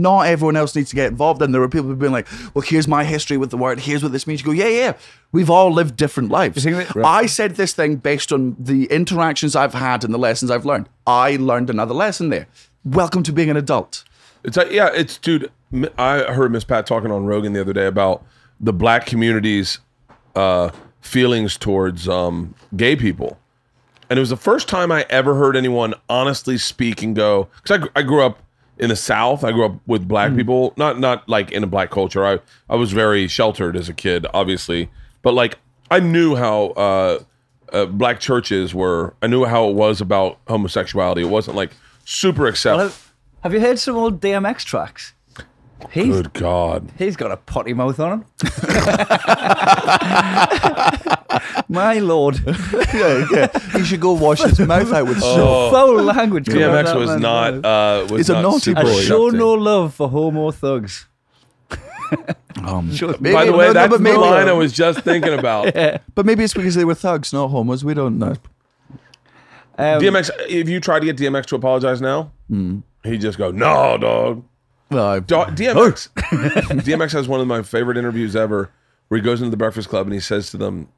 Not everyone else needs to get involved. And there were people who've been like, well, here's my history with the word. Here's what this means. You go, yeah. We've all lived different lives. I said this thing based on the interactions I've had and the lessons I've learned. I learned another lesson there. Welcome to being an adult. Dude, I heard Miss Pat talking on Rogan the other day about the black community's feelings towards gay people. And it was the first time I ever heard anyone honestly speak and go, because I grew up in the South. I grew up with black people, not like in a black culture. I was very sheltered as a kid, obviously. But like, I knew how black churches were. I knew how it was about homosexuality. It wasn't like super accepted. Well, have you heard some old DMX tracks? Good God. He's got a potty mouth on him. My Lord. Yeah. He should go wash his mouth out with soap. Foul language. DMX was not. He's a naughty boy. I show no love for homo thugs. By the way, that's the line I was just thinking about. Yeah. But maybe it's because they were thugs, not homos. We don't know. DMX, if you try to get DMX to apologize now, he'd just go, no, dog. DMX has one of my favorite interviews ever where he goes into the Breakfast Club and he says to them,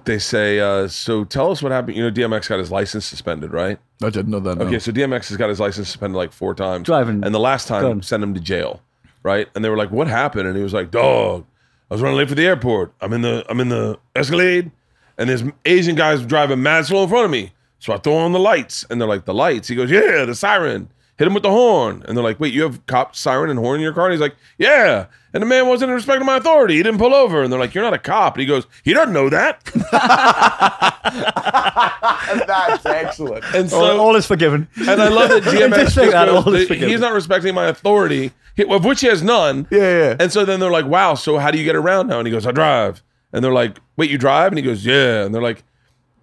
they say, so tell us what happened. You know, DMX got his license suspended, right? I didn't know that. No. Okay, so DMX has got his license suspended like 4 times. Driving. And the last time sent him to jail, right? And they were like, what happened? And he was like, dog, I was running late for the airport. I'm in the Escalade, and this Asian guy's driving mad slow in front of me. So I throw on the lights, and they're like, the lights? He goes, yeah, the siren. Hit him with the horn. And they're like, wait, you have cop siren and horn in your car? And he's like, yeah. And the man wasn't respecting my authority. He didn't pull over. And they're like, you're not a cop. And he goes, he doesn't know that. That's excellent. And so, all is forgiven. and I love that GMS Just like that, goes, all is forgiven. he's not respecting my authority, of which he has none. Yeah. And so then they're like, wow, so how do you get around now? And he goes, I drive. And they're like, wait, you drive? And he goes, yeah. And they're like,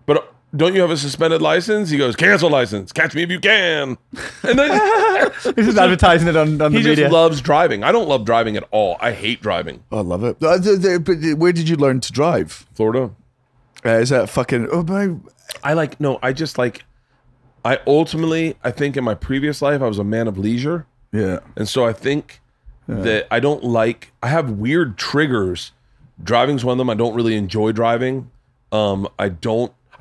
but don't you have a suspended license? He goes, cancel license. Catch me if you can. And then This is advertising it on the he media. just loves driving. I don't love driving at all. I hate driving. I love it. But where did you learn to drive? Florida. Is that fucking? Oh my! I ultimately, I think in my previous life, I was a man of leisure. Yeah. And so I think that I have weird triggers. Driving's one of them. I don't really enjoy driving. I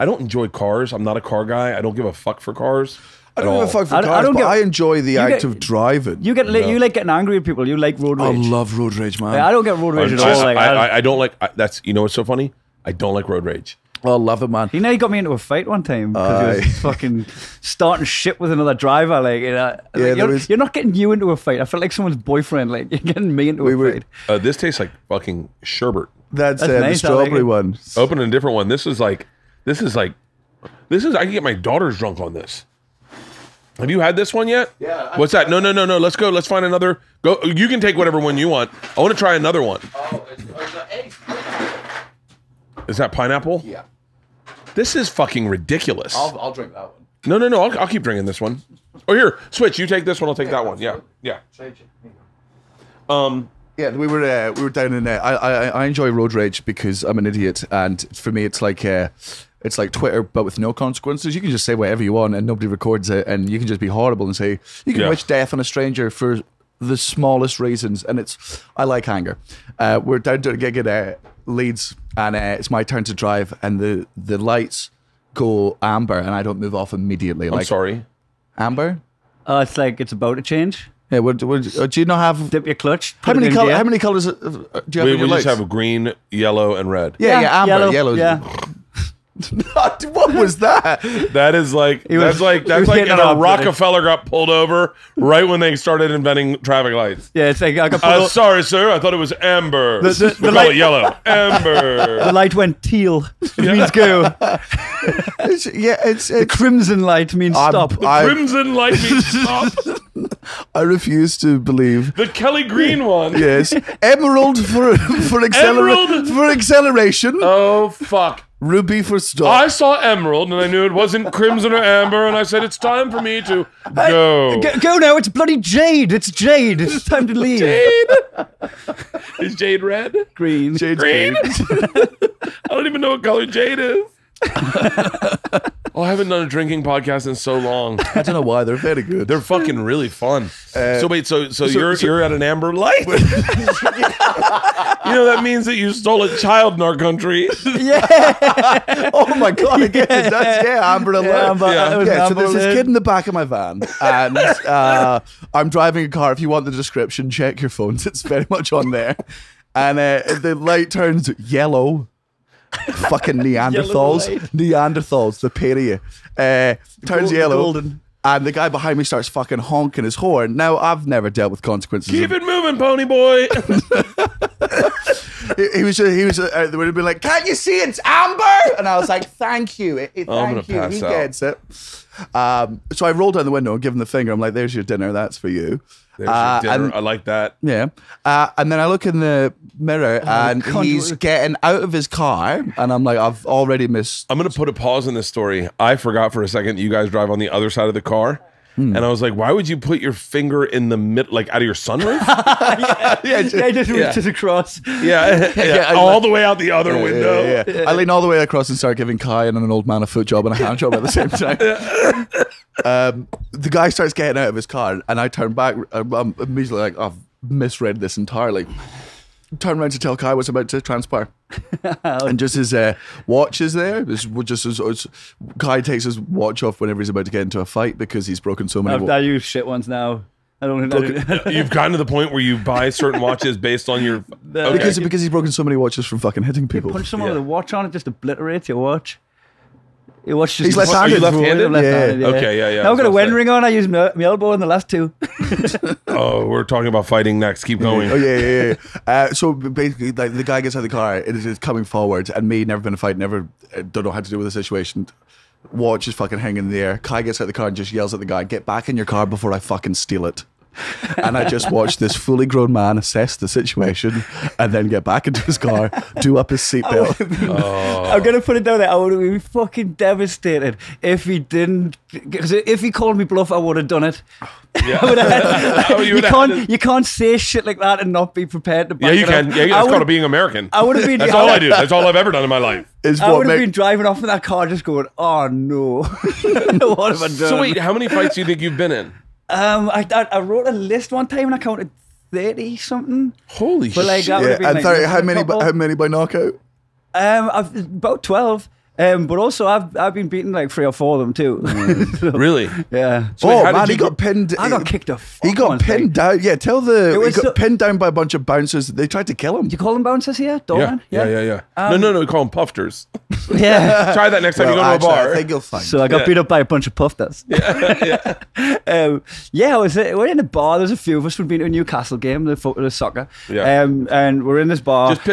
don't enjoy cars. I'm not a car guy. I don't give a fuck for cars. I don't give a fuck for I cars, don't but get- I enjoy the act get- of driving. You like getting angry at people. You like road I rage. love road rage, man. I don't get road rage at all. Like, I don't like that's you know what's so funny? I don't like road rage. I love it, man. he nearly got me into a fight one time because he was fucking starting shit with another driver. Like, you know, you're not getting you into a fight. I felt like someone's boyfriend. Like, you're getting me into a fight. This tastes like fucking sherbet. That's That's the nice, I like strawberry it. one. Open a different one. This is I can get my daughters drunk on this. Have you had this one yet? Yeah. What's that? No. Let's go. Let's find another. Go. You can take whatever one you want. I want to try another one. Oh, it's Is that pineapple? Yeah. This is fucking ridiculous. I'll drink that one. No. I'll keep drinking this one. Oh, here, switch. You take this one. I'll take that one. Yeah. Yeah, we were down in there. I enjoy road rage because I'm an idiot, and for me, it's like Twitter but with no consequences. You can just say whatever you want, and nobody records it, and you can just be horrible and say you can wish death on a stranger for the smallest reasons, and I like anger. We're down to a gig in Leeds, and it's my turn to drive, and the lights go amber, and I don't move off immediately. I'm sorry. Amber. It's like it's about to change. Yeah. Do you not have? Dip your clutch. How put it many in colors? gear. How many colors do you have We in your just lights? have green, yellow, and red. Yeah, amber. Yellow. Yeah. What was that? That is like that's like if hitting it a up, Rockefeller got pulled over right when they started inventing traffic lights. Yeah, it's like I got pulled Sorry, sir. I thought it was amber. The We call light- it yellow. Amber. the light went teal. It means go. It's The crimson light means stop. Crimson light means stop. I refuse to believe. The Kelly Green one. Yes, emerald for Emerald? for acceleration. Oh fuck. Ruby for stop. I saw emerald and I knew it wasn't crimson or amber, and I said it's time for me to go. Go now. It's bloody jade. It's jade. It's time to leave. Is jade red? Green. Jade's Green? I don't even know what color jade is. Oh, I haven't done a drinking podcast in so long. I don't know why they're very good. They're fucking really fun. So wait, so you're at an amber light? You know that means that you stole a child in our country. Oh my god! I get it. That's Amber Alert. Amber- it was So Amber there's this Alert. kid in the back of my van, and I'm driving a car. If you want the description, check your phones. It's very much on there. And the light turns yellow. Fucking Neanderthals. light. Neanderthals, the pair of you. Turns yellow. golden. And the guy behind me starts fucking honking his horn. Now, I've never dealt with consequences. Keep it moving, pony boy. He would have been like, "Can't you see it's amber?" And I was like, "Thank you, I'm gonna thank you." pass He out. gets it. So I rolled down the window and give him the finger. I'm like, "There's your dinner. That's for you." There's your dinner. And- I like that. Yeah. And then I look in the mirror and cunt. he's getting out of his car, and I'm like, "I've already missed." I'm gonna put a pause in this story. I forgot for a second that you guys drive on the other side of the car. And I was like, why would you put your finger in the mid, like out of your sunroof? Yeah, just reaches across. yeah, all the way out the other window. Yeah. I lean all the way across and start giving Kai and an old man a foot job and a hand job at the same time. The guy starts getting out of his car, and I turn back. I'm immediately like, I've misread this entirely. Turn around to tell Kai what's about to transpire. And just his watch is there. Kai takes his watch off whenever he's about to get into a fight because he's broken so many. I use shit ones now. I don't. You've gotten to the point where you buy certain watches based on your. Okay. Because he's broken so many watches from fucking hitting people. Punch someone with a watch on it, just obliterates your watch. You watched He's left-handed. Are you left-handed? I'm left-handed, Yeah. Okay, yeah. Now I've got a I was wedding gonna ring on. I used my elbow in the last two. say. Oh, we're talking about fighting next. Keep going. Oh yeah. So basically, like the guy gets out of the car, it is coming forward, and me, never been in a fight, never don't know how to deal with the situation. Watch is fucking hanging in the air. Kai gets out of the car and just yells at the guy, "Get back in your car before I fucking steal it." And I just watched this fully grown man assess the situation and then get back into his car, do up his seatbelt. I'm gonna put it down there. I would have been fucking devastated if he didn't. Because if he called me bluff, I would have done it. Yeah. Oh, You can't say shit like that and not be prepared to back Yeah, you it can. up. Yeah, that's called being American. I would have been. That's all I do. That's all I've ever done in my life. I would have been driving off in that car just going, oh no. What have I done? So wait, how many fights do you think you've been in? I wrote a list one time and I counted 30 something. Holy But like shit. that would have been And like, sorry, couple. how many by knockout? I've about 12. But also I've been beaten like 3 or 4 of them too. So, Really? yeah. So wait, how did Man, you he got pinned. I got kicked off. He got pinned down. Yeah, he was got pinned down by a bunch of bouncers. They tried to kill him. Do you call them bouncers here? Yeah. Doorman? Yeah. No, we call them pufters. Yeah. Try that next time you go to Actually, a bar. I think you'll find. So I got beat up by a bunch of puffers. We're in a bar. There's a few of us. We've been to a Newcastle game, the soccer. Yeah. And we're in this bar. Just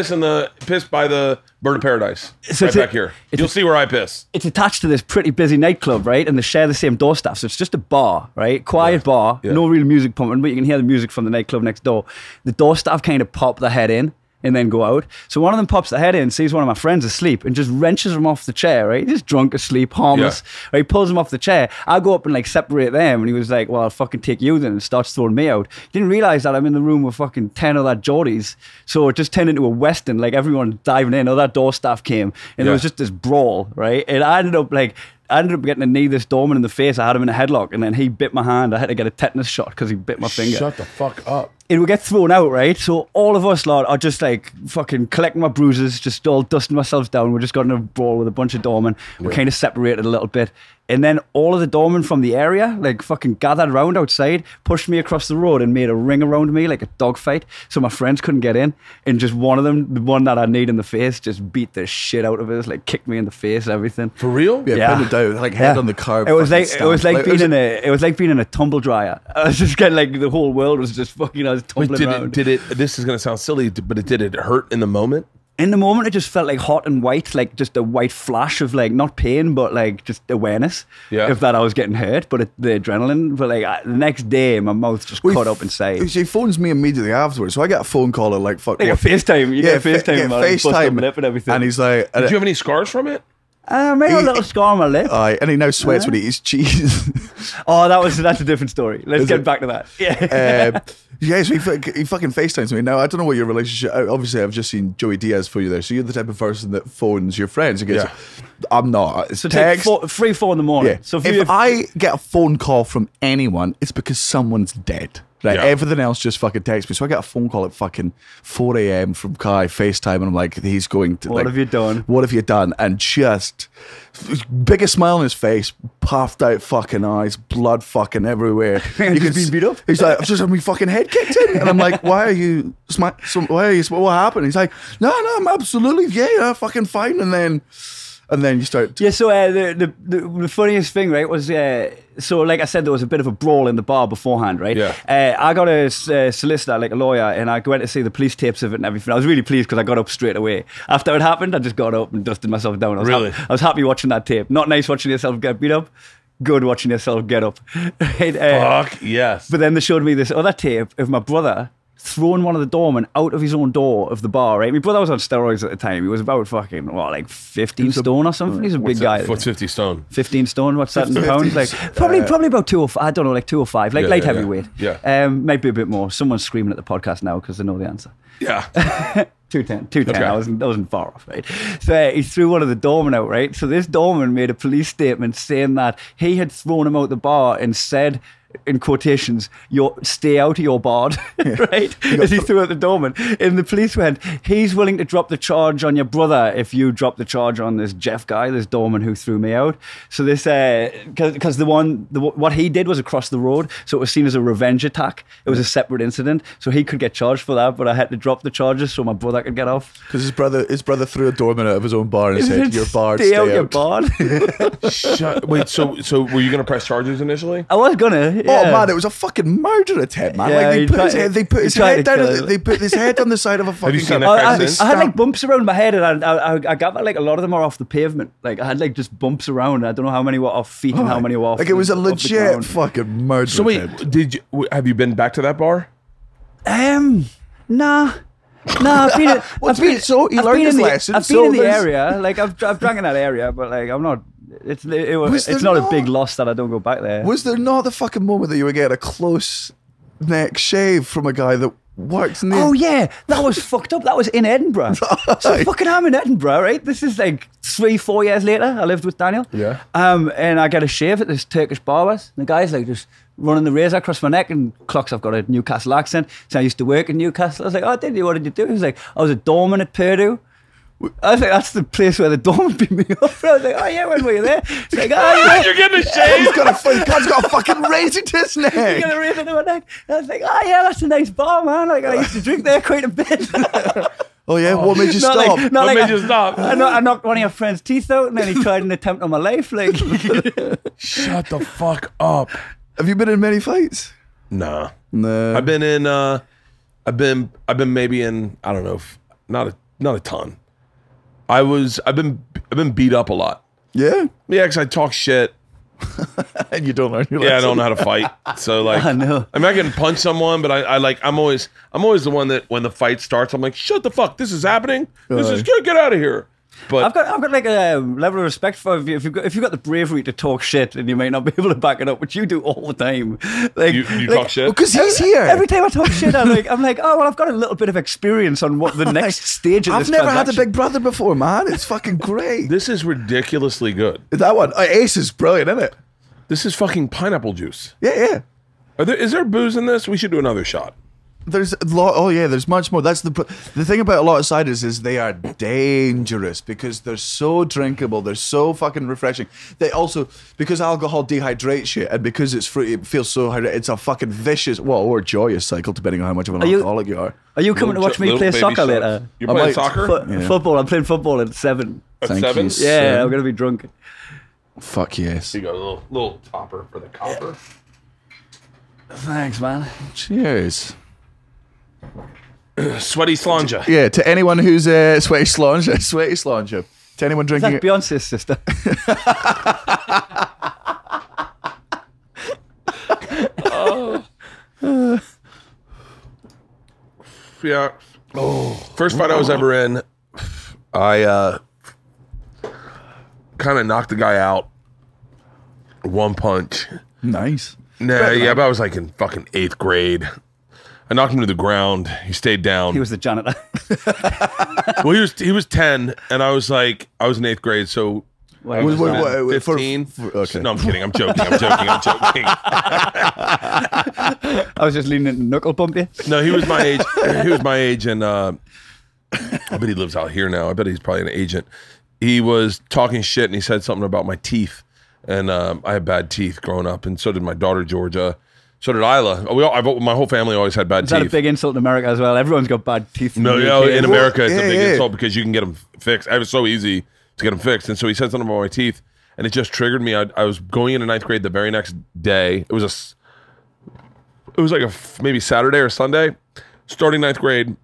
piss by the Bird of Paradise. So Right back here. You'll see where I piss. It's attached to this pretty busy nightclub, right? And they share the same door staff. So it's just a bar, right? Quiet bar, Yeah. no real music pumping, but you can hear the music from the nightclub next door. The door staff kind of pop their head in and then go out. So one of them pops their head in, sees one of my friends asleep and just wrenches him off the chair, right? Just drunk, asleep, harmless. Right? He pulls him off the chair. I go up and like separate them and he was like, well, I'll fucking take you then, and starts throwing me out. Didn't realize that I'm in the room with fucking 10 of that Geordies. So it just turned into a Western, like everyone diving in. All that door staff came and there was just this brawl, right? And I ended up getting to knee this doorman in the face. I had him in a headlock and then he bit my hand. I had to get a tetanus shot because he bit my finger. Shut the fuck up. It would get thrown out, right? So all of us lot are just like fucking collecting my bruises, just all dusting ourselves down. We're just got in a brawl with a bunch of doormen. We're kind of separated a little bit. And then all of the doormen from the area, like fucking gathered around outside, pushed me across the road and made a ring around me like a dog fight. So my friends couldn't get in. And just one of them, the one that I kneed in the face, just beat the shit out of us, like kicked me in the face, everything. For real? Yeah, pinned it down, like head on the car. It was like being in a tumble dryer. I was just getting like the whole world was just fucking. I was tumbling around. This is going to sound silly, but did it hurt in the moment? In the moment, it just felt like hot and white, like just a white flash of like not pain, but like just awareness of that I was getting hurt. But the adrenaline, but like the next day, my mouth just cut up inside. He phones me immediately afterwards, so I get a phone call at like fuck. Like a FaceTime, you get a FaceTime, FaceTime, lip and everything. and he's like, Did you have any scars from it? Maybe a little scar on my lip. and he now sweats when he eats cheese. Oh, that's a different story. Let's get back to that. Yeah. Yeah, so he fucking FaceTimes me. Now, I don't know what your relationship... Obviously, I've just seen Joey Diaz for you there. So you're the type of person that phones your friends. And goes, I'm not. It's So text. take 3-4 in the morning. Yeah. So if I get a phone call from anyone, it's because someone's dead. Right? Yeah. Everything else just fucking text me. So I get a phone call at fucking 4 a.m. from Kai, FaceTime, and I'm like, he's going to... What have you done? What have you done? And just... biggest smile on his face, puffed out fucking eyes, blood fucking everywhere. You just been beat up? He's like, I've just had my fucking head kicked in. And I'm like, why are you... what happened? He's like, no, I'm absolutely... Yeah, fucking fine. And then you start... Yeah, so the funniest thing, right, was so like I said, there was a bit of a brawl in the bar beforehand, right? Yeah. I got a solicitor, like a lawyer, and I went to see the police tapes of it and everything. I was really pleased because I got up straight away. After it happened, I just got up and dusted myself down. I was happy watching that tape. Not nice watching yourself get beat up. Good watching yourself get up. Right? Fuck yes. But then they showed me this other tape of my brother throwing one of the doormen out of his own door of the bar, right? My brother was on steroids at the time. He was about fucking, like 15 stone or something? He's a big guy. What's 50 stone? 15 stone, what's that in pounds? Like, probably about 205, I don't know, like 205, like light heavyweight. Yeah. Maybe a bit more. Someone's screaming at the podcast now because they know the answer. Yeah. 210. Okay. I wasn't far off, right? So he threw one of the doormen out, right? So this doorman made a police statement saying that he had thrown him out the bar and said in quotations, stay out of your board, right? As he threw out the doorman. And the police went, he's willing to drop the charge on your brother if you drop the charge on this Jeff guy, this doorman who threw me out. So this, because what he did was across the road, so it was seen as a revenge attack. It was a separate incident, so he could get charged for that, but I had to drop the charges so my brother could get off. Because his brother threw a doorman out of his own bar and said, "Your bar, stay out your bar." Wait, so were you gonna press charges initially? I was gonna. Oh man, it was a fucking murder attempt, man. Yeah, like they put his head down. They put his head on the side of a fucking. Have you seen car. that guy since? I had like bumps around my head, and I got like a lot of them are off the pavement. Like I had like just bumps around. I don't know how many were off feet and how many were off. Like it was a off the legit ground. fucking murder. So wait, attempt. have you been back to that bar? Nah. No, I've been in the area. Like I've drank in that area, but like I'm not. It's not a big loss that I don't go back there. Was there not the fucking moment that you would get a close neck shave from a guy that works in the... Oh yeah, that was fucked up. That was in Edinburgh. So fucking I'm in Edinburgh, right? This is like 3-4 years later. I lived with Daniel. Yeah. And I get a shave at this Turkish barber's. And the guy's like just running the razor across my neck and clocks I've got a Newcastle accent. So I used to work in Newcastle. I was like, oh, did you? What did you do? He was like, I was a doorman at Purdue. I was like, that's the place where the doorman beat me up. I was like, oh yeah, when were you there? It's like, oh yeah. You're getting a shave. He's got a fucking razor to his neck. He's got a razor to my neck. I was like, oh yeah, that's a nice bar, man. Like I used to drink there quite a bit. Oh yeah, what made you stop? What made you stop? I knocked one of your friend's teeth out, and then he tried an attempt on my life. Like, Shut the fuck up. Have you been in many fights? Nah. No. I've been in. I've been maybe in. I don't know. Not a ton. I've been beat up a lot. Yeah. Yeah, because I talk shit. And you don't learn your Yeah, I lesson. don't know how to fight. So like, I know. I mean, I can punch someone, but I'm always the one that when the fight starts, I'm like, shut the fuck. This is happening. This is get out of here. But I've got like a level of respect for if you've got the bravery to talk shit, and you might not be able to back it up, which you do all the time. Like you talk shit. Because he's here. Every time I talk shit, I'm like, oh well, I've got a little bit of experience on what the next stage of I've this never had a transaction. big brother before, man. It's fucking great. This is ridiculously good. That one, Ace is brilliant, isn't it? This is fucking pineapple juice. Yeah. Is there booze in this? We should do another shot. There's a lot. Oh yeah, there's much more. That's the thing about a lot of ciders is they are dangerous because they're so drinkable. They're so fucking refreshing. They also, because alcohol dehydrates you, and because it's fruity, it feels so hydrated. It's a fucking vicious, or joyous cycle, depending on how much of an alcoholic you are. Are you coming to watch me play soccer later? You're playing soccer? Football. I'm playing football at 7. At Thank 7? you. Yeah, I'm gonna be drunk. Fuck yes. You got a little topper for the copper. Thanks, man. Cheers. Sweaty Slanja. Yeah, to anyone who's sweaty Slanja. To anyone drinking That's Beyonce's sister. Yeah. First fight I was ever in, I kind of knocked the guy out. One punch. Nice. Nah, yeah, but I was like in fucking 8th grade. I knocked him to the ground. He stayed down. He was the janitor. Well, he was 10, and I was in 8th grade, so I was wait, 15. okay. No, I'm kidding. I'm joking. I'm joking. I was just leaning to knuckle bump you. No, he was my age. He was my age, and I bet he lives out here now. I bet he's probably an agent. He was talking shit, and he said something about my teeth, and I had bad teeth growing up, and so did my daughter Georgia. So did Isla. My whole family always had bad Is teeth. that a big insult in America as well? Everyone's got bad teeth. No, the UK. in America it's a big Yeah. insult because you can get them fixed. It was so easy to get them fixed, and so he said something about my teeth, and it just triggered me. I was going into 9th grade the very next day. It was like maybe Saturday or Sunday, starting 9th grade,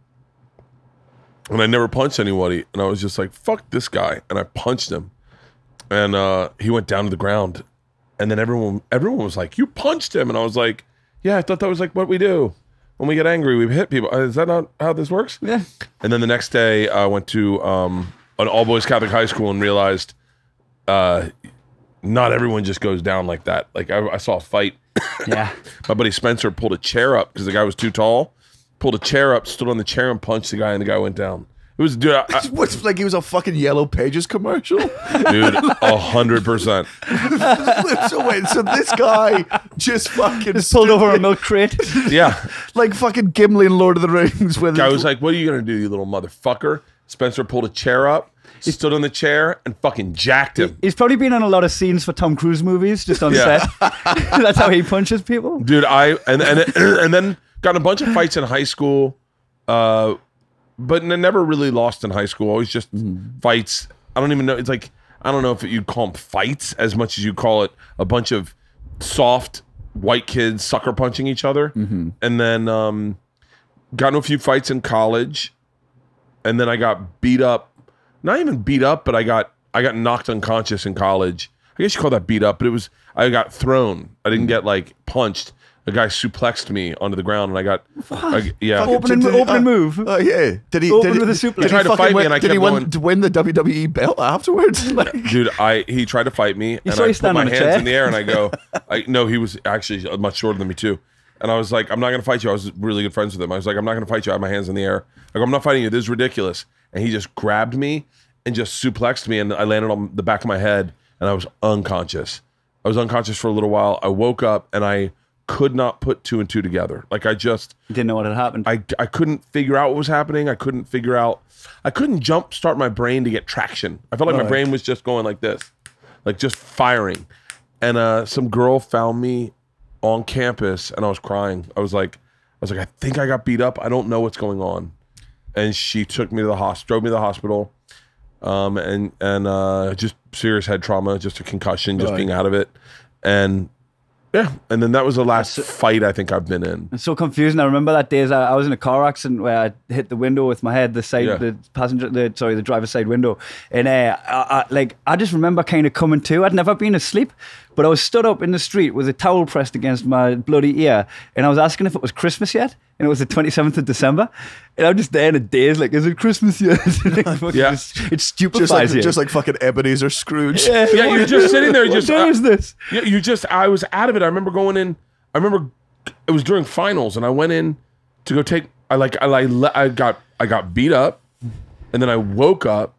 and I never punched anybody, and I was just like, "Fuck this guy," and I punched him, and he went down to the ground, and then everyone was like, "You punched him," and I was like, "Yeah, I thought that was like what we do when we get angry. We hit people. Is that not how this works?" Yeah. And then the next day, I went to an all-boys Catholic high school and realized not everyone just goes down like that. Like I saw a fight. Yeah. My buddy Spencer pulled a chair up because the guy was too tall. Pulled a chair up, stood on the chair and punched the guy, and the guy went down. It was, dude. What's like he was a fucking Yellow Pages commercial? Dude, 100%. So wait, so this guy just fucking Just pulled over a milk crate. Yeah. like fucking Gimli in Lord of the Rings. With Guy was like, "What are you gonna do, you little motherfucker?" Spencer pulled a chair up. He stood on the chair and fucking jacked him. He's probably been on a lot of scenes for Tom Cruise movies, just on Yeah. set. That's how he punches people. Dude, and then got in a bunch of fights in high school, but never really lost in high school. Always just fights. I don't even know. It's like, I don't know if you'd call them fights as much as you call it a bunch of soft white kids sucker punching each other. And then got in a few fights in college, and then I got beat up. Not even beat up, but I got knocked unconscious in college. I guess you call that beat up, but I got thrown. I didn't get like punched. A guy suplexed me onto the ground, and I got yeah. Opening move. Oh yeah. Did he Open with a suplex. He tried to fight me, and I did kept he going. win the WWE belt afterwards? Like, Dude, he tried to fight me, and saw I you put stand my on a hands chair? in the air, and I go, no, he was actually much shorter than me too. And I was like, I'm not going to fight you. I was really good friends with him. I was like, I'm not going to fight you. I have my hands in the air. I go, I'm not fighting you. This is ridiculous. And he just grabbed me and just suplexed me, and I landed on the back of my head, and I was unconscious. I was unconscious for a little while. I woke up, and I could not put two and two together. Like I just Didn't know what had happened. I couldn't figure out what was happening. I couldn't jump start my brain to get traction. I felt like my brain was just going like this, like just firing. And some girl found me on campus, and I was crying. I was like, I think I got beat up. I don't know what's going on. And she took me to the hospital, drove me to the hospital, and just serious head trauma, just a concussion, just being out of it, and yeah. And then that was the last fight I think I've been in. It's so confusing. I remember that day. I was in a car accident where I hit the window with my head, the driver's side window, and I just remember kind of coming to. I'd never been asleep, but I was stood up in the street with a towel pressed against my bloody ear, and I was asking if it was Christmas yet, and it was the 27th of December, and I'm just there in a daze, like, is it Christmas yet? Yeah. It stupefies you. just like fucking Ebenezer Scrooge. Yeah, Yeah, you're just sitting there. What day is this? Yeah, I was out of it. I remember going in. I remember it was during finals, and I went in to go take. I got beat up, and then I woke up,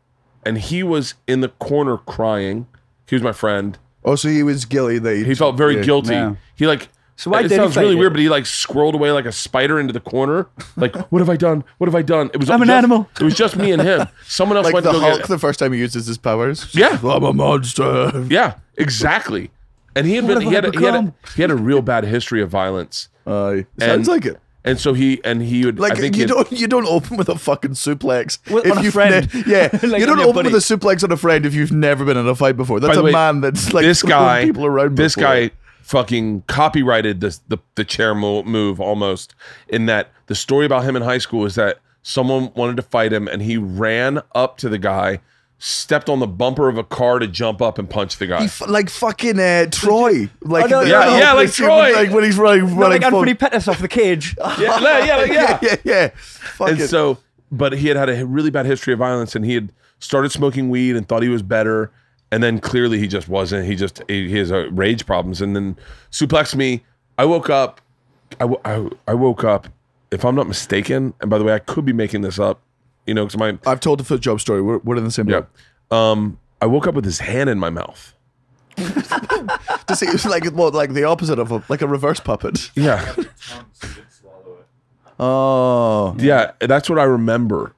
and he was in the corner crying. He was my friend. Oh, so he was guilty. He felt very guilty. Yeah. He like. So why it did he sounds fight really you? weird, but he like scrolled away like a spider into the corner. Like, what have I done? What have I done? It was I'm an animal. It was just me and him. Someone else Like went the to go Hulk, get it. the first time he uses his powers. Yeah. I'm a monster. Yeah, exactly. And he had What been have I become? he had a real bad history of violence. Sounds like it. And so he would Like I think you don't open with a fucking suplex On a friend. yeah, Like you don't on your open buddy. with a suplex on a friend if you've never been in a fight before. That's By the a way, man that's like this throwing guy people around. this before. guy fucking copyrighted the chair move almost, in that the story about him in high school is that someone wanted to fight him, and he ran up to the guy, stepped on the bumper of a car to jump up and punch the guy. like fucking Troy. Like know, yeah, like Troy. Like when he's running Like Anthony full- Pettis off the cage. yeah. Fuck And it. so, but he had a really bad history of violence, and he had started smoking weed and thought he was better. And then clearly he just wasn't. He has rage problems. And then suplexed me. I woke up. I woke up, if I'm not mistaken, and by the way, I could be making this up, because I've told the foot job story. We're in the same yeah. boat. I woke up with his hand in my mouth. To see, it's like the opposite of a reverse puppet. Yeah. Oh, Yeah, that's what I remember.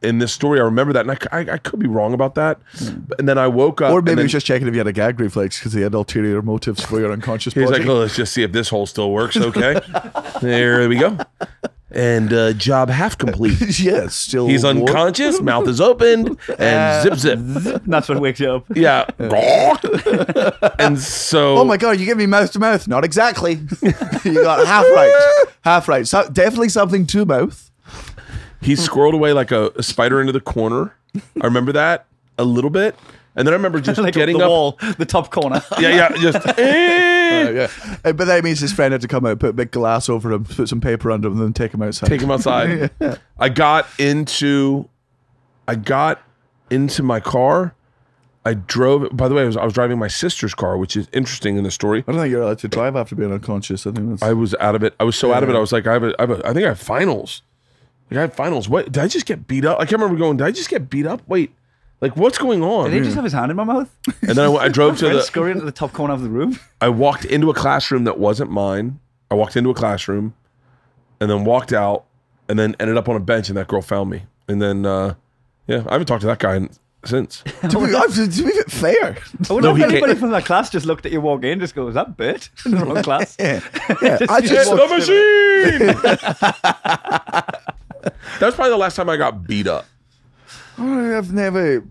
In this story, I remember that, and I could be wrong about that. And then I woke up, or maybe and he then was just checking if you had a gag reflex because he had ulterior motives for your unconscious he's body. like, "Oh, let's just see if this hole still works." Okay, there we go. And job half complete. yes, still. He's unconscious, mouth is opened, and zip. And that's what wakes you up. Yeah. And so, Oh my god, you give me mouth to mouth. Not exactly. You got half right. So, definitely something to mouth. he squirreled away like a spider into the corner. I remember that a little bit. And then I remember just Like getting the up. wall, the top corner. Yeah, just. Yeah. But that means his friend had to come out, put a big glass over him, put some paper under him, and then take him outside. Take him outside. I got into my car. I drove. By the way, I was driving my sister's car, which is interesting in the story. I don't think you're allowed to drive after being unconscious. I think that's. I was out of it. I was so out of it. I was like, I think I have finals. Like I had finals. What did I just get beat up? I can't remember going. Did I just get beat up? Wait, like what's going on? Did he just have his hand in my mouth? And then I drove to the. Scurrying to the top corner of the room. I walked into a classroom that wasn't mine. I walked into a classroom, and then walked out, and then ended up on a bench, and that girl found me. And then, yeah, I haven't talked to that guy since. To be fair. I wonder if anybody from that class just looked at you walk in, just go, "Is that Bert in the wrong class?" Yeah. I just the machine. That was probably the last time I got beat up. I've never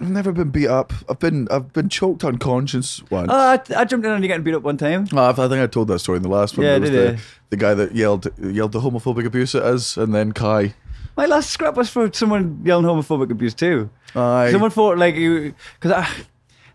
been beat up. I've been choked unconscious once. I jumped in on you getting beat up one time. I think I told that story in the last one. Yeah, There was did the guy that yelled the homophobic abuse at us, and then Kai. My last scrap was for someone yelling homophobic abuse too. Aye. Someone thought like you, because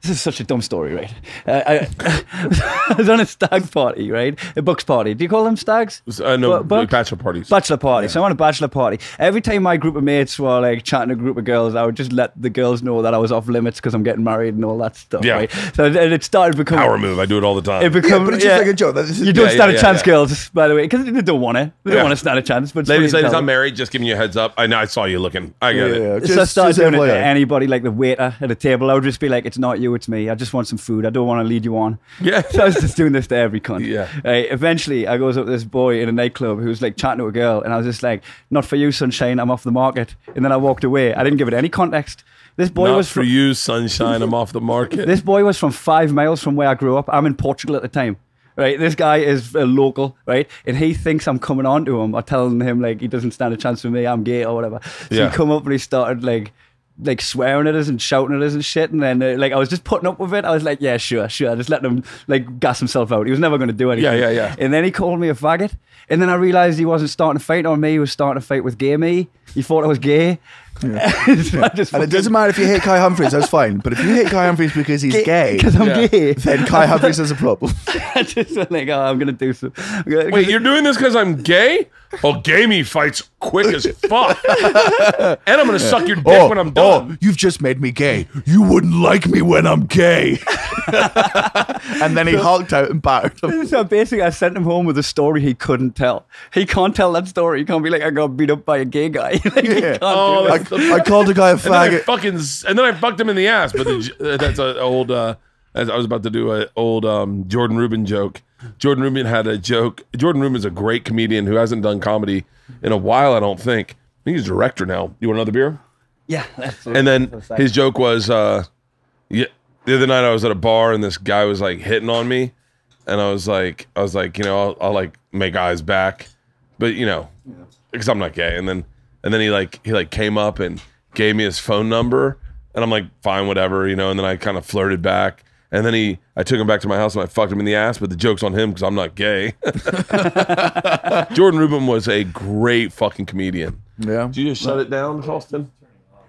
this is such a dumb story, right? I was on a stag party, right? A Bucks party. Do you call them stags? No, bachelor parties. Bachelor party. Yeah. So I'm on a bachelor party. Every time my group of mates were like chatting to a group of girls, I would just let the girls know that I was off limits because I'm getting married and all that stuff, Yeah. right? So it started becoming... Power move. I do it all the time. It become, but it's just like a joke. You don't stand a chance, girls, by the way, because they don't want it. They don't want to stand a chance. But ladies, I'm married. Just giving you a heads up. I know I saw you looking. I get it. So I started doing it to anybody, like the waiter at a table. I would just be like, "It's not you, it's me. I just want some food. I don't want to lead you on." Yeah. So I was just doing this to every cunt. Yeah. Eventually, I goes up to this boy in a nightclub who was like chatting to a girl, and I was just like, "Not for you, sunshine. I'm off the market." And then I walked away. I didn't give it any context. This boy Not was for you, sunshine. I'm off the market. This boy was from 5 miles from where I grew up. I'm in Portugal at the time. Right, this guy is a local, right, and he thinks I'm coming on to him or telling him like he doesn't stand a chance with me, I'm gay or whatever. So he come up and he started like swearing at us and shouting at us and shit, and then like I was just putting up with it. I was like, yeah, sure, just letting him like gas himself out. He was never going to do anything. Yeah. And then he called me a faggot, and then I realized he wasn't starting a fight on me. He was starting a fight with gay me. He thought I was gay. Yeah. And it doesn't matter if you hate Kai Humphries, that's fine. But if you hate Kai Humphries because he's gay, because I'm gay, then Kai Humphries has a problem. I just went like, oh, I'm gonna do some. Wait, you're doing this because I'm gay? Well, gay me fights quick as fuck, and I'm gonna suck your dick when I'm done. Oh, you've just made me gay. You wouldn't like me when I'm gay. And then he hulked out and battered him. So basically, I sent him home with a story he couldn't tell. He can't tell that story. He can't be like, I got beat up by a gay guy. Like, he can't do it. I called a guy a faggot. And then I fucked him in the ass. But that's an old. As I was about to do an old Jordan Rubin joke. Jordan Rubin had a joke. Jordan Rubin's a great comedian who hasn't done comedy in a while, I don't think. I think he's a director now. You want another beer? Yeah. And then his joke was, the other night I was at a bar and this guy was like hitting on me, and I was like, you know, I'll like make eyes back, but you know, because I'm not gay. And then he came up and gave me his phone number, and I'm like, fine, whatever, you know. And then I kind of flirted back. And then I took him back to my house and I fucked him in the ass, but the joke's on him because I'm not gay. Jordan Rubin was a great fucking comedian. Yeah. Did you just shut it down, Charleston?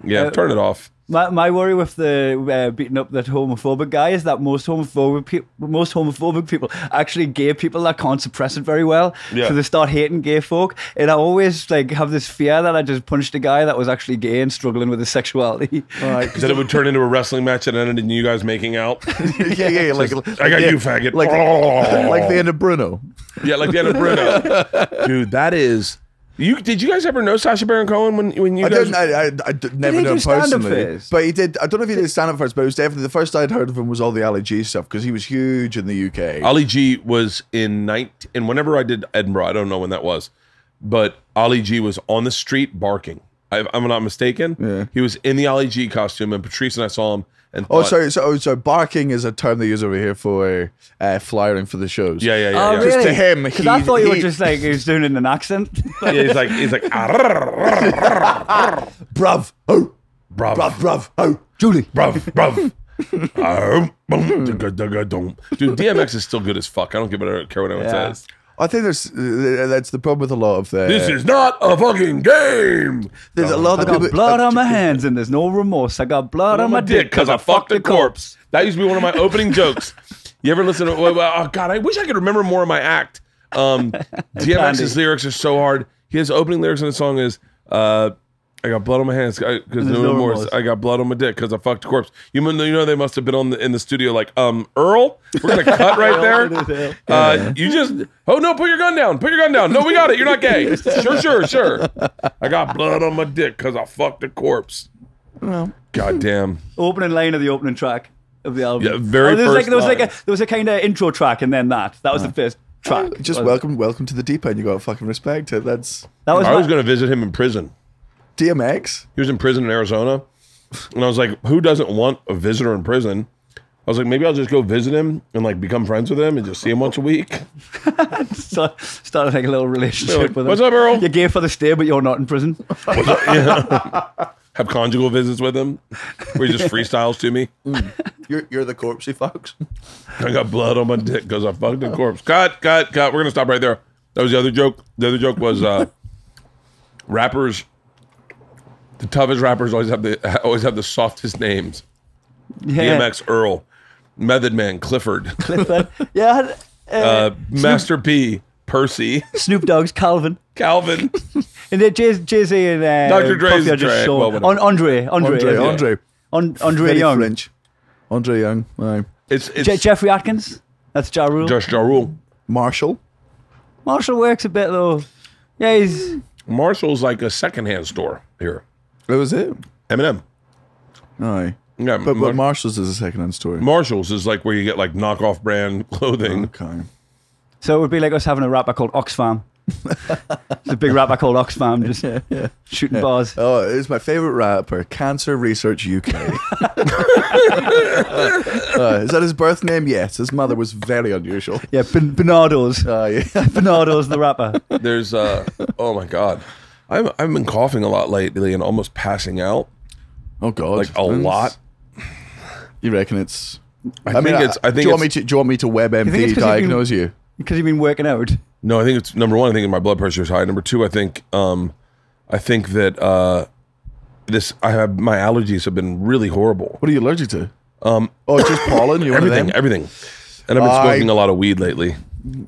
Yeah, turn it off. My worry with the beating up that homophobic guy is that most homophobic people are actually gay people that can't suppress it very well. Yeah. So they start hating gay folk. And I always like have this fear that I just punched a guy that was actually gay and struggling with his sexuality. Right. Because then it would turn into a wrestling match and ended in you guys making out. yeah. Like I got you, faggot. Like the end of Bruno. Yeah, like the end of Bruno. Dude, that is... Did you guys ever know Sacha Baron Cohen when you guys... I never know him personally. But he did... I don't know if he did stand-up first, but it was definitely... The first I'd heard of him was all the Ali G stuff, because he was huge in the UK. Ali G was and whenever I did Edinburgh, I don't know when that was, but Ali G was on the street barking. I'm not mistaken. Yeah. He was in the Ali G costume, and Patrice and I saw him. And So barking is a term they use over here for flyering for the shows. Yeah. Oh, really? Just to him, because I thought you were just like he was doing it in an accent. Yeah, he's like, bruv, oh, bruv, oh, Julie, bruv. Dude, DMX is still good as fuck. I don't care what anyone says. I think that's the problem with a lot of the... This is not a fucking game. There's a lot of I people... got blood on my hands and there's no remorse. I got blood on my dick because I fucked a corpse. That used to be one of my opening jokes. You ever listen to... Oh, God, I wish I could remember more of my act. DMX's lyrics are so hard. His opening lyrics in the song is, I got blood on my hands because There's no no remorse. remorse. I got blood on my dick because I fucked a corpse. You know they must have been in the studio like, Earl, we're gonna cut right there. You just no, put your gun down. Put your gun down. No, we got it. You're not gay. Sure. I got blood on my dick because I fucked a corpse. Well, goddamn. Opening line of the opening track of the album. Yeah, very there was first line. there was a kind of intro track and then that was the first track. just welcome to the deep end. You got to fucking respect it. That was I was gonna visit him in prison. DMX. He was in prison in Arizona, and I was like, who doesn't want a visitor in prison? I was like, maybe I'll just go visit him and like become friends with him and just see him once a week. started like a little relationship Like, with him. what's up, Earl? You're gay for the stay, but you're not in prison. Have conjugal visits with him where he just freestyles to me. You're the corpse he fucks. I got blood on my dick because I fucked a corpse. Cut. We're going to stop right there. That was the other joke. The other joke was rappers, the toughest rappers always have the softest names. Yeah. DMX, Earl, Method Man, Clifford, Yeah. Master P, Percy, Snoop Dogg's Calvin. Calvin. And then Jay-Z and Dr. Dre's Puffy are just track. so Well, whatever. Andre Very Young. French. Andre Young. Aye. It's Jeffrey Atkins. That's Ja Rule. Just Ja Rule. Marshall. Marshall works a bit though. Yeah, he's Marshall's like a secondhand store here. That was it. Eminem. Aye. Yeah, But Marshall's is a second-hand story. Marshall's is like where you get like knockoff brand clothing. Okay. so it would be like us having a rapper called Oxfam. It's a big rapper called Oxfam, just shooting bars. Oh, it's my favorite rapper, Cancer Research UK. Is that his birth name? Yes. His mother was very unusual. Yeah, Bernardo's. Yeah. Bernardo's the rapper. There's oh my god, I've been coughing a lot lately and almost passing out Oh God. like a lot. You reckon it's? I think do you want me to think it's WebMD 'cause you've been- diagnose you? Because you've been working out. No, I think it's number one. I think my blood pressure is high. Number two, I think that I have my allergies have been really horrible. What are you allergic to? Just pollen. You Everything. And I've been smoking a lot of weed lately.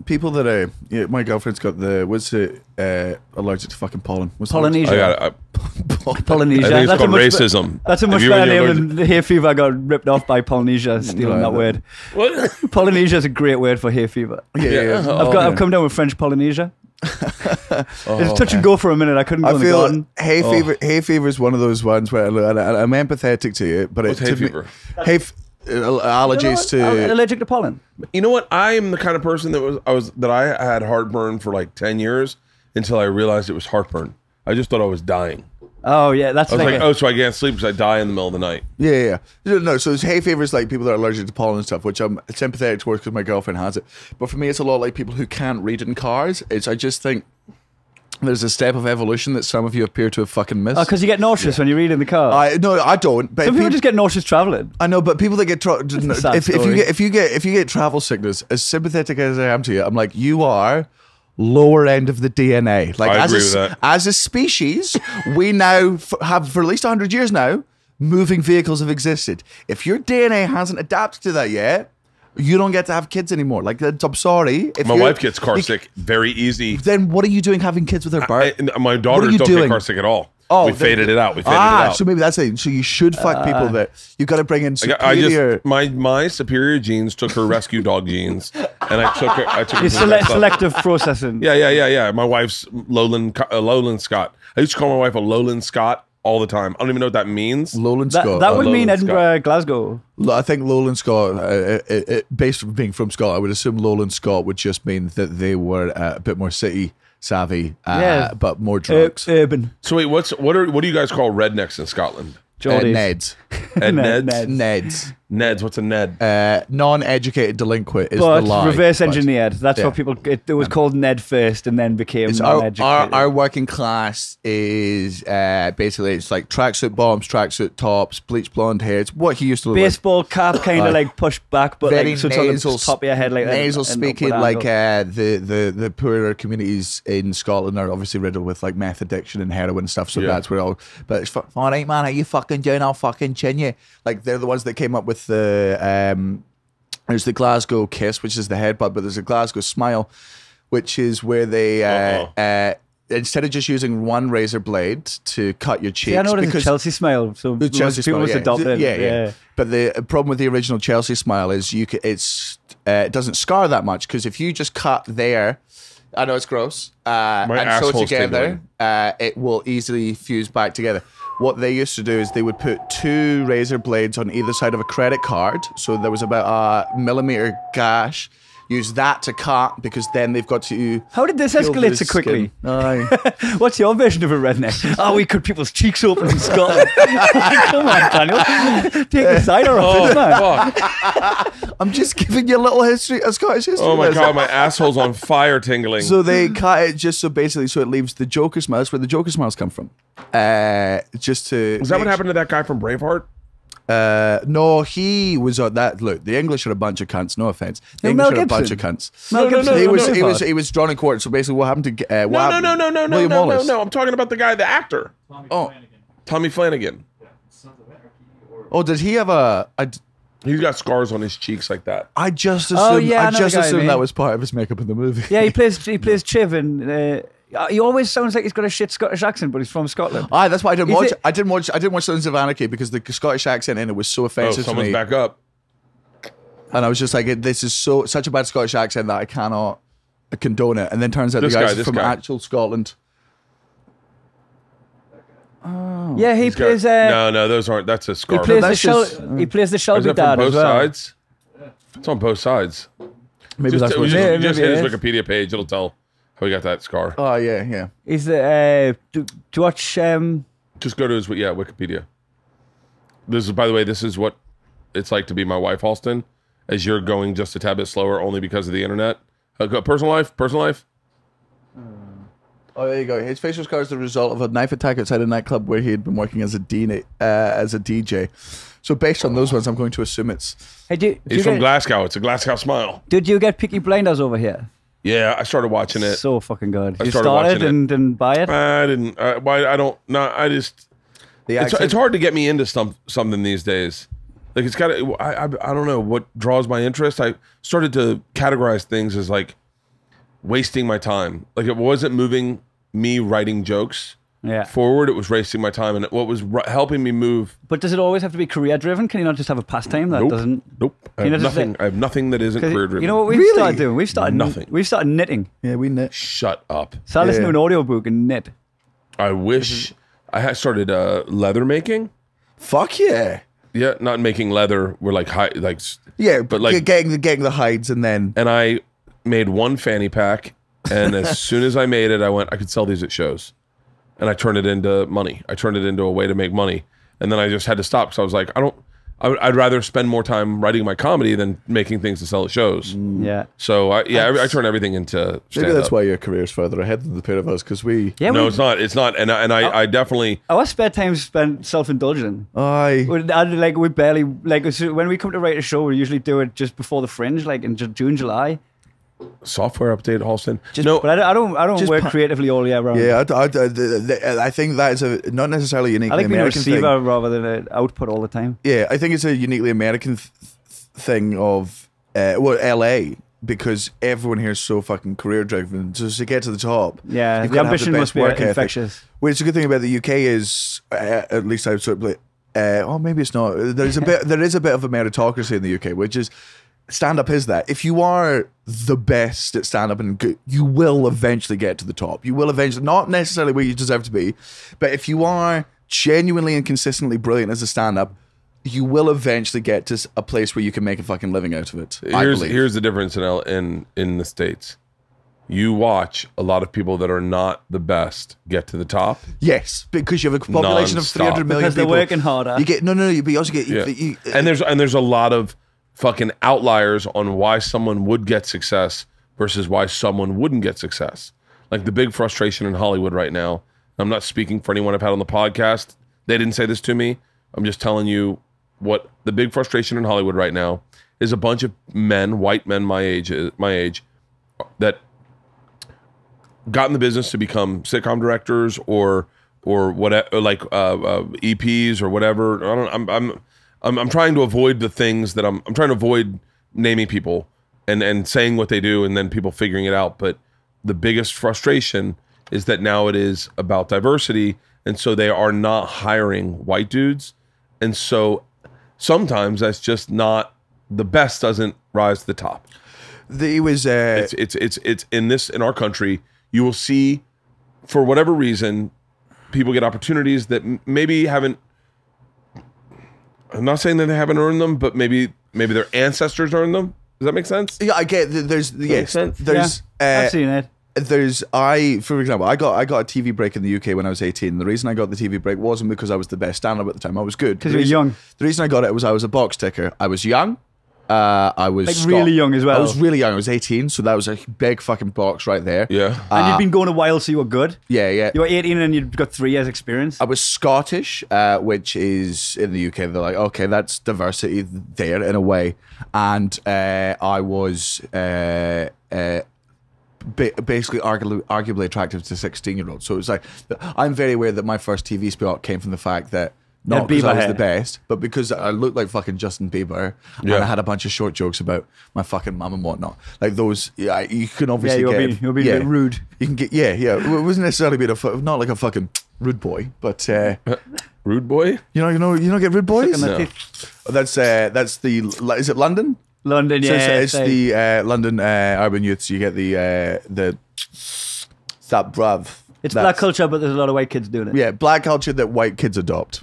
People that my girlfriend's got allergic to fucking pollen. What's Polynesia. I got. Polynesia. I think it's That's a called much racism. That's a much If you- better when you're name than the hay fever. I got ripped off by Polynesia stealing that word. What? Polynesia is a great word for hay fever. Yeah. I've come down with French Polynesia. It's touch and go for a minute. I couldn't go I in the feel garden. hay fever is one of those ones where I'm empathetic to you, but What's hay fever? Allergies to. Allergic to pollen. You know what? I am the kind of person that I had heartburn for like 10 years until I realized it was heartburn. I just thought I was dying. Oh yeah, that's I was like, like, oh, so I can't sleep because I die in the middle of the night. Yeah. No, so hay fever is like people that are allergic to pollen and stuff, which I'm sympathetic towards because my girlfriend has it. But for me, it's a lot like people who can't read in cars. I just think there's a step of evolution that some of you appear to have fucking missed. because you get nauseous when you read in the car. I don't. But Some people peop- just get nauseous traveling. I know, but people that get a sad if story. you get travel sickness, as sympathetic as I am to you, I'm like, you are lower end of the DNA. Like I as agree with that. as a species, we now have for at least 100 years now, moving vehicles have existed. If your DNA hasn't adapted to that yet, you don't get to have kids anymore. Like, I'm sorry. If My you're- wife gets car sick very easy. Then what are you doing having kids with her, Bart? My daughters you don't doing? get car sick at all. Oh, we then- faded it out. We faded it out. So maybe that's it. So you should fuck people that you've got to bring in superior. My superior genes took her rescue dog genes, and I took her. It's to that stuff. selective processing. Yeah. My wife's Lowland Scott. I used to call my wife a Lowland Scott all the time. I don't even know what that means. Lowland That, Scott. that would mean Lowland Edinburgh, Glasgow. I think Lowland Scott, based on being from Scotland, I would assume Lowland Scott would just mean that they were a bit more city savvy, Yeah. but more drugs. Urban. So wait, what do you guys call rednecks in Scotland? Geordies. Neds. Neds? Neds. Neds. What's a Ned? Non-educated delinquent is But the lie. reverse but- engineered. That's Yeah. what people. It was called Ned first, and then became It's non-educated. our working class is basically it's like tracksuit bottoms, tracksuit tops, bleach blonde hair. It's what he used to look like. baseball cap, kind of like pushed back, but Very like so it's nasal, on the top of your head, like nasal an speaking. upward Like angle. the poorer communities in Scotland are obviously riddled with like meth addiction and heroin and stuff. So Yeah. that's where all. But it's all right, man. Are you fucking doing? I'll fucking chin you. Like they're the ones that came up with the. There's the Glasgow kiss, which is the headbutt, but there's a Glasgow smile, which is where they instead of just using one razor blade to cut your cheeks, See, I know it's a Chelsea smile, so the Chelsea most people smile, must adopt it. yeah. But the problem with the original Chelsea smile is it doesn't scar that much, because if you just cut there, I know it's gross, and sew it asshole's together, it will easily fuse back together. What they used to do is they would put 2 razor blades on either side of a credit card, so there was about a millimeter gash. Use that to cut, because then they've got to. How did this peel escalate the so quickly? skin. Aye. What's your version of a redneck? Oh, we cut people's cheeks open in Scotland. Come on, Daniel. Take the cider off it, man. Fuck. I'm just giving you a little history, a Scottish history. Oh my lesson. God, my asshole's on fire tingling. So they cut it just so it leaves the Joker smile. That's where the Joker smiles come from. Just to. Is that what happened to that guy from Braveheart? No, he was on that. Look, the English are a bunch of cunts. No offense, the No, Mel English are a bunch Gibson. of cunts. Mel Gibson. He was drawn in court. So basically, what happened to William No. Wallace? I'm talking about the guy, the actor, Oh, Tommy Flanagan. oh, did he have a? He's got scars on his cheeks like that. I just assumed. yeah, I I know just the guy, assumed mate. that was part of his makeup in the movie. Yeah, he plays Chiv, and he always sounds like he's got a shit Scottish accent, but he's from Scotland. Aye, that's why I didn't Is watch. it- I didn't watch Sons of Anarchy, because the Scottish accent in it was so Oh, offensive to someone's me, back up. and I was just like, "This is such a bad Scottish accent that I cannot condone it." And then turns out This the guy's guy. from actual Scotland. Yeah, he He's got- plays. no, those aren't. That's a He scar. plays the that's just- he plays the Is Shelby that from dad both as well. sides? It's on both sides. Maybe Just, that's what. just, Yeah, just maybe hit it his is. Wikipedia page. It'll tell how he got that scar. Oh yeah. He's the do you watch Just go to his Wikipedia. This is, by the way, this is what it's like to be my wife, Halston. As you're going just a tad bit slower, only because of the internet. Personal life. Oh, there you go. His facial scar is the result of a knife attack outside a nightclub where he had been working as a DJ. So based on those ones, I'm going to assume it's. Hey, He's from Glasgow. It's a Glasgow smile. Did you get Peaky Blinders over here? Yeah, I started watching it. So fucking good. I You started started watching it. and didn't buy it? I didn't. Why? I don't. No, I just. The It's accent. hard to get me into something these days. Like it's got to. I don't know what draws my interest. I started to categorize things as like wasting my time. Like it wasn't moving me writing jokes Yeah. forward. It was wasting my time, and what was helping me move. But does it always have to be career driven? Can you not just have a pastime that Nope. doesn't? Nope. I You know, have just nothing. I have nothing that isn't 'Cause career driven. You know what we've Really? started doing? We've started Nothing. We've started knitting. Yeah, we knit. Shut up. So I listen Yeah. to an audiobook and knit. I wish I had started leather making. Fuck yeah. Yeah, not making leather. We're like Yeah, But, like- getting the hides and then. and I made one fanny pack, and as soon as I made it, I went, I could sell these at shows, and I turned it into money. I turned it into a way to make money, and then I just had to stop because I was like, I'd rather spend more time writing my comedy than making things to sell at shows. Yeah. So I turn everything into Maybe stand-up. that's why your career's further ahead than the pair of us, because we. Yeah. No, we, it's not. It's not. And I definitely. our spare time spent self-indulging. Aye. We barely so when we come to write a show, we usually do it just before the Fringe, like in June, July. Software update, Halston. No, But I don't Just work pa- creatively all year round. Yeah, I think that is a not necessarily I uniquely like being a American thing. receiver rather than an output all the time. Yeah, I think it's a uniquely American thing of LA, because everyone here is so fucking career driven. So to get to the top, Yeah, you've the gotta have ambition best must be work ethic. infectious. Which the good thing about the UK is, at least I've sort of, oh maybe it's not. There is a bit of a meritocracy in the UK, which is stand up is that if you are the best at stand up and good, you will eventually get to the top. You will eventually, not necessarily where you deserve to be, but if you are genuinely and consistently brilliant as a stand up, you will eventually get to a place where you can make a fucking living out of it. I believe. Here's the difference in the States. You watch a lot of people that are not the best get to the top. Yes, because you have a population of Non-stop. 300 million Because they're people. working harder. You get no, but you also get Yeah. you, and there's a lot of fucking outliers on why someone would get success versus why someone wouldn't get success. Like the big frustration in Hollywood right now. I'm not speaking for anyone I've had on the podcast. They didn't say this to me. I'm just telling you what the big frustration in Hollywood right now is. A bunch of men, white men my age, that got in the business to become sitcom directors or whatever, like EPs or whatever. I'm trying to avoid the things that I'm trying to avoid naming people and saying what they do and then people figuring it out. But the biggest frustration is that now it is about diversity, and so they are not hiring white dudes, and so sometimes that's just not the best doesn't rise to the top. He was. It's in our country, you will see, for whatever reason, people get opportunities that maybe haven't. I'm not saying that they haven't earned them, but maybe their ancestors earned them. Does that make sense? Yeah, I get. There's yes. There's. I've seen it. For example, I got a TV break in the UK when I was 18. The reason I got the TV break wasn't because I was the best stand-up at the time. I was good. Because you were young. The reason I got it was I was a box ticker. I was young. I was like really young as well. I was really young. I was 18, so that was a big fucking box right there. Yeah. And you'd been going a while, so you were good. Yeah. You were 18 and you'd got 3 years experience. I was Scottish, which is in the UK. They're like, okay, that's diversity there in a way. And I was basically arguably attractive to 16-year-olds. So it was like, I'm very aware that my first TV spot came from the fact that not because I was the best, but because I looked like fucking Justin Bieber, and I had a bunch of short jokes about my fucking mum and whatnot. Like those, you can obviously you'll be a bit rude. You can get, It wasn't necessarily being not like a fucking rude boy, but rude boy. You don't get rude boys. No. That's the. Is it London? London, So yeah. it's the London urban youths. You get the that bruv. It's black culture, but there's a lot of white kids doing it. Yeah, black culture that white kids adopt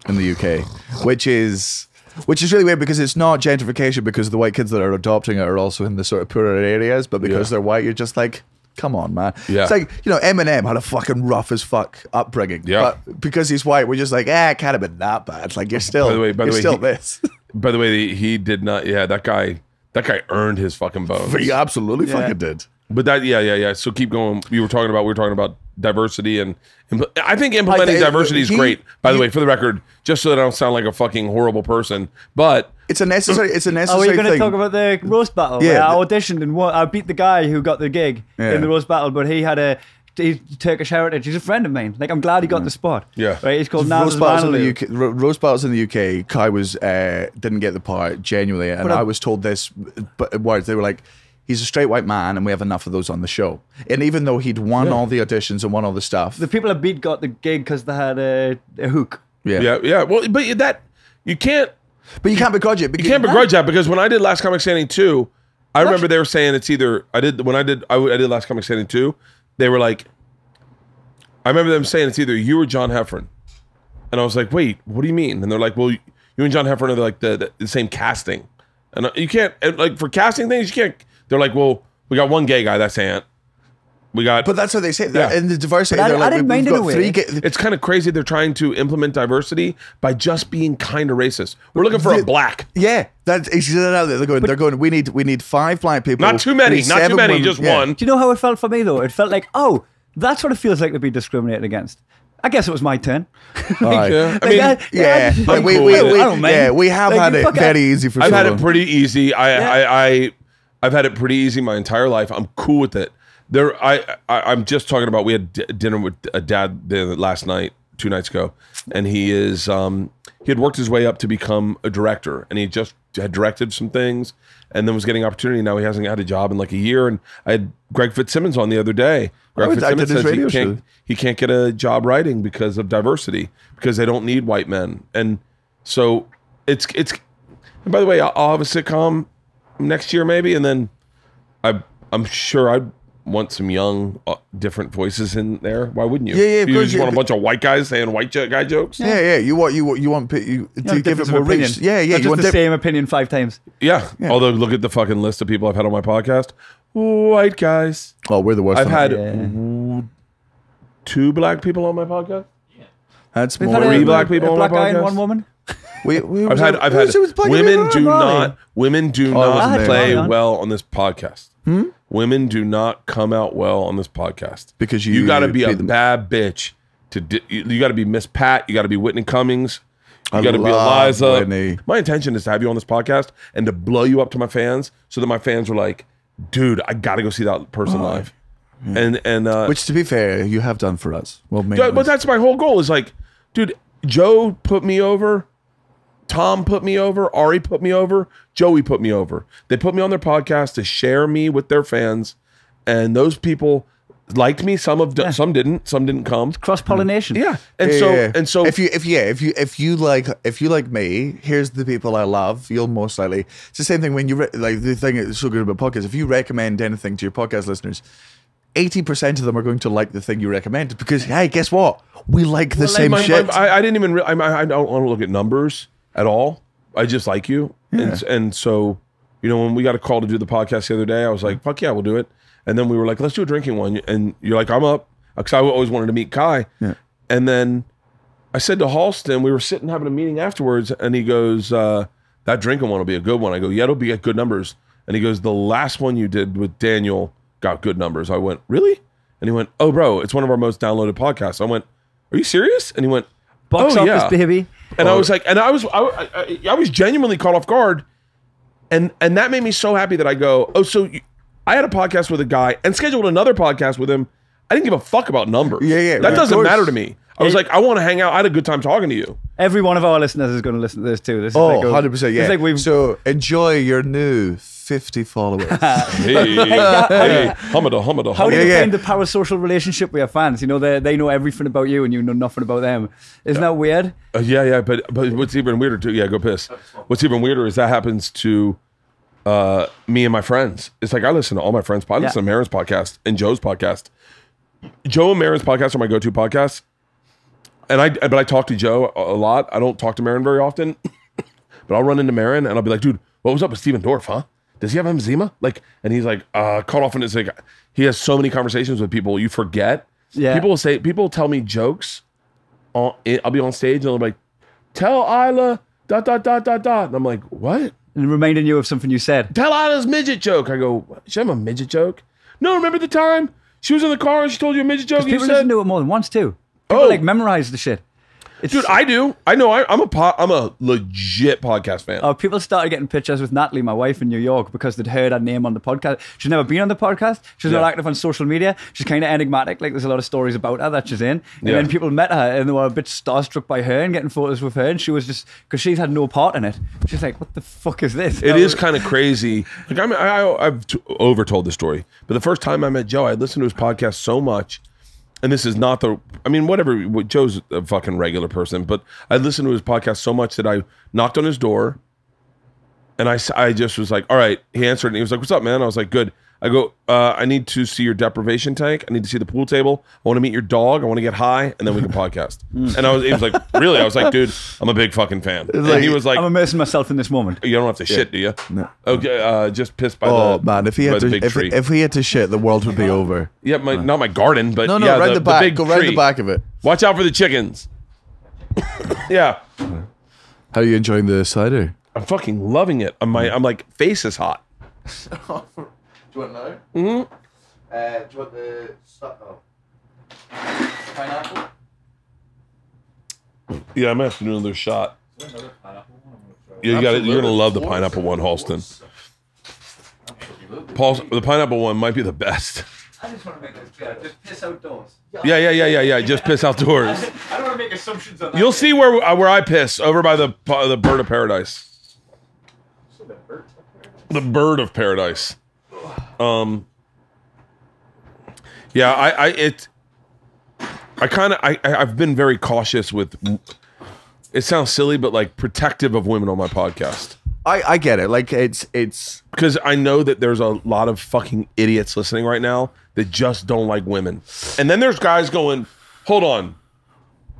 in the UK, which is really weird because it's not gentrification because the white kids that are adopting it are also in the sort of poorer areas, but because they're white, you're just like, come on, man. Yeah. It's like, Eminem had a fucking rough as fuck upbringing. Yeah. But because he's white, we're just like, it can't have been that bad. Like, you're still, this. By the way, he did not. Yeah, that guy earned his fucking bones. He absolutely fucking did. But that, yeah. So keep going. We were talking about diversity, and I think implementing diversity is great. By the way, for the record, just so that I don't sound like a fucking horrible person, but it's a necessary. Are we going to talk about the roast battle? Yeah, I auditioned and I beat the guy who got the gig in the roast battle, but he had he's Turkish heritage. He's a friend of mine. Like, I'm glad he got the spot. Yeah, right. He's called roast battles in the UK. Roast battles in the UK. Kai was didn't get the part genuinely, and I was told this. But words they were like, he's a straight white man, and we have enough of those on the show. And even though he'd won all the auditions and won all the stuff, the people at Beat got the gig because they had a hook. Yeah. Well, but that you can't. But you can't begrudge it. You can't begrudge that because when I did Last Comic Standing 2, I remember they were saying it's either I did Last Comic Standing 2. They were like, I remember them saying it's either you or John Heffron, and I was like, wait, what do you mean? And they're like, well, you and John Heffron are like the same casting, and you can't like for casting things you can't. They're like, well, we got one gay guy, that's Ant. But that's what they say. Yeah. In the diversity, I didn't mind it away. It's kind of crazy. They're trying to implement diversity by just being kind of racist. We're looking for a black. Yeah, that's exactly. They're going. We need 5 black people. Not too many. Not too many. Just one. Do you know how it felt for me though? It felt like, oh, that's what it feels like to be discriminated against. I guess it was my turn. Yeah. I mean, we have had it very easy for. I've had it pretty easy. I've had it pretty easy my entire life. I'm cool with it. I'm just talking about. We had dinner with a dad last night, 2 nights ago, and he had worked his way up to become a director, and he just had directed some things, and then was getting opportunity. Now he hasn't had a job in like a year, and I had Greg Fitzsimmons on the other day. Greg Fitzsimmons says he can't get a job writing because of diversity, because they don't need white men, and so it's. And by the way, I'll have a sitcom next year maybe, and then I'm sure I'd want some young, different voices in there. Why wouldn't you? Yeah. You just want a bunch of white guys saying white guy jokes. Yeah. You want to give it more reach. Yeah. You want the same opinion 5 times. Yeah. Although look at the fucking list of people I've had on my podcast. White guys. Oh, we're the worst. I've had 2 black people on my podcast. That's We've more. had 3 black people on my black guy podcast. and 1 woman. I've had women do not play well on this podcast. Women do not come out well on this podcast because you got to be a bad bitch you got to be Miss Pat, you got to be Whitney Cummings, you got to be Eliza. Whitney. My intention is to have you on this podcast and to blow you up to my fans so that my fans are like, dude, I got to go see that person live. Yeah. And which, to be fair, you have done for us. Well, but that's my whole goal is like, dude, Joe put me over. Tom put me over, Ari put me over, Joey put me over. They put me on their podcast to share me with their fans, and those people liked me. Some didn't. Some didn't come. Cross pollination. Yeah, and so if you like me, here's the people I love. You'll most likely. It's the same thing when you like the thing that's so good about podcasts. If you recommend anything to your podcast listeners, 80% of them are going to like the thing you recommended because hey, guess what? We like the same shit. I didn't even. I don't want to look at numbers at all. I just like you, and so when we got a call to do the podcast the other day, I was like, fuck yeah, we'll do it. And then we were like, let's do a drinking one. And you're like, I'm up. Because I always wanted to meet Kai. Yeah. And then I said to Halston, we were sitting having a meeting afterwards, and he goes, that drinking one will be a good one. I go, yeah, it'll be at good numbers. And he goes, the last one you did with Daniel got good numbers. I went, really? And he went, oh, bro, it's one of our most downloaded podcasts. I went, are you serious? And he went, box office, baby. And I was like, and I was genuinely caught off guard. And that made me so happy that I go, oh, so I had a podcast with a guy and scheduled another podcast with him. I didn't give a fuck about numbers. Yeah. That doesn't matter to me. I was like, I want to hang out. I had a good time talking to you. Every one of our listeners is going to listen to this too. This is 100%. Yeah. It's like so enjoy your new 50 followers. hey, humada. How do you find the parasocial relationship with your fans? They know everything about you and you know nothing about them. Isn't that weird? Yeah. But what's even weirder too? Yeah, go piss. What's even weirder is that happens to me and my friends. It's like I listen to all my friends. I listen to Marin's podcast and Joe's podcast. Joe and Marin's podcast are my go-to podcasts. But I talk to Joe a lot. I don't talk to Marin very often. But I'll run into Marin and I'll be like, dude, what was up with Steven Dorff, huh? Does he have emphysema? And he's like, caught off in his like he has so many conversations with people you forget. Yeah. People will tell me jokes. I'll be on stage and they'll be like, tell Isla ... And I'm like, what? And reminding you of something you said. Tell Isla's midget joke. I go, she have a midget joke? No, remember the time she was in the car and she told you a midget joke? People listen to it more than once too. People memorize the shit. Dude, I do. I know. I'm a legit podcast fan. Oh, people started getting pictures with Natalie, my wife, in New York because they'd heard her name on the podcast. She's never been on the podcast. She's not active on social media. She's kind of enigmatic. Like there's a lot of stories about her that she's in. And then people met her and they were a bit starstruck by her and getting photos with her. And she was just because she's had no part in it. She's like, what the fuck is this? It is kind of crazy. Like I've overtold the story, but the first time I met Joe, I listened to his podcast so much. And this is not whatever, Joe's a fucking regular person, but I listened to his podcast so much that I knocked on his door and I just was like, all right, he answered and he was like, what's up, man? I was like, good. I go, I need to see your deprivation tank. I need to see the pool table. I want to meet your dog. I want to get high and then we can podcast. And he was like, really? I was like, dude, I'm a big fucking fan. And he was like, I'm immersing myself in this moment. You don't have to shit, do you? No. Okay, just pissed by if he had to shit, the world would be over. Yeah, not my garden, but right the the back. big Go tree. right the back of it. Watch out for the chickens. Yeah. How are you enjoying the cider? I'm fucking loving it. I'm like, face is hot. Do you want another? Mm-hmm. Do you want the stuff? Pineapple? Yeah, I'm gonna have to do another shot. Yeah, you're gonna love the pineapple one, Halston. Paul, the pineapple one might be the best. I just want to make this clear. Just piss outdoors. Yeah. Just piss outdoors. I don't want to make assumptions on that. You'll see where I piss over by the bird of paradise. The bird of paradise. I've been very cautious with. It sounds silly, but like protective of women on my podcast. I get it. Like it's because I know that there's a lot of fucking idiots listening right now that just don't like women, and then there's guys going, "Hold on,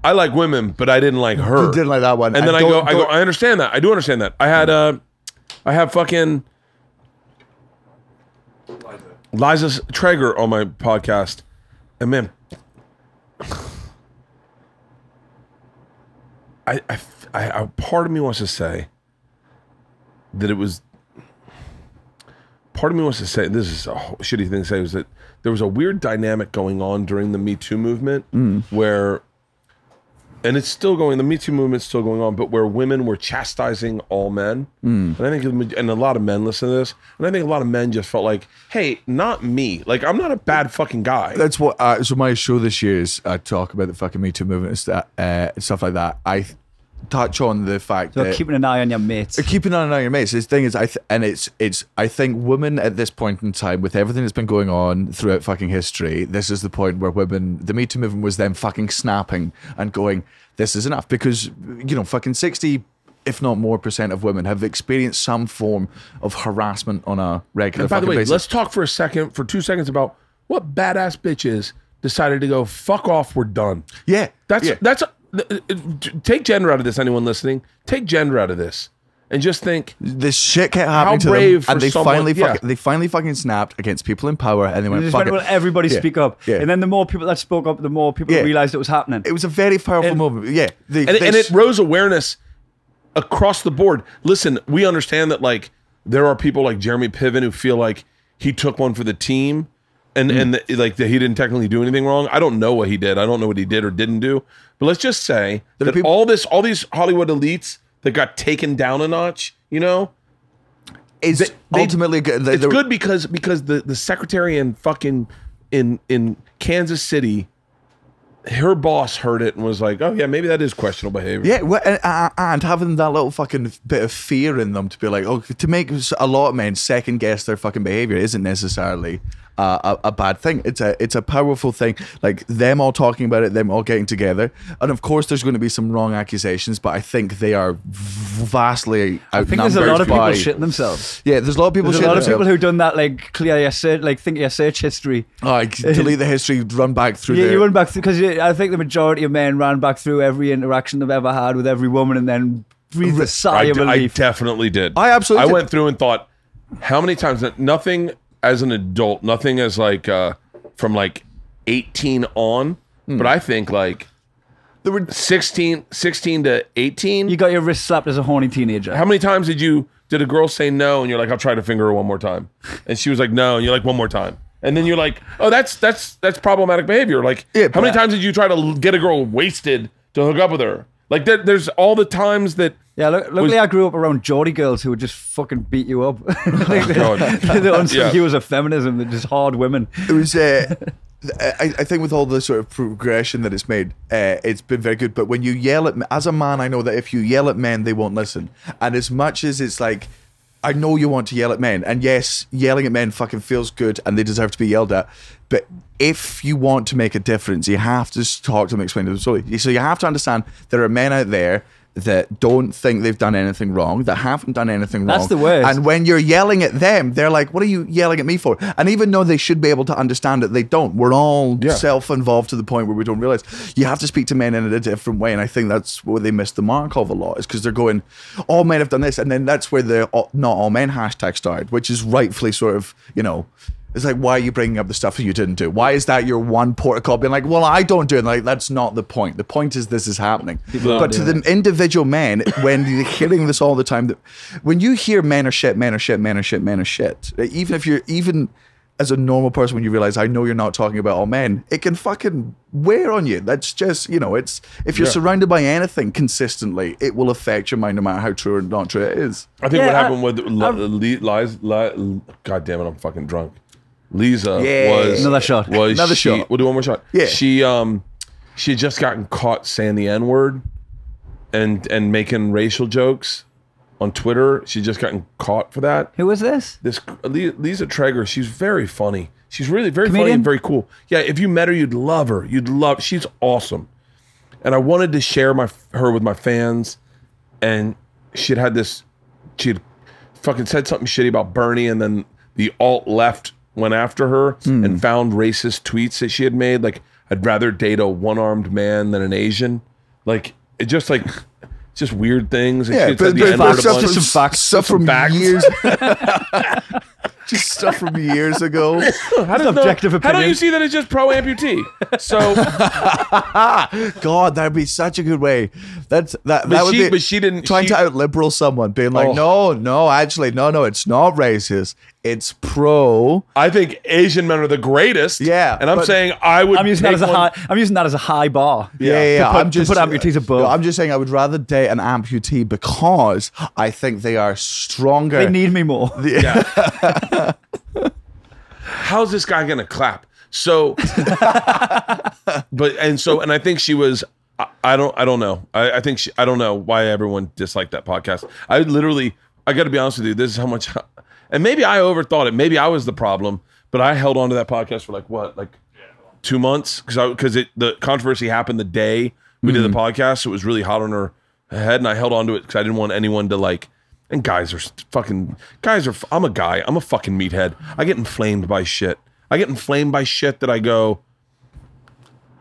I like women, but I didn't like her. You didn't like that one." And then I go, I understand that. I do understand that. I have fucking Liza Traeger on my podcast, and man, I part of me wants to say that it was. Part of me wants to say this is a shitty thing to say is that there was a weird dynamic going on during the Me Too movement where, and it's still going. The Me Too movement's still going on, but where women were chastising all men, and I think, and a lot of men listen to this, and I think a lot of men just felt like, hey, not me. Like I'm not a bad fucking guy. That's what. So my show this year is I talk about the fucking Me Too movement and stuff like that. touch on the fact So that keeping an eye on your mates. keeping an eye on your mates. This thing is, I think women at this point in time, with everything that's been going on throughout fucking history, this is the point where women, the Me Too movement was them fucking snapping and going, this is enough, because fucking 60, if not more, % of women have experienced some form of harassment on a regular. And by the way, basis. let's talk for 2 seconds about what badass bitches decided to go fuck off. We're done. Yeah, That's take gender out of this. Anyone listening, take gender out of this, and just think this shit kept happening to brave them, and for they someone- they finally fucking snapped against people in power, and they They went, just fuck went, it. well, everybody Yeah. speak up. Yeah. And then the more people that spoke up, the more people Yeah. realized it was happening. It was a very powerful And- moment. Yeah, and it rose awareness across the board. Listen, we understand that like there are people like Jeremy Piven who feel like he took one for the team, and that he didn't technically do anything wrong. I don't know what he did. I don't know what he did or didn't do. But let's just say There are that people- all these Hollywood elites that got taken down a notch, is they- ultimately good. it's good because the secretary in fucking in Kansas City, her boss heard it and was like, oh yeah, maybe that is questionable behavior. Yeah, well, and having that little fucking bit of fear in them to be like, oh, to make a lot of men second guess their fucking behavior isn't necessarily a bad thing. It's a powerful thing. Like them all talking about it, them all getting together, and of course there's going to be some wrong accusations, but I think they are vastly outnumbered. I think there's a lot of people by- shitting themselves. Yeah, there's a lot of people. There's a lot of shitting people themselves. who done that, like clear your search, like think of your search history. Delete the history, run back through. Yeah, the, you run back through, because I think the majority of men ran back through every interaction they've ever had with every woman and then breathed a sigh of I relief. definitely did. I absolutely I did. went through and thought, how many times? Nothing as an adult, nothing as like from like 18 on, but I think like There were 16 to 18. You got your wrist slapped as a horny teenager. How many times did a girl say no and you're like, I'll try to finger her one more time, and she was like no, and you're like, one more time, and then you're like, oh, that's problematic behavior. Like, Yeah, how many but- times did you try to get a girl wasted to hook up with her? Like there's all the times that. Yeah, luckily I grew up around Geordie girls who would just fucking beat you up. Like, God. they don't see Yeah. you as a feminism, they're just hard women. It was. I think with all the sort of progression that it's made, it's been very good. But when you yell at, as a man, I know that if you yell at men, they won't listen. And as much as it's like, I know you want to yell at men, and yes, yelling at men fucking feels good, and they deserve to be yelled at. But if you want to make a difference, you have to talk to them, explain to them. So you have to understand there are men out there that don't think they've done anything wrong, that haven't done anything wrong. That's the worst. And when you're yelling at them, they're like, what are you yelling at me for? And even though they should be able to understand it, they don't. We're all self-involved to the point where we don't realize. You have to speak to men in a different way. And I think that's where they miss the mark of a lot, is because they're going, all men have done this. And then that's where the not all men hashtag started, which is rightfully sort of, it's like, why are you bringing up the stuff that you didn't do? Why is that your one port of call? Being like, well, I don't do it. Like, that's not the point. The point is this is happening. But to the individual men, when you're hearing this all the time, that when you hear men are shit, men are shit, men are shit, men are shit, even as a normal person, when you realize, I know you're not talking about all men, it can fucking wear on you. That's just, it's, if you're surrounded by anything consistently, it will affect your mind no matter how true or not true it is. I think Yeah, what happened with God damn it, I'm fucking drunk. Lisa Yeah. was Another shot. Another shot. We'll do one more shot. Yeah. She had just gotten caught saying the N-word and making racial jokes on Twitter. She'd just gotten caught for that. Who was this? This Lisa Traeger, she's very funny. She's really very funny Comedian? and very cool. Yeah, if you met her, you'd love her. She's awesome. And I wanted to share her with my fans. And she had fucking said something shitty about Bernie, and then the alt left went after her and found racist tweets that she had made. Like, I'd rather date a one-armed man than an Asian. Like, it just like, it's just weird things. And she had said the N-word a bunch. some facts. Stuff from facts. years. Just stuff from years ago. How Objective don't opinion. you see that it's just pro-amputee? So, God, that'd be such a good way. That would be. but she didn't. Trying to out liberal someone, being like, Oh. no, actually, no, it's not racist. It's pro. I think Asian men are the greatest. Yeah, and I'm but- saying I would. I'm using that take as a one- high. I'm using that as a high bar. Yeah. To put amputees above. No, I'm just saying I would rather date an amputee because I think they are stronger. They need me more. How's this guy gonna clap? So, and I think she was I don't know. I think I don't know why everyone disliked that podcast. I got to be honest with you. This is how much, and maybe I overthought it. Maybe I was the problem, but I held on to that podcast for like 2 months because the controversy happened the day we did the podcast. So it was really hot on her head, and I held on to it because I didn't want anyone to like. And guys are. I'm a guy. I'm a fucking meathead. I get inflamed by shit. I get inflamed by shit that I go.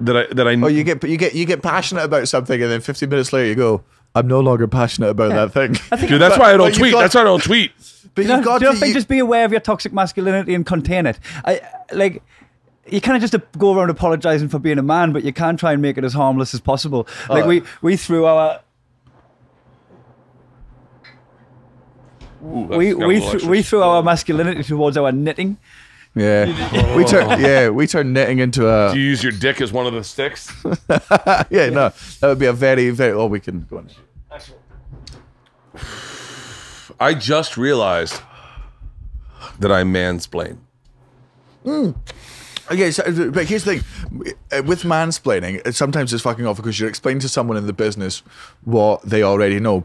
That I. Oh, you get passionate about something, and then 15 minutes later you go, I'm no longer passionate about that thing. Dude, that's why I don't tweet. That's why I don't tweet. But Do you think just be aware of your toxic masculinity and contain it? You kind of just go around apologizing for being a man, but you can try and make it as harmless as possible. Like we threw our we threw our masculinity towards our knitting. Yeah, we turned knitting into a. Do you use your dick as one of the sticks? Yeah, no, that would be a very, very. Oh, we can go on. I just realized that I mansplain. Okay, so, but here's the thing. With mansplaining, sometimes it's fucking off because you're explaining to someone in the business what they already know.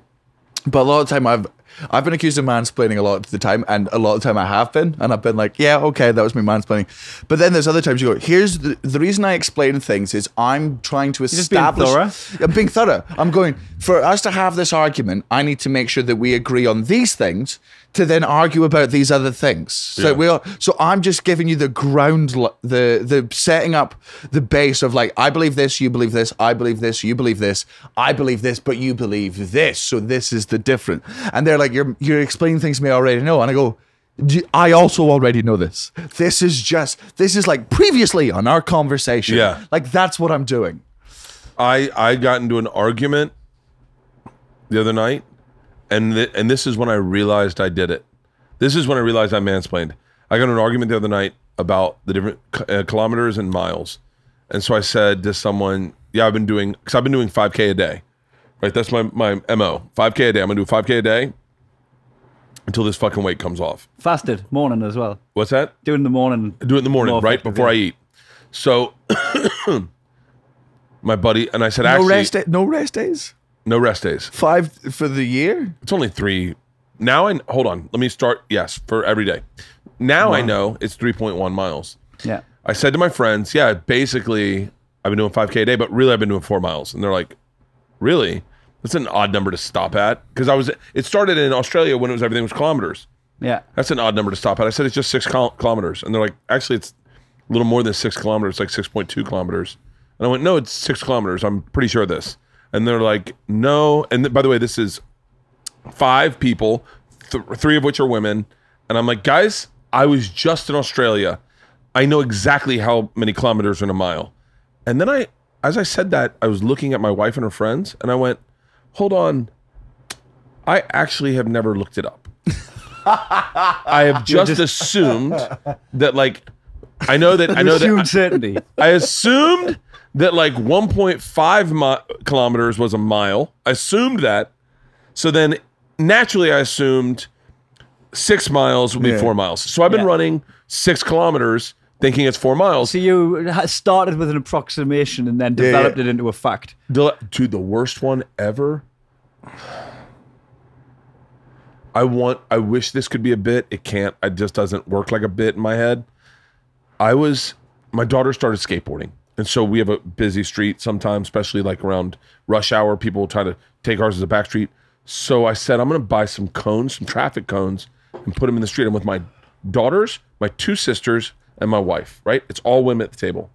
But a lot of the time I've been accused of mansplaining a lot of the time, and a lot of the time I have been, and I've been like, yeah, okay, that was me mansplaining. But then there's other times you go, here's the reason I explain things is I'm trying to establish. I'm being thorough. I'm going, for us to have this argument, I need to make sure that we agree on these things to then argue about these other things. So so I'm just giving you the ground, the setting up the base of like, I believe this, you believe this, I believe this, you believe this, I believe this, but you believe this. So this is the different. And they're like, you're explaining things to me I already know. And I go, I also already know this. This is like previously on our conversation. Yeah. Like that's what I'm doing. I got into an argument the other night, and this is when I realized I did it. This is when I realized I mansplained. I got in an argument the other night about the different kilometers and miles, and so I said to someone, "Yeah, I've been doing 5K a day, right? That's my MO. 5K a day. I'm gonna do 5K a day until this fucking weight comes off." Fasted morning as well. What's that? Do it in the morning. Do it in the morning, right before I eat. So, my buddy and I said, no rest days. No rest days. 5 for the year? It's only 3. Now hold on. Let me start. Yes, for every day. Now I know it's 3.1 miles. Yeah. I said to my friends, yeah, basically I've been doing 5K a day, but really I've been doing 4 miles. And they're like, really? That's an odd number to stop at. Because it started in Australia when everything was kilometers. Yeah. That's an odd number to stop at. I said it's just 6 kilometers. And they're like, actually it's a little more than 6 kilometers, like 6.2 kilometers. And I went, no, it's 6 kilometers. I'm pretty sure of this. And they're like, no. And by the way, this is 5 people, 3 of which are women. And I'm like, guys, I was just in Australia. I know exactly how many kilometers are in a mile. And then as I said that, I was looking at my wife and her friends, and I went, hold on. I actually have never looked it up. I have just assumed that, like, I know that certainty. I assumed that like 1.5 kilometers was a mile. I assumed that. So then naturally I assumed 6 miles would be 4 miles. So I've been running 6 kilometers thinking it's 4 miles. So you started with an approximation and then developed it into a fact. Dude, the worst one ever. I wish this could be a bit. It can't. It just doesn't work like a bit in my head. My daughter started skateboarding. And so we have a busy street sometimes, especially like around rush hour. People will try to take ours as a back street. So I said, I'm going to buy some cones, some traffic cones, and put them in the street. I'm with my daughters, my 2 sisters, and my wife, right? It's all women at the table.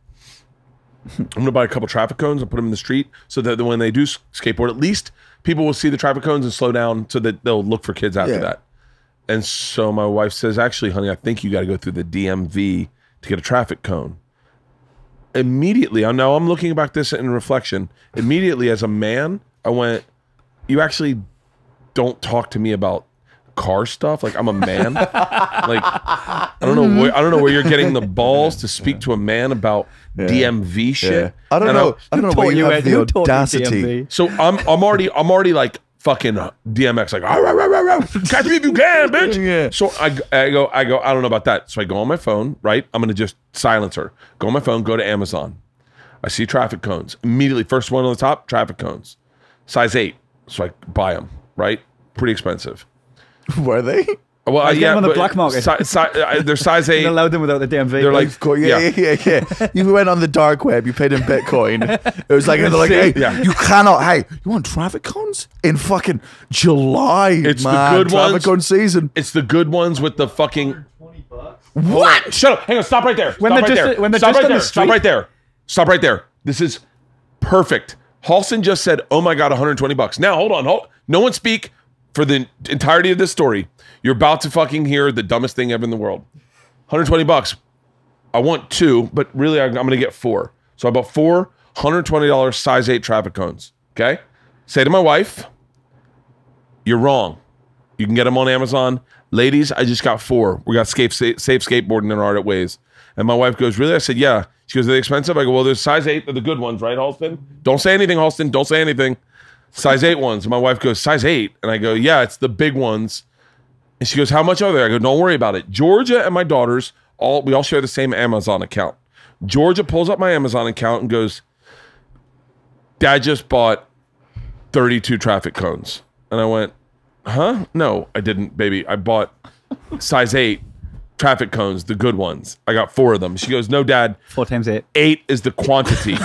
I'm going to buy a couple traffic cones and put them in the street so that when they do skateboard, at least people will see the traffic cones and slow down so that they'll look for kids after that. And so my wife says, actually, honey, I think you got to go through the DMV to get a traffic cone. Immediately, now I'm looking back this in reflection. Immediately, as a man, I went, "You actually don't talk to me about car stuff. Like I'm a man. Like I don't know where you're getting the balls to speak to a man about DMV shit. I don't know where you have the audacity. So I'm already like fucking DMX, like rah, rah, rah, rah, rah. Catch me if you can, bitch. Yeah. So I go, I don't know about that. So I go on my phone, right? I'm gonna just silence her. Go on my phone, go to Amazon. I see traffic cones. Immediately, first one on the top, traffic cones. Size 8. So I buy them, right? Pretty expensive. Were they? Well, I get them on the but black market. They're size 8. You allowed them without the DMV. They're like, Yeah. You went on the dark web. You paid in Bitcoin. It was like, they're like, hey, you cannot. Hey, you want traffic cones in fucking July? It's man, the good traffic ones. cone season. It's the good ones with the fucking. What? Shut up! Hang on! Stop right there! When Stop they're right just- there! when they're Stop just right on the there! Stop street? right there! Stop right there! This is perfect. Halston just said, "Oh my god, $120." Now hold on, no one speak for the entirety of this story. You're about to fucking hear the dumbest thing ever in the world. $120. I want 2, but really I'm gonna get 4. So I bought 4 $120 size 8 traffic cones. Okay. Say to my wife, "You're wrong. You can get them on Amazon." Ladies, I just got 4. We got safe skateboarding in our Art Ways. And my wife goes, "Really?" I said, "Yeah." She goes, "Are they expensive?" I go, "Well, there's size 8. They're the good ones, right, Halston?" Don't say anything, Halston. Don't say anything. Size 8 ones. And my wife goes, "Size 8?" And I go, "Yeah, it's the big ones." And she goes, "How much are they?" I go, "Don't worry about it." Georgia and my daughters, we all share the same Amazon account. Georgia pulls up my Amazon account and goes, "Dad just bought 32 traffic cones." And I went, "Huh? No, I didn't, baby. I bought size 8 traffic cones, the good ones. I got 4 of them." She goes, "No, Dad. 4 times 8. 8 is the quantity." And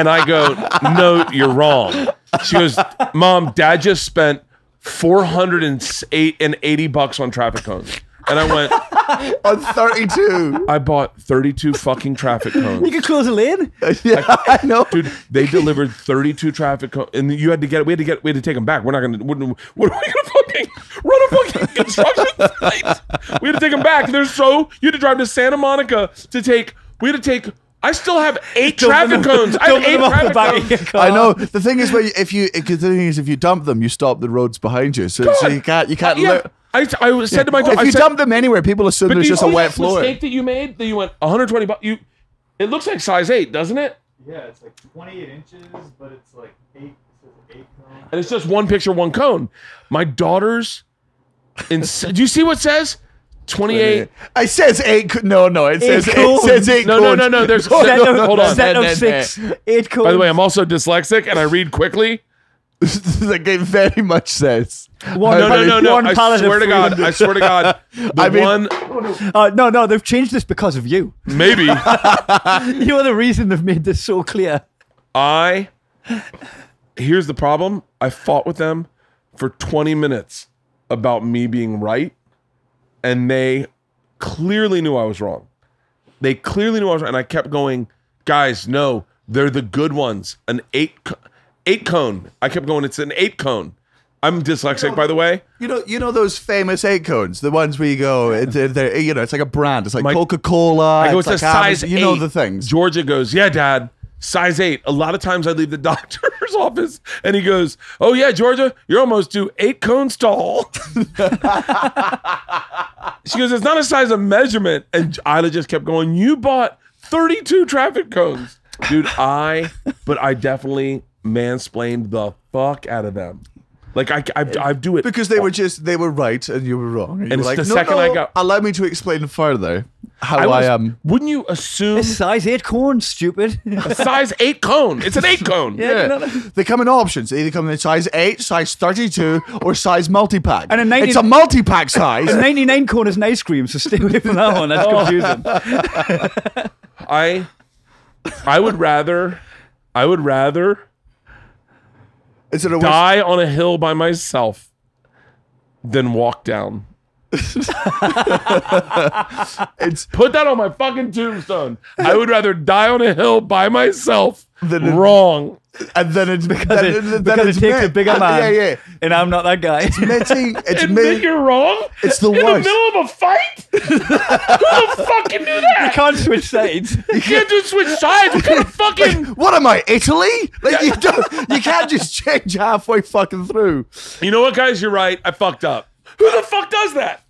I go, "No, you're wrong." She goes, "Mom, Dad just spent $480 on traffic cones." And I went, On 32. "I bought 32 fucking traffic cones." You can close a lane. Yeah, I know. Dude, they delivered 32 traffic cones, and we had to take them back. We're not gonna. What are we gonna fucking run a fucking construction site? We had to take them back. You had to drive to Santa Monica to take. We had to take. I still have 8 traffic cones. I have 8 traffic cones. I know. The thing is, if you dump them, you stop the roads behind you. So you can't. Yeah. Look. I said to my daughter, If you dump them anywhere, people assume but there's do you just a see wet that floor. mistake that you made? That you went $120. It looks like size 8, doesn't it? Yeah, it's like 28 inches, but it's like 8. It says 8 cones. And it's just one picture, one cone. My daughter's. Do you see what it says? 28. It says 8. No, it says 8. cones. It says 8. No. There's hold on. Set of 6. 8 cones. By the way, I'm also dyslexic and I read quickly. Like it very much says. No. I pallet swear of to God. food. I swear to God. No, they've changed this because of you. Maybe. You are the reason they've made this so clear. Here's the problem. I fought with them for 20 minutes about me being right. And they clearly knew I was wrong. And I kept going, "Guys, no, they're the good ones. An 8 cone. I kept going, "It's an 8 cone." I'm dyslexic, by the way. You know those famous 8 cones, the ones where you go, it's like a brand. It's like Coca-Cola. I go, "It's a size 8. You know the things. Georgia goes, "Yeah, Dad, size 8. A lot of times I leave the doctor's office and he goes, "Oh yeah, Georgia, you're almost to 8 cones tall." She goes, "It's not a size of measurement." And Isla just kept going, "You bought 32 traffic cones." Dude, I definitely mansplained the fuck out of them. Like I do it Because they were right and you were wrong. And you it's were like, the second I got- allow me to explain further how I am. Wouldn't you assume It's size 8 cones, stupid. a size 8 cone? It's an 8 cone. Yeah. They come in options. They either come in size 8, size 32, or size multi-pack. And a 90 it's a multi-pack size. A 99 cone is an ice cream, so stay away from that one. That's confusing. I would rather Is it a die on a hill by myself than walk down. It's Put that on my fucking tombstone. I would rather die on a hill by myself Than wrong. and then it's Because it takes a bigger man. Yeah. And I'm not that guy. Admit you're wrong? It's the In worst. the middle of a fight? Who the fuck can do that? You can't switch sides. You can't do switch sides. What kind of fucking... What am I, Italy? Like you can't just change halfway fucking through. You know what, guys? You're right. I fucked up. Who the fuck does that?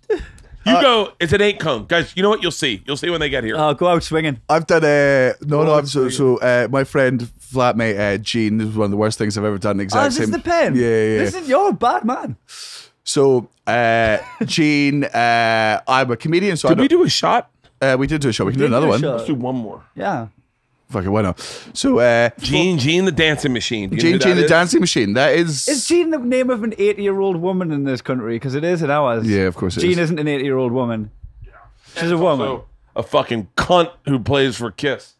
You go, it's an 8 cone. Guys, you know what? You'll see. You'll see when they get here. Go out swinging. I've done my friend flatmate Gene. This was one of the worst things I've ever done. This is the pen. Yeah. You're a bad man. So Gene, I'm a comedian. So Did we do a shot? we did do a show. We can do another one. Let's do one more. Yeah. fuck it, why not? So, Gene the dancing machine. Do you know who Gene that the is? dancing machine. That is. Is Jean the name of an 80-year-old woman in this country? Because it is in ours. Yeah, of course it Jean is. isn't an 80-year-old woman. She's a woman. So, a fucking cunt who plays for Kiss.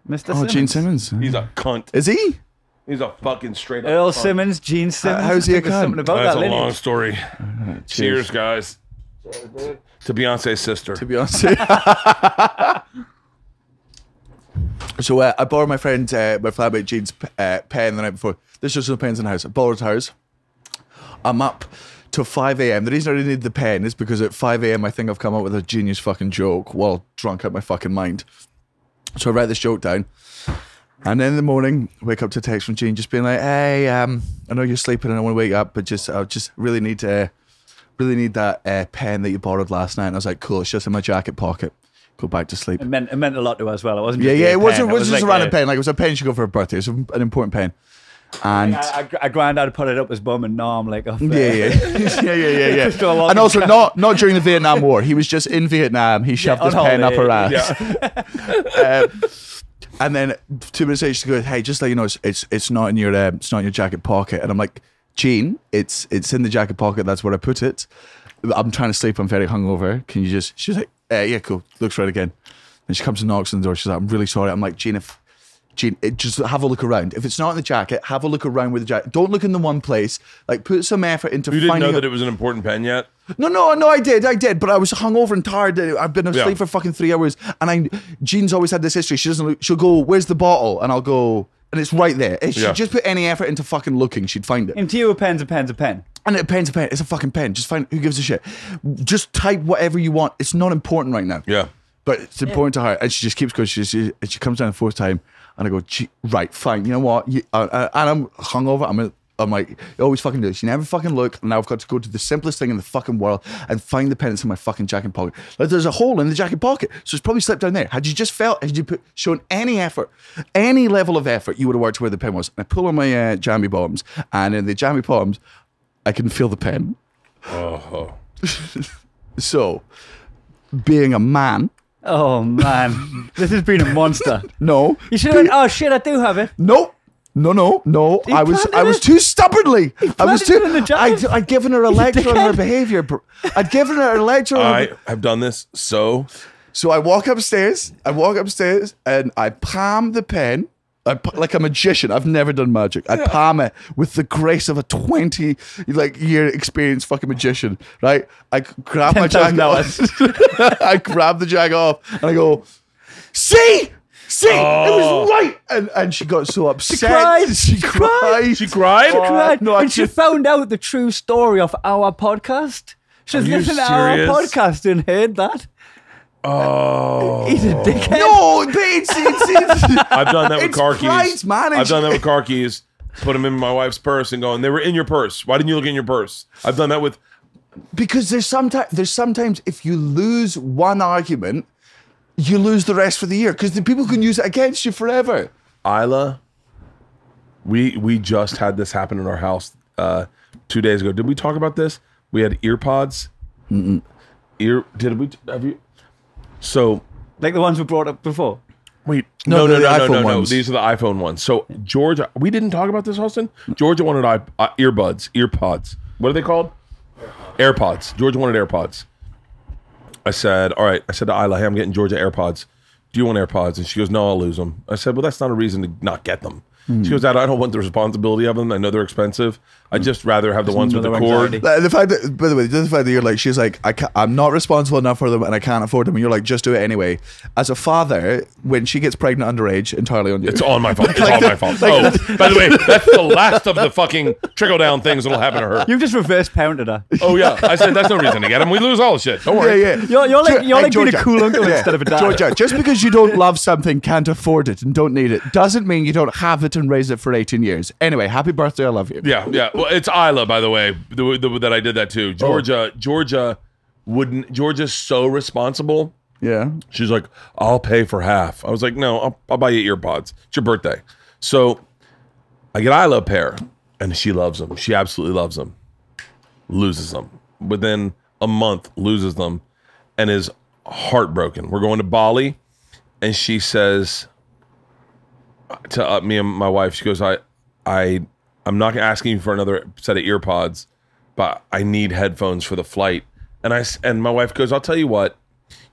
Mr. Oh, Simmons. Gene Simmons. He's a cunt. Is he? He's a fucking straight up Earl cunt. Simmons, Gene Simmons. how's he I a think there's cunt? something about That's that a long lineage. story. Cheers, guys. To Beyonce's sister. To be honest. So I borrowed my friend, my flatmate Gene's pen the night before. There's just no pens in the house. I borrowed hers. I'm up till 5 a.m. The reason I really need the pen is because at 5 a.m. I think I've come up with a genius fucking joke while drunk out my fucking mind. So I write this joke down. And then in the morning, wake up to a text from Gene just being like, hey, I know you're sleeping and I want to wake up, but I just really need that pen that you borrowed last night. And I was like, cool, it's just in my jacket pocket. Go back to sleep. It meant a lot to her as well. It wasn't. Yeah, just yeah, a it wasn't pen. just a random pen. Like, it was a pen she got for her birthday. It was an important pen. And A granddad put it up his bum and nom like off. yeah. Just go along And also and- not during the Vietnam War. He was just in Vietnam. He shoved on his pen up her holiday. ass. And then 2 minutes later, she goes, "Hey, just let you know, it's not in your jacket pocket." And I'm like, "Gene, it's in the jacket pocket. That's where I put it. I'm trying to sleep. I'm very hungover. Can you just?" She's like, "Yeah, cool." Looks right again. And she comes and knocks on the door. She's like, "I'm really sorry." I'm like, Gene, just have a look around. If it's not in the jacket, have a look around with the jacket. Don't look in the one place. Like, put some effort into You didn't finding know that it was an important pen yet? No, I did, but I was hungover and tired. I've been asleep Yeah. for fucking 3 hours, and Jean's always had this history. She doesn't look, she'll go, "Where's the bottle?" And I'll go, and it's right there. If she just put any effort into fucking looking, she'd find it. Into you, a pen's a pen. And a pen's a pen. It's a fucking pen. Just find, who gives a shit? Just type whatever you want. It's not important right now. Yeah. But it's important to her, and she just keeps going. She comes down the fourth time, and I go, "Right, fine. You know what?" And I'm hungover. I'm like, "You always fucking do this. You never fucking look." And now I've got to go to the simplest thing in the fucking world and find the pen that's in my fucking jacket pocket. Like, there's a hole in the jacket pocket, so it's probably slipped down there. Had you shown any effort, any level of effort, you would have worked where the pen was. And I pull on my jammy bottoms, and in the jammy bottoms, I can feel the pen. Oh. So, being a man. Oh man, this has been a monster. No. You should have. Oh shit, I do have it. Nope. No. He I was planted it? too stubbornly. I was planted it in the jacket. I'd given her a lecture on her dickhead. behavior. I'd given her a lecture on I have done this so. So I walk upstairs and I palm the pen. Like a magician. I've never done magic. I palm it with the grace of a 20-year experienced fucking magician, right? I grab my jacket off. I grab the jacket off and I go, see, it was right. And she got so upset. She cried. She cried? She cried. No, I and she just- found out the true story of our podcast. She was Are you listening to our serious? podcast and heard that. Oh. He's a dickhead. No, but it's I've done that with It's car keys. pride, man. I've done that with car keys. Put them in my wife's purse and going, they were in your purse. Why didn't you look in your purse? I've done that with. because there's sometimes if you lose one argument, you lose the rest for the year because the people can use it against you forever. Isla, we just had this happen in our house 2 days ago. Did we talk about this? We had ear pods. Have you? So Like the ones we brought up before. wait, No, no. the iPhone ones. These are the iPhone ones. So Georgia, we didn't talk about this, Austin. Georgia wanted ear pods. What are they called? AirPods. Georgia wanted AirPods. I said, all right. I said to Isla, hey, I'm getting Georgia AirPods. Do you want AirPods? And she goes, no, I'll lose them. I said, well, that's not a reason to not get them. She goes, I don't want the responsibility of them. I know they're expensive. I'd just rather have the ones with the another cord. anxiety. The fact that, by the way, the fact that you're like, she's like, I'm not responsible enough for them and I can't afford them. And you're like, just do it anyway. As a father, when she gets pregnant underage, entirely on you. It's on my fault. It's all my fault. By the way, that's the last of the fucking trickle down things that'll happen to her. You've just reverse parented her. Oh yeah, I said that's no reason to get them. We lose all the shit. Don't worry. Yeah. You're like being a Georgia. cool uncle instead of a dad. Georgia, just because you don't love something, can't afford it, and don't need it, doesn't mean you don't have it and raise it for 18 years. Anyway, happy birthday. I love you. Yeah. Well, it's Isla, by the way, that I did that too. Georgia's so responsible. Yeah. She's like, I'll pay for half. I was like, no, I'll buy you earpods. It's your birthday. So I get Isla a pair, and she loves them. She absolutely loves them. Loses them. Within a month, loses them, and is heartbroken. We're going to Bali, and she says, to me and my wife. She goes, I'm not asking you for another set of ear pods, but I need headphones for the flight. And my wife goes, I'll tell you what,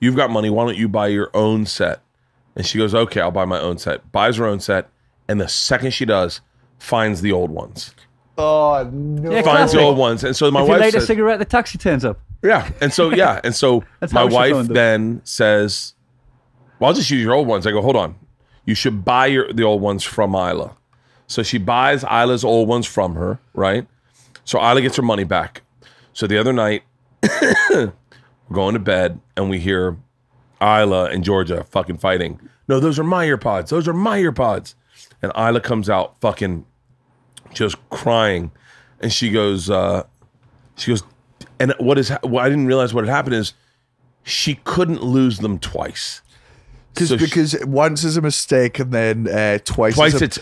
you've got money. Why don't you buy your own set? And she goes, okay, I'll buy my own set. Buys her own set. And the second she does, finds the old ones. Oh, no. Yeah, Finds classic. the old ones. And so my If you wife light a says, cigarette, the taxi turns up. yeah. And so, That's my how she wife found them. then says, well, I'll just use your old ones. I go, hold on. You should buy the old ones from Isla. So she buys Isla's old ones from her, right? So Isla gets her money back. So the other night, we're going to bed and we hear Isla and Georgia fucking fighting. No, those are my earpods. Those are my earpods. And Isla comes out fucking just crying. And she goes, and what I didn't realize what had happened is she couldn't lose them twice. Because once is a mistake and then twice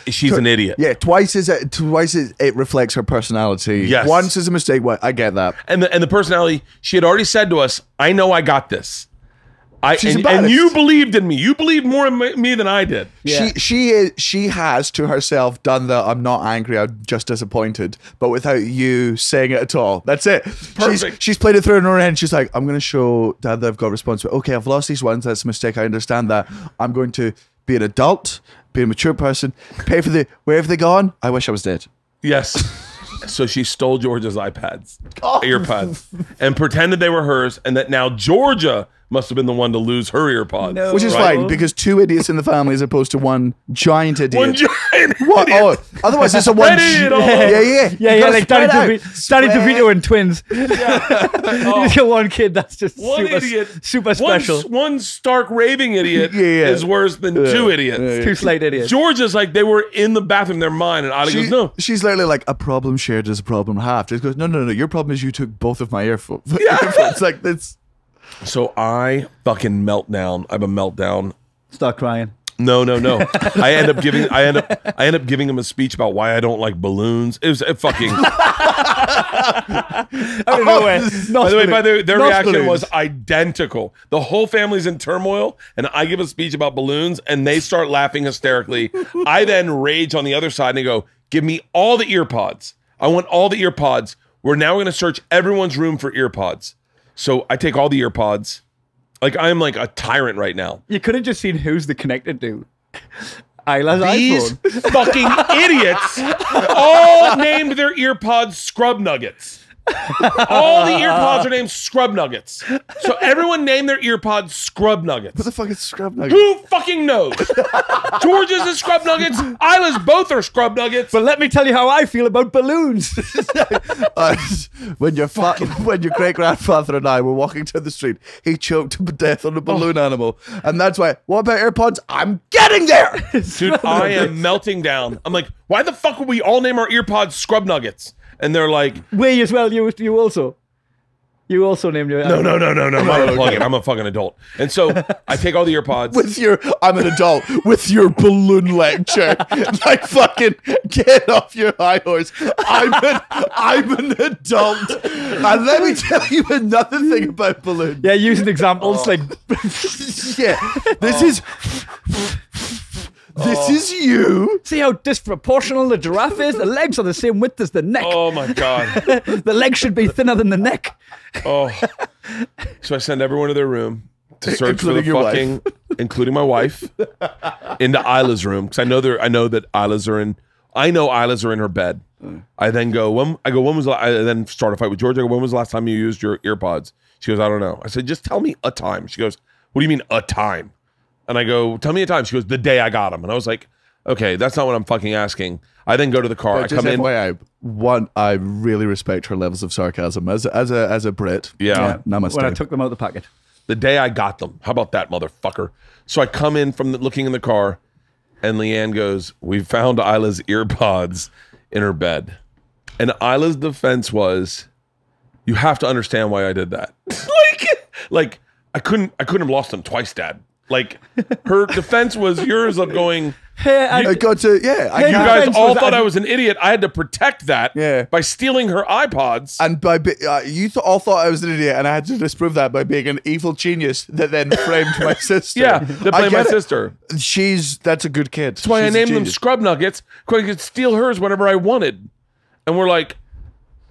she's an idiot. Yeah, twice it reflects her personality. Yes. Once is a mistake. Well, I get that. And the personality, she had already said to us, I know I got this. She's And embarrassed. you believed in me. You believed more in me than I did. Yeah. She has to herself done the I'm not angry, I'm just disappointed, but without you saying it at all. That's it. Perfect. She's played it through in her head. She's like, I'm going to show Dad that I've got responsibility. Okay, I've lost these ones. That's a mistake. I understand that. I'm going to be an adult, be a mature person, pay for where have they gone? I wish I was dead. Yes. So she stole Georgia's earpods, and pretended they were hers, and that now Georgia must have been the one to lose her earpods. No. Which is Right. fine because two idiots in the family as opposed to one giant idiot. One giant What? idiot. Oh, otherwise it's a one. Spread it all. Yeah. Yeah, You yeah, gotta like spread Danny out. DeVito and twins. You Oh. just get one kid that's just One idiot. super special. One stark raving idiot Yeah. is worse than two idiots. Two slight idiots. Georgia's like they were in the bathroom in their mind, and Isla goes, no. She's literally like, a problem shared is a problem halved. She goes, no. Your problem is you took both of my earphones. It's like that's. So I fucking melt down. I have a meltdown. Start crying. No. I end up giving him a speech about why I don't like balloons. It was fucking. I don't know where. By the way, their Not reaction balloons. was identical. The whole family's in turmoil, and I give a speech about balloons, and they start laughing hysterically. I then rage on the other side and I go, "Give me all the earpods. I want all the earpods. We're now going to search everyone's room for earpods." So I take all the earpods. Like I'm like a tyrant right now. You could have just seen who's the connected to. Isla's These iPhone. fucking idiots all named their earpods Scrub Nuggets. All the earpods are named Scrub Nuggets. So everyone named their earpods Scrub Nuggets. What the fuck is scrub nugget? Who fucking knows? George's is Scrub Nuggets. Isla's both are Scrub Nuggets. But let me tell you how I feel about balloons. When your great grandfather and I were walking down the street, he choked to death on a balloon animal, and that's why. What about AirPods? I'm getting there. Dude, I am melting down. I'm like, why the fuck would we all name our earpods Scrub Nuggets? And they're like, We as well. You also. You also named your. no. I'm unplugging. I'm a fucking adult. And so I take all the earpods. I'm an adult with your balloon lecture. Like fucking get off your high horse. I'm an adult. And let me tell you another thing about balloons. Yeah, using examples like. Yeah, this is you. See how disproportional the giraffe is? The legs are the same width as the neck. Oh my God. The legs should be thinner than the neck. Oh. So I send everyone to their room to search for the Including your fucking, including my wife, into Isla's room. Because I know that Isla's are in her bed. I then go, when was I then start a fight with Georgia. I go, when was the last time you used your earpods? She goes, I don't know. I said, just tell me a time. She goes, what do you mean a time? And I go, tell me a time. She goes, the day I got them. And I was like, okay, that's not what I'm fucking asking. I then go to the car. I come in. I really respect her levels of sarcasm as a Brit. Yeah. Namaste. When I took them out of the packet. The day I got them. How about that, motherfucker? So I come in from looking in the car, and Leanne goes, we found Isla's earpods in her bed. And Isla's defense was, you have to understand why I did that. I couldn't have lost them twice, Dad. Like, her defense was yours of going, Hey, I got to, yeah. I Hey, You can't- guys friends all was- thought I was an idiot. I had to protect that Yeah. by stealing her iPods. And you all thought I was an idiot, and I had to disprove that by being an evil genius that then framed my sister. Yeah, to I blame my get it. sister. That's a good kid. That's why I named them Scrub Nuggets, because I could steal hers whenever I wanted. And we're like,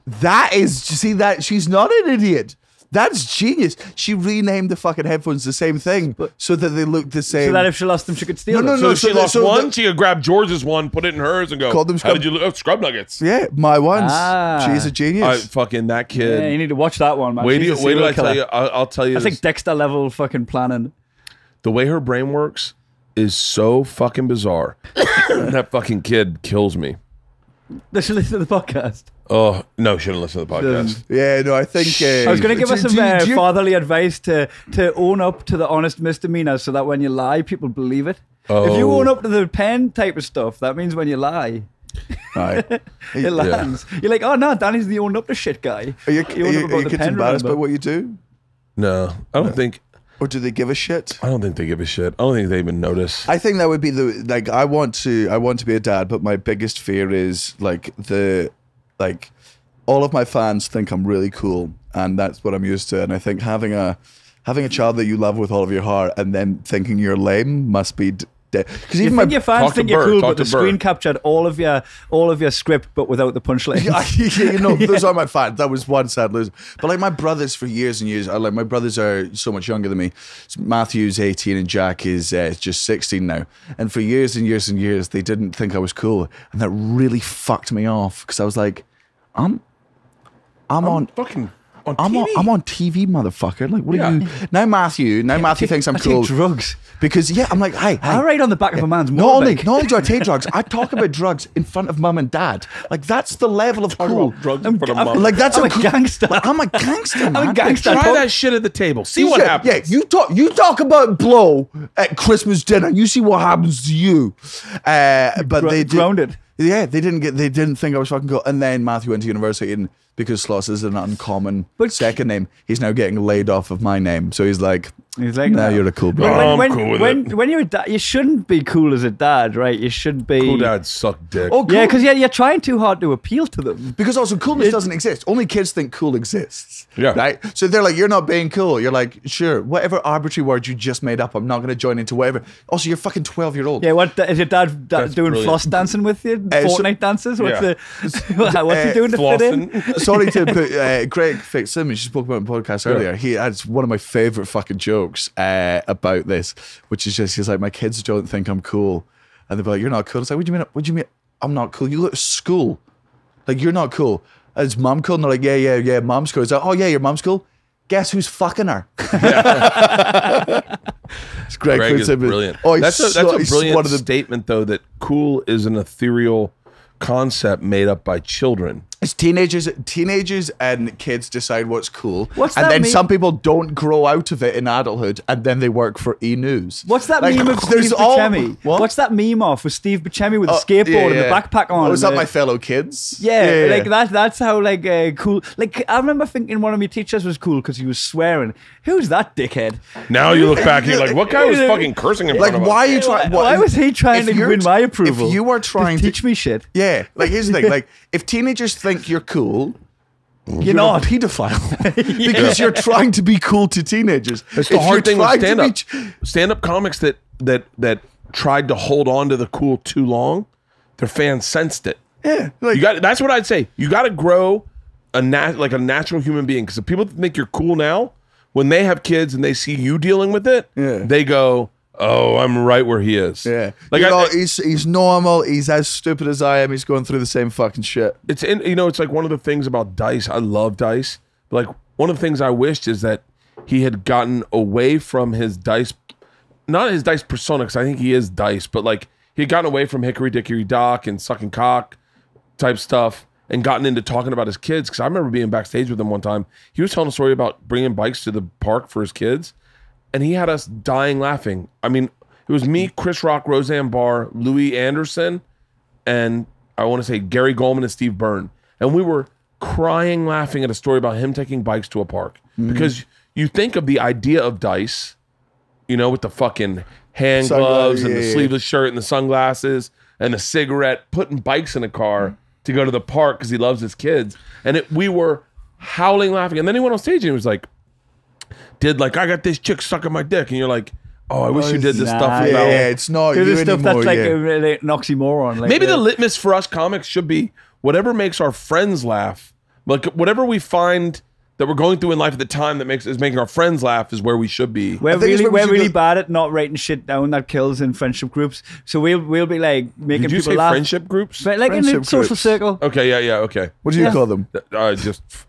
That is, see that she's not an idiot. That's genius. She renamed the fucking headphones the same thing so that they look the same. So that if she lost them, she could steal No, them. no, so if she lost so one, the- she could grab George's one, put it in hers, and go, Call them how Scrub- did you look? Oh, Scrub Nuggets. Yeah, my ones. Ah. She's a genius. Fucking that kid. Yeah, you need to watch that one, man. Wait She's a till serial I tell killer. you. I'll tell you That's this. like Dexter level fucking planning. The way her brain works is so fucking bizarre. That fucking kid kills me. Does she listen to the podcast? Oh, no, shouldn't listen to the podcast. yeah, no, I think. I was going to give us do- some do you- fatherly advice to own up to the honest misdemeanors so that when you lie, people believe it. If you Oh. own up to the pen type of stuff, that means when you lie, Right. it lands. You're like, oh no, Danny's the own up to shit guy. Are you, He owned up about the kids pen, embarrassed by remember? what you do? No, I don't think. Or do they give a shit? I don't think they give a shit. I don't think they even notice. I think that would be the like I want to be a dad, but my biggest fear is like all of my fans think I'm really cool, and that's what I'm used to. And I think having a child that you love with all of your heart and then thinking you're lame must be because You even think my your fans talk to think you're Burr, cool, talk but the to Burr. screen captured all of your script, but without the punchlines. yeah, you know, those are my fans. That was one sad loser. But like my brothers for years and years, my brothers are so much younger than me. Matthew's 18 and Jack is just 16 now. And for years and years and years, they didn't think I was cool, and that really fucked me off because I was like, I'm on. Fucking on I'm TV. on TV, motherfucker. Like, what Yeah. are you? Now Matthew thinks I'm I cool. take drugs. Because, yeah, I'm like, hi. I write on the back of a man's Not only motorbike. do I take drugs, I talk about drugs in front of mum and dad. Like, that's the level of cool. Drugs in front of mom. Like, that's I'm a cool- gangster. Like, I'm a gangster, man. I'm a gangster. Try that shit at the table. See what Yeah, happens. Yeah, you talk about blow at Christmas dinner. You see what happens to you. But they did, grounded. Yeah, they didn't think I was fucking cool. And then Matthew went to university, and because Sloss is an uncommon second name, he's now getting laid off of my name. So he's like, no. now you're a cool bro. I'm cool with it. when you're a dad, you shouldn't be cool as a dad, right? You should be. Cool dads suck dick. Oh, cool. Yeah, because you're trying too hard to appeal to them. Because also coolness doesn't exist. Only kids think cool exists. Yeah. Right? So they're like, you're not being cool. You're like, sure, whatever arbitrary word you just made up, I'm not going to join into whatever. Also, you're fucking 12-year-old. Yeah, what is your dad That's doing? brilliant. Floss dancing with you? Fortnite dances? What's Yeah. what's he doing to fit in? Flossing. Sorry to put Greg Fitzsimmons, you spoke about in the podcast earlier. He had one of my favorite fucking jokes about this, which is just, he's like, my kids don't think I'm cool. And they're like, you're not cool. It's like, what do you mean I'm not cool? You go to school. Like, you're not cool. Is mom cool? And they're like, yeah, mom's cool. It's like, oh yeah, your mom's cool? Guess who's fucking her? It's Greg Greg is Fitzsimmons. brilliant. Oh, That's a he's brilliant one of the statement, though, that cool is an ethereal concept made up by children. It's teenagers and kids decide what's cool. What's and that then mean? some people don't grow out of it in adulthood, and then they work for E-News. What's that Like, meme of Steve there's all- Buscemi? What? What's that meme of with Steve Buscemi with the Oh, skateboard yeah, and the yeah. backpack on? Oh, is and that the- my fellow kids? Yeah, like that's how cool. Like I remember thinking one of my teachers was cool because he was swearing. Who's that dickhead? Now you look back and you're like, what guy was fucking cursing in Like, front of why us? are you trying? Why was he trying to win my approval? If you are trying to teach me shit, yeah. Like, here's the thing. Like, if teenagers think you're cool, you're not. a pedophile because you're trying to be cool to teenagers. That's the hard thing with stand-up. Stand-up comics that tried to hold on to the cool too long, their fans sensed it. Yeah, like, That's what I'd say. You got to grow like a natural human being, because if people think you're cool now, when they have kids and they see you dealing with it, they go, "Oh, I'm right where he is." yeah. Like You know, he's normal. He's as stupid as I am. He's going through the same fucking shit. it's it's like one of the things about Dice. I love Dice. But like one of the things I wished is that he had gotten away from his Dice, not his Dice persona, because I think he is Dice, but like he had gotten away from Hickory Dickory Dock and sucking cock type stuff and gotten into talking about his kids. Because I remember being backstage with him one time. He was telling a story about bringing bikes to the park for his kids, and he had us dying laughing. I mean, it was me, Chris Rock, Roseanne Barr, Louis Anderson, and I want to say Gary Goldman and Steve Byrne. And we were crying laughing at a story about him taking bikes to a park. Because you think of the idea of Dice you know, with the fucking hand gloves and the sleeveless shirt and the sunglasses and the cigarette, putting bikes in a car to go to the park because he loves his kids. And we were howling, laughing. And then he went on stage and he was like, I got this chick sucking my dick. And you're like, oh, I wish you did this stuff about... Yeah, it's not you this stuff anymore. That's like an oxymoron. Like maybe the litmus for us comics should be whatever makes our friends laugh. Like, whatever we find that we're going through in life at the time that is making our friends laugh is where we should be. We're really bad at not writing shit down that kills in friendship groups. So we'll be like making people laugh. Friendship groups? Like in a social circle. Okay, yeah, okay. What do you call them? I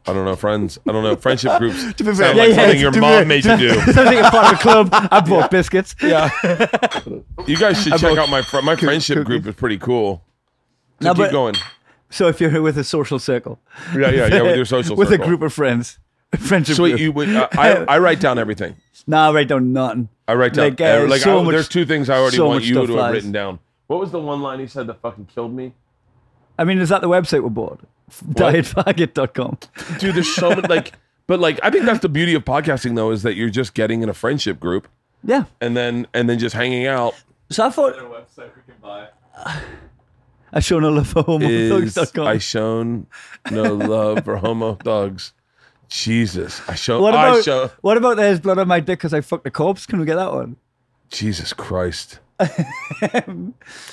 don't know, friends. I don't know, friendship groups. To be fair, like something your mom made you do. Sounds like a part of a club. I bought biscuits. Yeah. You guys should check out my friendship group. Is pretty cool. So keep going. So if you're with a social circle. Yeah, with your social with circle. A group of friends. Friendship so group. I write down everything. Nah, I write down nothing. I write down there's 2 things I already want you to have written down. What was the one line he said that fucking killed me? I mean, is that the website we're bought? Dietfaggot.com. Dude, there's so many but I think that's the beauty of podcasting though, is that you're just getting in a friendship group. Yeah. And then just hanging out. So I thought a website we can buy. I show no love for homothugs.com. I shown no love for homo thugs. Jesus. What about there's blood on my dick because I fucked a corpse? Can we get that one? Jesus Christ. I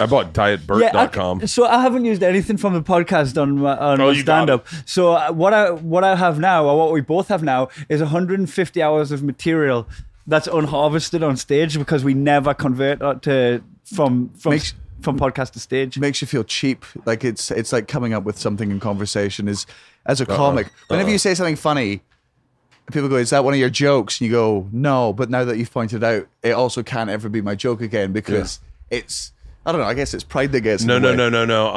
bought dietbert.com. So I haven't used anything from the podcast on my stand-up. So what I have now, or what we both have now, is 150 hours of material that's unharvested on stage because we never convert from podcast to stage. Makes you feel cheap. Like it's like coming up with something in conversation is as a comic. Whenever you say something funny, people go, is that one of your jokes? And you go, no, but now that you've pointed out, it also can't ever be my joke again because it's, I don't know, I guess it's pride that gets in the way. No.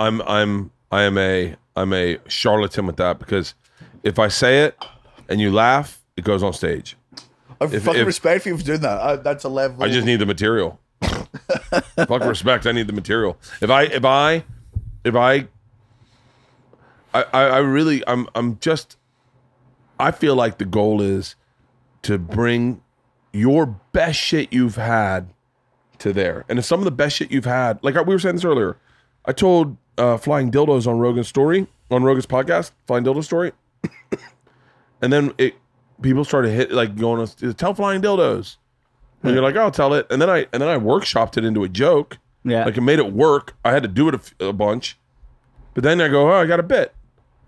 I'm a charlatan with that because if I say it and you laugh, it goes on stage. I fucking respect you for doing that. That's a level. I just need the material. Fuck respect. I need the material. I feel like the goal is to bring your best shit you've had to there. And if some of the best shit you've had, like we were saying this earlier, I told Flying Dildos on Rogan's podcast, Flying Dildo Story. And then people started going, tell Flying Dildos. And you're like, oh, I'll tell it. And then I workshopped it into a joke. Yeah. Like, it made it work. I had to do it a bunch. But then I go, oh, I got a bit.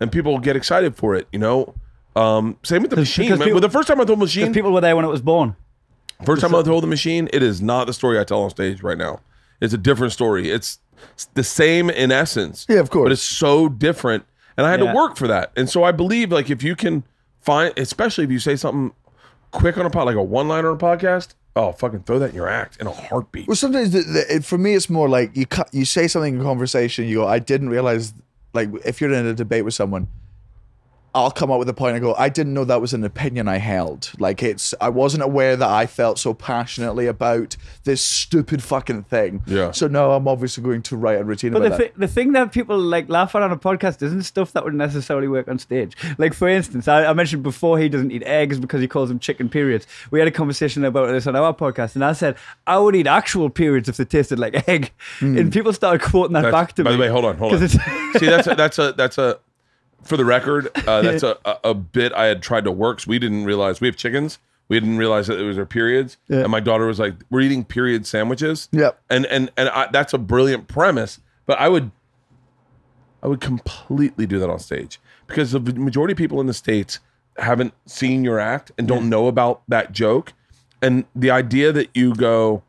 And people get excited for it, you know? Same with the machine. The first time I told Machine. People were there when it was born. First time I told the Machine, it is not the story I tell on stage right now. It's a different story. It's the same in essence. Yeah, of course. But it's so different. And I had to work for that. And so I believe, like, if you can find, especially if you say something quick on a pod, like a one-liner on a podcast, oh, fucking throw that in your act in a heartbeat. Well, sometimes for me, it's more like you say something in conversation, you go, I didn't realize, like, if you're in a debate with someone, I'll come up with a point and go, I didn't know that was an opinion I held. Like, I wasn't aware that I felt so passionately about this stupid fucking thing. Yeah. So now I'm obviously going to write a routine about that. The thing that people like laugh at on a podcast isn't stuff that would necessarily work on stage. Like, for instance, I mentioned before he doesn't eat eggs because he calls them chicken periods. We had a conversation about this on our podcast, and I said, I would eat actual periods if they tasted like egg. And people started quoting that back to me. By the way, hold on. See, that's a for the record, that's a bit I had tried to work. So we didn't realize we have chickens. We didn't realize that it was our periods. Yeah. And my daughter was like, "We're eating period sandwiches." Yep. And that's a brilliant premise. But I would completely do that on stage because the majority of people in the States haven't seen your act and don't know about that joke. And the idea that you go,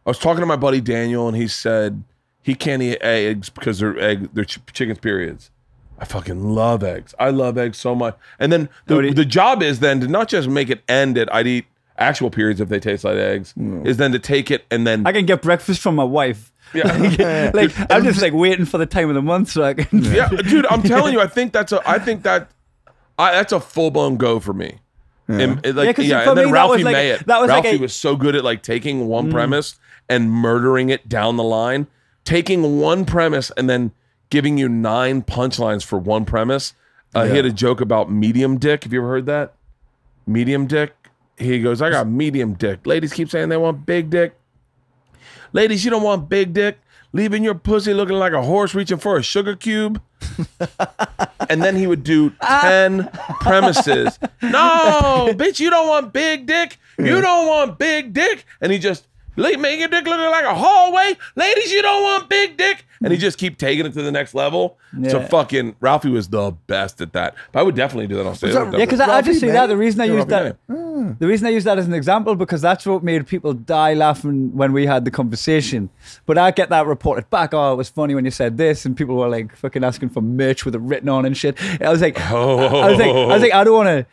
I was talking to my buddy Daniel, and he said he can't eat eggs because they're chicken's periods. I fucking love eggs. I love eggs so much. And then the job is then to not just make it end at I'd eat actual periods if they taste like eggs, is then to take it and then... I can get breakfast from my wife. Yeah. Like, I'm just like waiting for the time of the month so I can... Yeah, dude, I'm telling you, I think that's a full-blown go for me. Yeah. And then Ralphie Mayett. Ralphie was so good at like taking one premise and murdering it down the line. Taking one premise and then giving you 9 punchlines for one premise. He had a joke about medium dick. Have you ever heard that? Medium dick. he goes, I got medium dick. Ladies keep saying they want big dick. Ladies, you don't want big dick. Leaving your pussy looking like a horse reaching for a sugar cube. And then he would do 10 premises. No, bitch, you don't want big dick. You don't want big dick. And he just, make your dick looking like a hallway. Ladies, you don't want big dick. And he just keep taking it to the next level. Yeah. So fucking Ralphie was the best at that. But I would definitely do that on stage. Yeah, because I just see that. The reason I used Ralphie that, the reason I used that as an example, because that's what made people die laughing when we had the conversation. But I get that reported back. Oh, it was funny when you said this, and people were like fucking asking for merch with it written on and shit. I was like, I was like, I don't want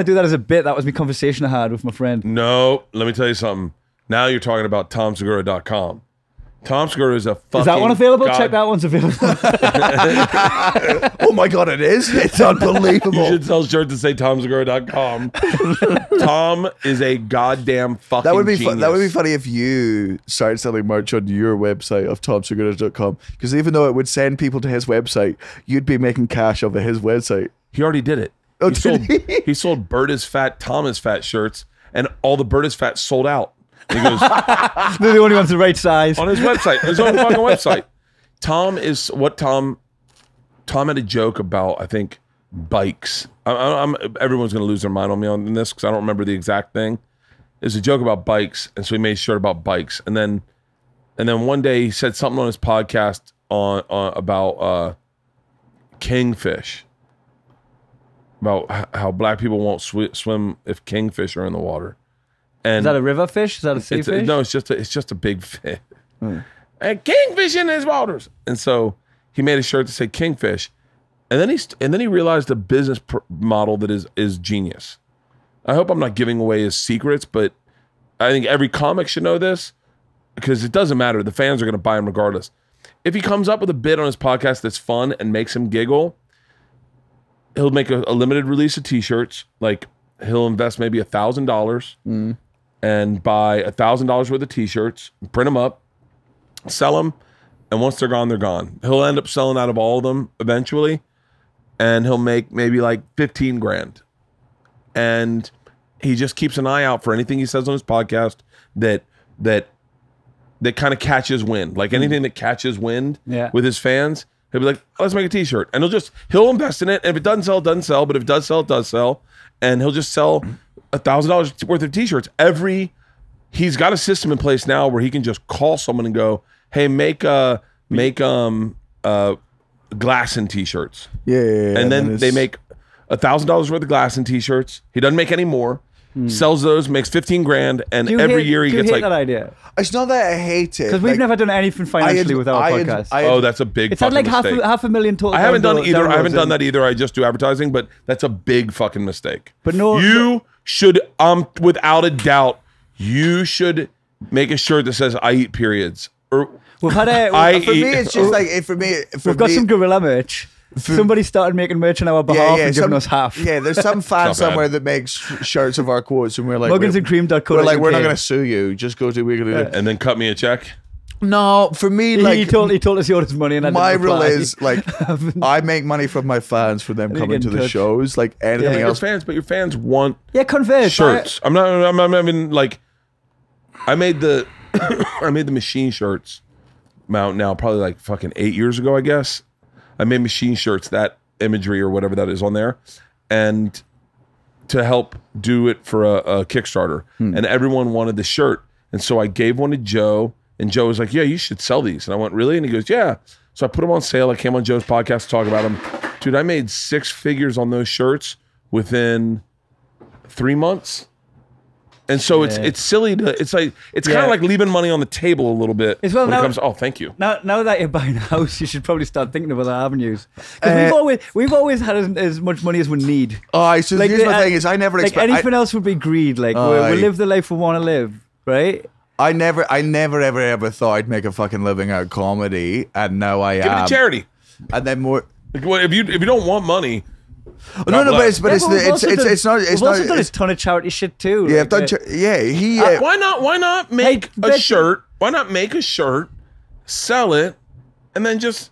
to do that as a bit. That was my conversation I had with my friend. No, let me tell you something. Now you're talking about TomSegura.com. Tom Segura is a fucking... Is that one available? Check that one's available. Oh my God, it is? It's unbelievable. You should sell shirts to say TomSegura.com. Tom is a goddamn fucking That would be genius. that would be funny if you started selling merch on your website of TomSegura.com, because even though it would send people to his website, you'd be making cash off of his website. He already did it. Oh, he sold Bird is Fat, Tom is Fat shirts, and all the Bird is Fat sold out. He goes, They're the only ones the right size. on his website, his own fucking website. Tom had a joke about, I think, bikes. Everyone's going to lose their mind on me on this because I don't remember the exact thing. There's a joke about bikes, and so he made a shirt about bikes. And then one day he said something on his podcast about kingfish, about how black people won't swim if kingfish are in the water. And Is that a river fish? Is that a sea fish? No, it's just a big fish. And kingfish in his waters. And so he made a shirt to say kingfish, and then he realized a business model that is genius. I hope I'm not giving away his secrets, but I think every comic should know this because it doesn't matter. The fans are going to buy him regardless. If he comes up with a bit on his podcast that's fun and makes him giggle, he'll make a limited release of T-shirts. Like he'll invest maybe $1,000 and buy $1,000 worth of T-shirts, print them up, sell them, and once they're gone, they're gone. He'll end up selling out of all of them eventually, and he'll make maybe like 15 grand. And he just keeps an eye out for anything he says on his podcast that kind of catches wind. Like anything that catches wind with his fans, he'll be like, oh, let's make a T-shirt. And he'll invest in it. And if it doesn't sell, it doesn't sell. But if it does sell, it does sell. And he'll just sell $1,000 worth of T-shirts. He's got a system in place now where he can just call someone and go, hey, make Glasson T-shirts. Yeah. And then they make $1,000 worth of Glasson T-shirts. He doesn't make any more. Sells those, makes 15 grand, and every year he gets like. that idea? It's not that I hate it Because we've never done anything financially with our podcast. Oh, that's a big. It's had like mistake. half a million total. I haven't done either. I haven't done that either. I just do advertising, but that's a big fucking mistake. But no, you should without a doubt, you should make a shirt that says "I eat periods." Or we've had a. For me, it's just like we've got some gorilla merch. Somebody started making merch on our behalf and giving us half. Yeah, there's some fan somewhere that makes shirts of our quotes, and we're like, mugginsandcream.co.uk. We're like, we're not going to sue you. Just go to Wiggly. And then cut me a check. No, for me, like he told us he owed us money, and my rule is like I make money from my fans for them coming to the shows. Like anything else, your fans want convert shirts. I'm not even like. I made the machine shirts. Now probably like fucking 8 years ago, I guess. I made machine shirts, that imagery or whatever that is on there, and to help do it for a Kickstarter. And everyone wanted the shirt. And so I gave one to Joe, and Joe was like, yeah, you should sell these. And I went, really? And he goes, yeah. So I put them on sale. I came on Joe's podcast to talk about them. Dude, I made 6 figures on those shirts within 3 months. And so it's silly to it's kind of like leaving money on the table a little bit when it comes. Oh, thank you. Now that you're buying a house, you should probably start thinking of other avenues. Because we've always had as much money as we need. Oh, so like, here's my thing: is I never expect anything else would be greed. Like we live the life we want to live, right? I never ever thought I'd make a fucking living out of comedy, and now I am. Give it to charity, and then more. Like, if you don't want money. No, but it's not. We've also done a ton of charity shit too. Yeah, like, why not make a shirt? Why not make a shirt, sell it, and then just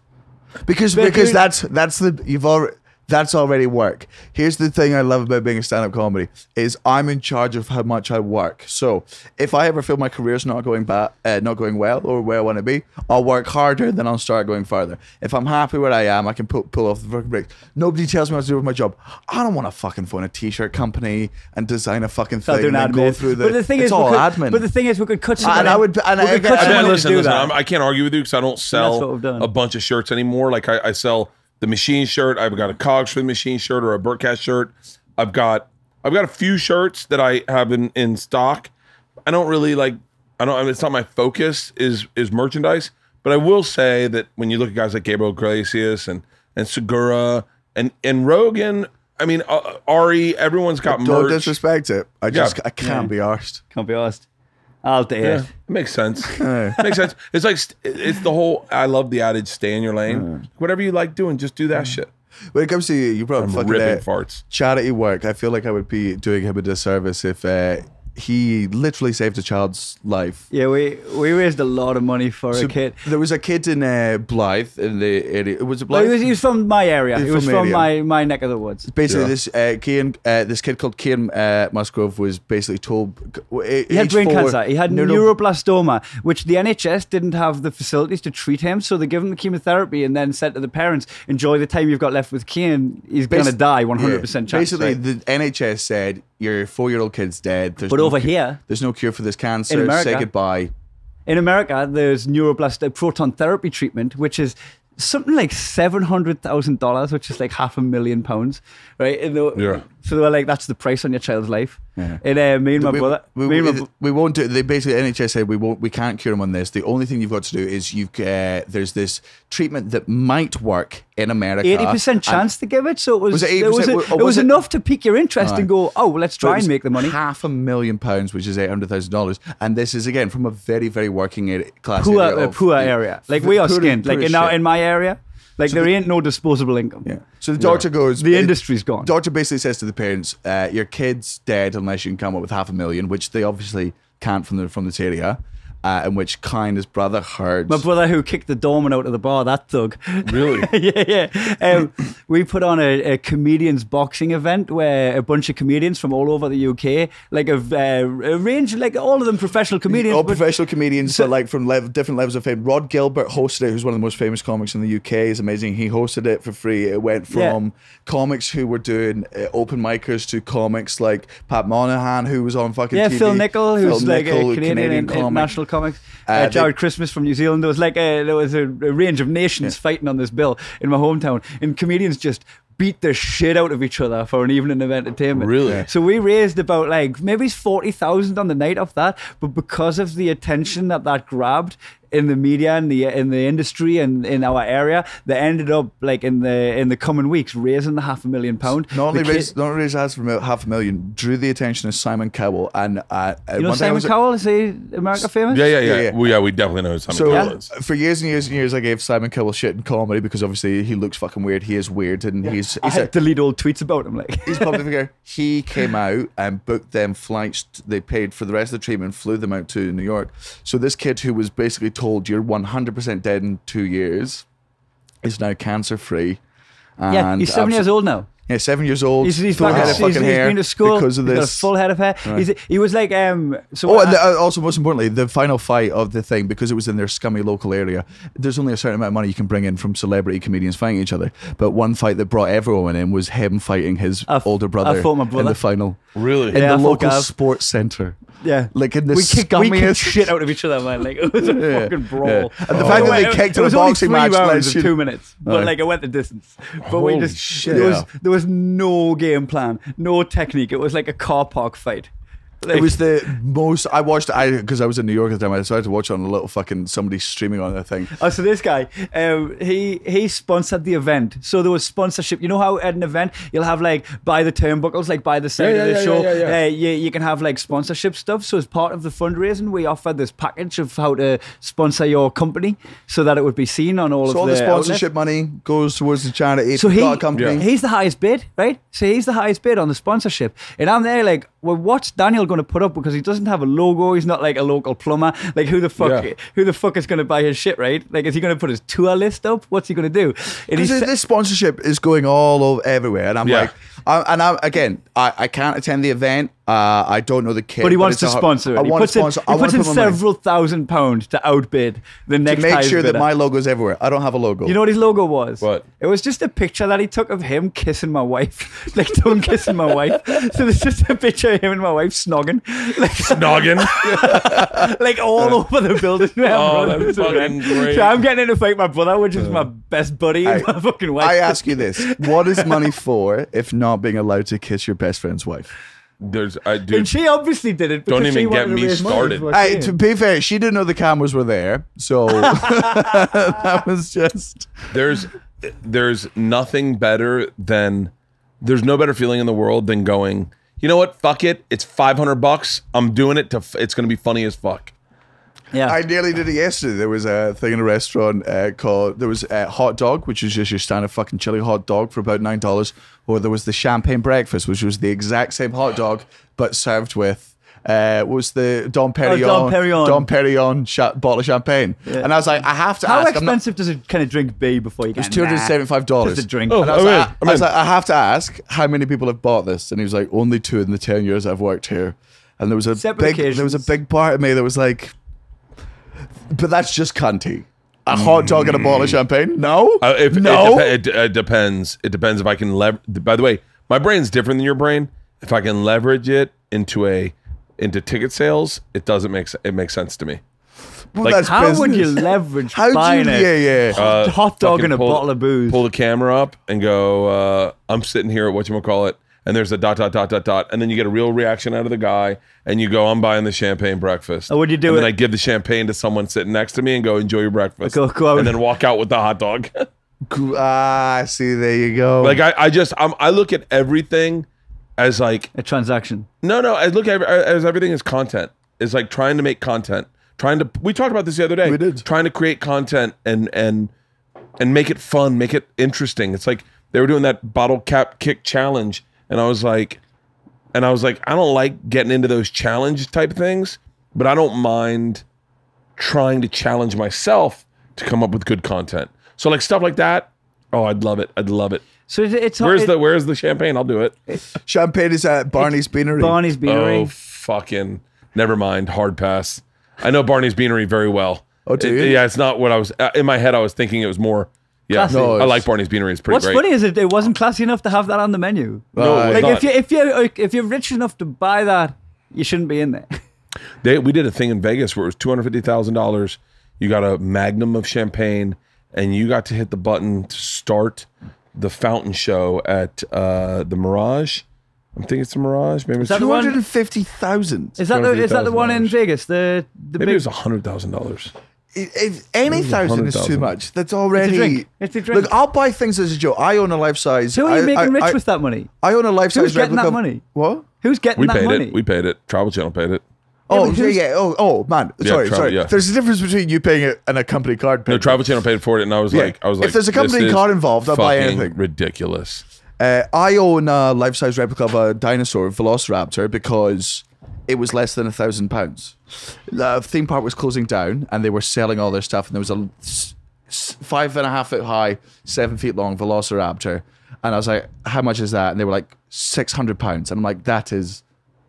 because that's the you've already. That's already work. Here's the thing I love about being a stand-up comedy is I'm in charge of how much I work. So if I ever feel my career's not going well or where I want to be, I'll work harder, then I'll start going further. If I'm happy where I am, I can pull off the fucking brakes. Nobody tells me what to do with my job. I don't want to fucking phone a t-shirt company and design a fucking thing and then go through but the thing it's is, all admin. But the thing is, we could cut some. And I would. And I Listen, I can't argue with you because I don't sell done. a bunch of shirts anymore. Like I sell the machine shirt. I've got a Cogs for the machine shirt or a Burkcast shirt. I've got a few shirts that I have in stock. I don't really like. I mean, it's not my focus is merchandise. But I will say that when you look at guys like Gabriel Iglesias and Segura and Rogan, I mean Ari, everyone's got merch. Don't disrespect it. I can't be arsed. Can't be arsed. I'll do it. It makes sense. Makes sense. It's like it's the whole. I love the adage: stay in your lane. Whatever you like doing, just do that shit. When it comes to you brought up fucking ripping farts. Charity work. I feel like I would be doing him a disservice if he literally saved a child's life. Yeah, we raised a lot of money for a kid. There was a kid in Blythe in the area. It was a Blythe. He was from my area. He was from my neck of the woods. Basically, this kid called Cian Musgrove was basically told he had brain cancer. He had neuroblastoma, which the NHS didn't have the facilities to treat him, so they gave him the chemotherapy and then said to the parents, "Enjoy the time you've got left with Cian. He's going to die, 100% chance." Basically, the NHS said your 4-year-old kid's dead. But over here, there's no cure for this cancer. In America, say goodbye. In America, there's proton therapy treatment, which is something like $700,000, which is like £500,000, right? So they were like, "That's the price on your child's life." Yeah. And me and my brother, we won't do. They basically NHS said we can't cure him on this. The only thing you've got to do is there's this treatment that might work in America. 80% chance to give it. So it was enough to pique your interest and go, "Oh, let's try and make the money." £500,000, which is $800,000, and this is again from a very very working class poor area. Like we are skinned. Like in my area. Like there ain't no disposable income. Yeah. So the doctor goes. The industry's gone. Doctor basically says to the parents, "Your kid's dead unless you can come up with $500,000," which they obviously can't from this area. In which Klein, his brother, heard. My brother who kicked the doorman out of the bar, that thug. Really? yeah. We put on a comedians boxing event where a bunch of comedians from all over the UK, like a range, like all of them professional comedians. All professional comedians, so like from different levels of fame. Rod Gilbert hosted it, who's one of the most famous comics in the UK. Is amazing. He hosted it for free. It went from comics who were doing open micers to comics like Pat Monahan, who was on fucking TV. Phil Nichol, who's like a Canadian international comics. Jared Christmas from New Zealand. There was a range of nations fighting on this bill in my hometown, and comedians just beat the shit out of each other for an evening of entertainment. Really? So we raised about like maybe 40,000 on the night of that, but because of the attention that grabbed in the media and in the industry and in our area, they ended up like in the coming weeks raising the £500,000. Not only raised £500,000, drew the attention of Simon Cowell and you know Simon Cowell, is he America famous? Yeah. We definitely know who Simon Cowell is. For years and years and years, I gave Simon Cowell shit in comedy because obviously he looks fucking weird. He is weird, and he's I had to delete old tweets about him. Like he's a public figure. He came out and booked them flights. They paid for the rest of the treatment, flew them out to New York. So this kid who was basically told you're 100% dead in 2 years is now cancer free. Yeah, he's 7 years old now. Yeah, 7 years old. He's full head of fucking hair. He's been to school because of this. He's got a full head of hair. Right. He was like also most importantly, the final fight of the thing, because it was in their scummy local area, there's only a certain amount of money you can bring in from celebrity comedians fighting each other. But one fight that brought everyone in was him fighting his older brother in the final. Really? In the local sports centre. Yeah, like in the we scummiest kicked shit out of each other, man. Like it was a fucking brawl. Yeah. And the fact that they kicked in a boxing match, it was 2 minutes, but like it went the distance. But we just there was no game plan, no technique. It was like a car park fight. Like, it was the most. I watched it because I was in New York at the time. I decided to watch it on a little fucking somebody streaming on that thing. Oh, so this guy, he sponsored the event. So there was sponsorship. You know how at an event you'll have like buy the turnbuckles, like by the side of the show. You can have like sponsorship stuff. So as part of the fundraising, we offered this package of how to sponsor your company so that it would be seen on all of the. So all the sponsorship money goes towards the charity. So he's the highest bid, right? So he's the highest bid on the sponsorship, and I'm there like, well, what's Daniel going to put up? Because he doesn't have a logo. He's not like a local plumber. Like, who the fuck is going to buy his shit, right? Like, is he going to put his tour list up? What's he going to do? Because this sponsorship is going all over everywhere, and I'm like, I can't attend the event. I don't know the kid, but he wants to sponsor it. He puts in several £1,000s to outbid the next to make highest sure bidder. that my logo's everywhere. I don't have a logo. You know what his logo was? What? It was just a picture that he took of him kissing my wife, like tongue kissing my wife. So there's just a picture of him and my wife snogging, like Snogging. like all over the building. Oh, that's fucking great. So I'm getting in a fight with my brother, which is my best buddy, and my fucking wife. I ask you this: what is money for if not being allowed to kiss your best friend's wife? And she obviously did it. Don't because even she get wanted to me raise money, started. is what she To is. be fair, she didn't know the cameras were there, so that was just. There's nothing better than there's no better feeling in the world than going, you know what, fuck it, it's $500, I'm doing it it's gonna be funny as fuck. Yeah. I nearly did it yesterday. There was a thing in a restaurant called, there was a hot dog, which is just your standard fucking chili hot dog for about $9, or there was the champagne breakfast, which was the exact same hot dog but served with what was the Dom Perignon, bottle of champagne. Yeah. And I was like, I have to How ask. expensive does a kind of drink be before you get It's $275. Just a drink. Oh, And I was like, I have to ask how many people have bought this, and he was like, only 2 in the 10 years I've worked here. And there was a big part of me that was like, but that's just cunty. A hot dog and a bottle of champagne? No, It depends. It depends if I can by the way, my brain's different than your brain. If I can leverage it into ticket sales, it makes sense to me. Well, like, that's how business. would you leverage How buying do you, a hot dog fucking and a bottle of booze? Pull the camera up and go, I'm sitting here at whatchamacallit, and there's a ... and then you get a real reaction out of the guy, and you go, I'm buying the champagne breakfast. Oh, would you do and it? then I give the champagne to someone sitting next to me and go, enjoy your breakfast. Go out. And then walk out with the hot dog. See, there you go. Like, I look at everything as like a transaction. No, I look at as everything as content. It's like trying to make content. We talked about this the other day. We did. Trying to create content and make it fun, make it interesting. It's like they were doing that bottle cap kick challenge, and I was like, I don't like getting into those challenge type things, but I don't mind trying to challenge myself to come up with good content. So like stuff like that, oh, I'd love it. So it's Where's the champagne? I'll do it. Champagne is at Barney's Beanery. Barney's Beanery. Oh, fucking never mind. Hard pass. I know Barney's Beanery very well. Oh, do you? Yeah, it's not what I was in my head. I was thinking it was more. Yeah, Classy. No, I like Barney's Beanery. It's pretty What's great. funny is it wasn't classy enough to have that on the menu. No, like not. if you're rich enough to buy that, you shouldn't be in there. We did a thing in Vegas where it was $250,000. You got a magnum of champagne, and you got to hit the button to start the fountain show at the Mirage. I'm thinking it's the Mirage. Maybe it's that the one? 250,000. Is that the one in Vegas? The maybe big, it was $100,000. If any thousand is too much, that's already. It's a drink. It's a drink. Look, I'll buy things as a joke. I own a life size. Who are you making rich with that money? I own a life size. Who's getting that money? What? Who's getting that money? We paid it. Travel Channel paid it. Oh, yeah. Oh, man. Sorry. Yeah. There's a difference between you paying it and a company card paying. No, Travel Channel paid for it, and I was like, if there's a company card involved, I'll buy anything. Ridiculous. I own a life size replica of a dinosaur, Velociraptor, because it was less than £1,000. The theme park was closing down, and they were selling all their stuff, and there was a 5.5 foot high, 7 feet long Velociraptor, and I was like, "How much is that?" And they were like, £600, and I'm like, "That is."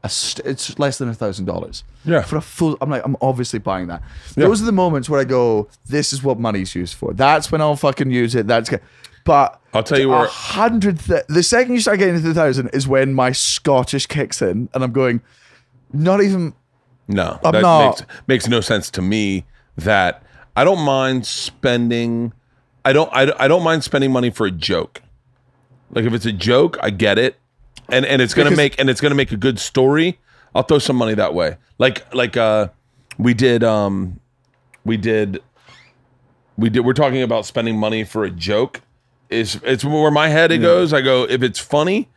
It's less than $1,000. Yeah. For a full, I'm like, I'm obviously buying that. Yeah. Those are the moments where I go, this is what money's used for. That's when I'll fucking use it. But I'll tell you where. The second you start getting into 1,000 is when my Scottish kicks in, and I'm going, not even. No, I'm not. Makes no sense to me. That I don't mind spending. I don't mind spending money for a joke. Like if it's a joke, I get it. And it's gonna make a good story. I'll throw some money that way. Like we're talking about spending money for a joke. It's where my head goes. I go, if it's funny,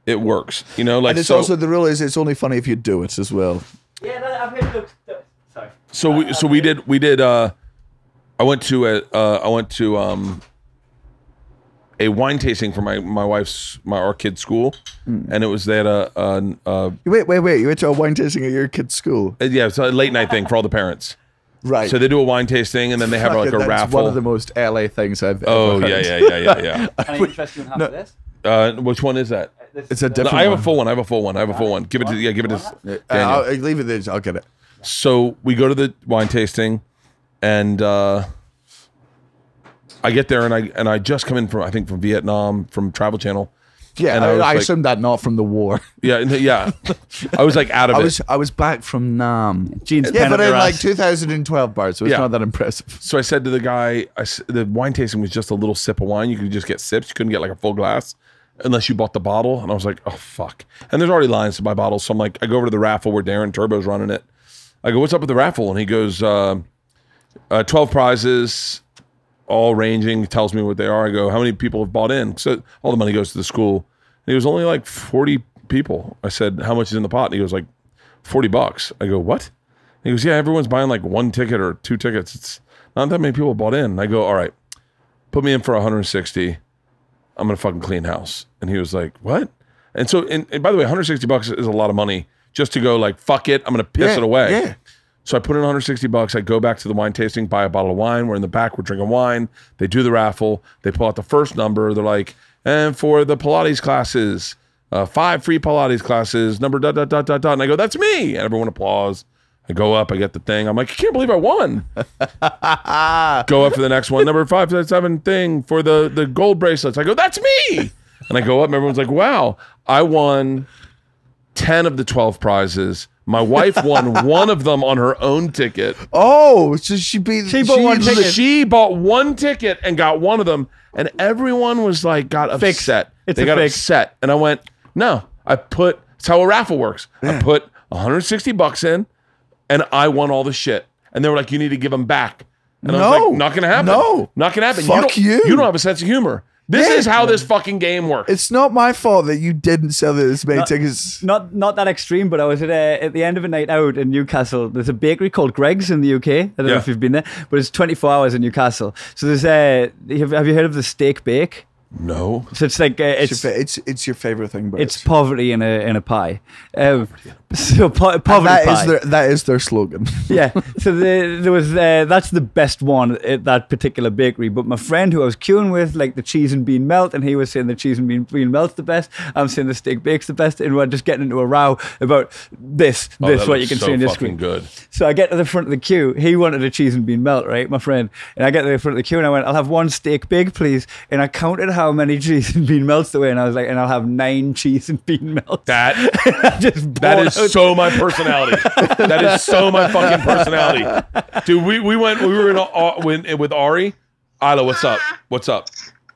it works. You know, like, and it's also the rule is it's only funny if you do it as well. Yeah, I've heard. Sorry. So we did. I went to a wine tasting for our kid's school, and it was they had a Wait! You went to a wine tasting at your kid's school? yeah, it's a late night thing for all the parents. Right. So they do a wine tasting, and then they have like a That's raffle. one of the most LA things I've ever Oh heard. yeah. Can I interest you in half of this? Which one is that? It's a No, different I have one. a full one. I have a full one. Give it to give it to Daniel. I'll leave it there. I'll get it. So we go to the wine tasting, and I get there, and I just come in from Vietnam from Travel Channel. Yeah, And I I, was like- assumed that not from the war. Yeah. I was like out of it. I was back from Nam. Jeans Yeah, pen but up in your like ass. 2012 bars, so it's Yeah. not that impressive. So I said to the guy, the wine tasting was just a little sip of wine. You could just get sips. You couldn't get like a full glass unless you bought the bottle. And I was like, oh, fuck. And there's already lines to buy bottles. So I'm like, I go over to the raffle where Darren Turbo's running it. I go, what's up with the raffle? And he goes, 12 prizes, all ranging, tells me what they are. I go, how many people have bought in? So all the money goes to the school. And he was only like 40 people. I said, how much is in the pot? And he goes like, $40. I go, what? He goes, yeah, everyone's buying like one ticket or two tickets. It's not that many people bought in. And I go, all right, put me in for 160. I'm going to fucking clean house. And he was like, what? And so, and by the way, $160 is a lot of money just to go like, fuck it. I'm going to piss it away. Yeah. So I put in $160. I go back to the wine tasting, buy a bottle of wine. We're in the back. We're drinking wine. They do the raffle. They pull out the first number. They're like, and for the Pilates classes, 5 free Pilates classes, number ... And I go, that's me. And everyone applauds. I go up. I get the thing. I'm like, I can't believe I won. Go up for the next one. Number 577 thing for the gold bracelets. I go, that's me. And I go up and everyone's like, wow, I won 10 of the 12 prizes. My wife won one of them on her own ticket. Oh, so she bought one ticket. She bought one ticket and got one of them, and everyone was like, got upset. They got upset, and I went, no. It's how a raffle works. I put $160 in, and I won all the shit. And they were like, you need to give them back. And I was like, not gonna happen. No. Not gonna happen. Fuck you. You don't have a sense of humor. This is how this fucking game works. It's not my fault that you didn't sell this many tickets. Not that extreme, but I was at the end of a night out in Newcastle. There's a bakery called Greg's in the UK. I don't know if you've been there, but it's 24 hours in Newcastle. So there's have you heard of the steak bake? No. So it's like It's your favorite thing, but it's poverty in a pie. So poverty pie. That is their slogan. Yeah. So there was that's the best one at that particular bakery. But my friend who I was queuing with, like the cheese and bean melt, and he was saying the cheese and bean melt's the best. I'm saying the steak bake's the best, and we're just getting into a row about this what you can see on your screen. Good. So I get to the front of the queue. He wanted a cheese and bean melt, right, my friend? And I get to the front of the queue and I went, I'll have one steak bake, please. And I counted how many cheese and bean melts there were, and I was like, and I'll have 9 cheese and bean melts. That That is so my personality. That is so my fucking personality. Dude, we were with Ari. Isla, what's up? What's up?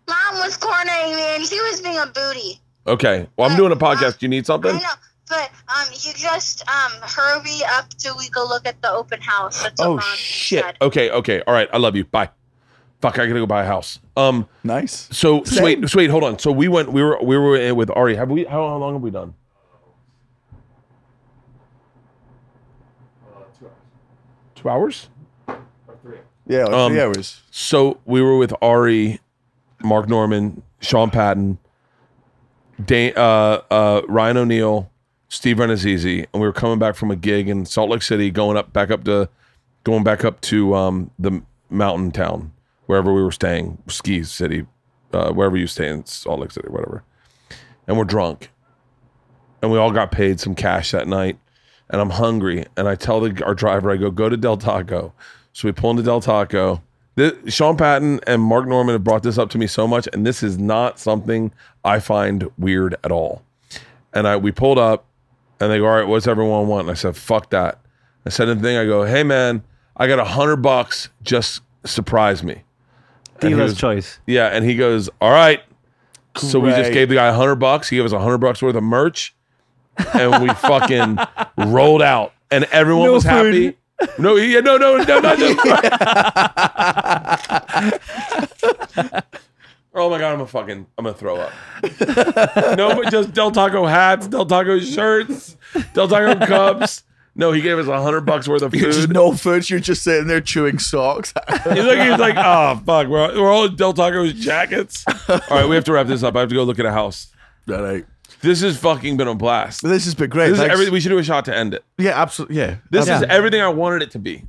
Mom was cornering me and he was being a booty. Okay. Well, I'm doing a podcast. Do you need something? I know, but you just hurry up till we go look at the open house. That's what Oh, Mom shit. said. Okay. All right. I love you. Bye. Fuck, I gotta go buy a house. Nice. So wait, hold on. So we were with Ari. How long have we done? 2 hours? Yeah, like 3 hours. So we were with Ari, Mark Norman, Sean Patton, Ryan O'Neal, Steve Renazizi, and we were coming back from a gig in Salt Lake City, going back up to the mountain town, wherever we were staying, Ski City, wherever you stay in Salt Lake City, whatever. And we're drunk, and we all got paid some cash that night, and I'm hungry, and I tell our driver, I go to Del Taco. So we pull into Del Taco. Sean Patton and Mark Norman have brought this up to me so much, and this is not something I find weird at all. And we pulled up, and they go, all right, what's everyone want? And I said, fuck that. I said the thing, I go, hey man, I got $100, just surprise me. Dealer's choice. Yeah, and he goes, all right. So we just Great. gave the guy $100. He gave us $100 worth of merch, and we fucking rolled out, and everyone was happy. No. Oh my god, I'm gonna throw up. No, but just Del Taco hats, Del Taco shirts, Del Taco cups, No, he gave us $100 worth of There's food. no food. You're just sitting there chewing socks. He's like, oh fuck, we're all in Del Taco's jackets. All right, we have to wrap this up. I have to go look at a house. All right. This has fucking been a blast. This has been great. This is Thanks. everything. We should do a shot to end it. Yeah, absolutely. Yeah. This is everything I wanted it to be.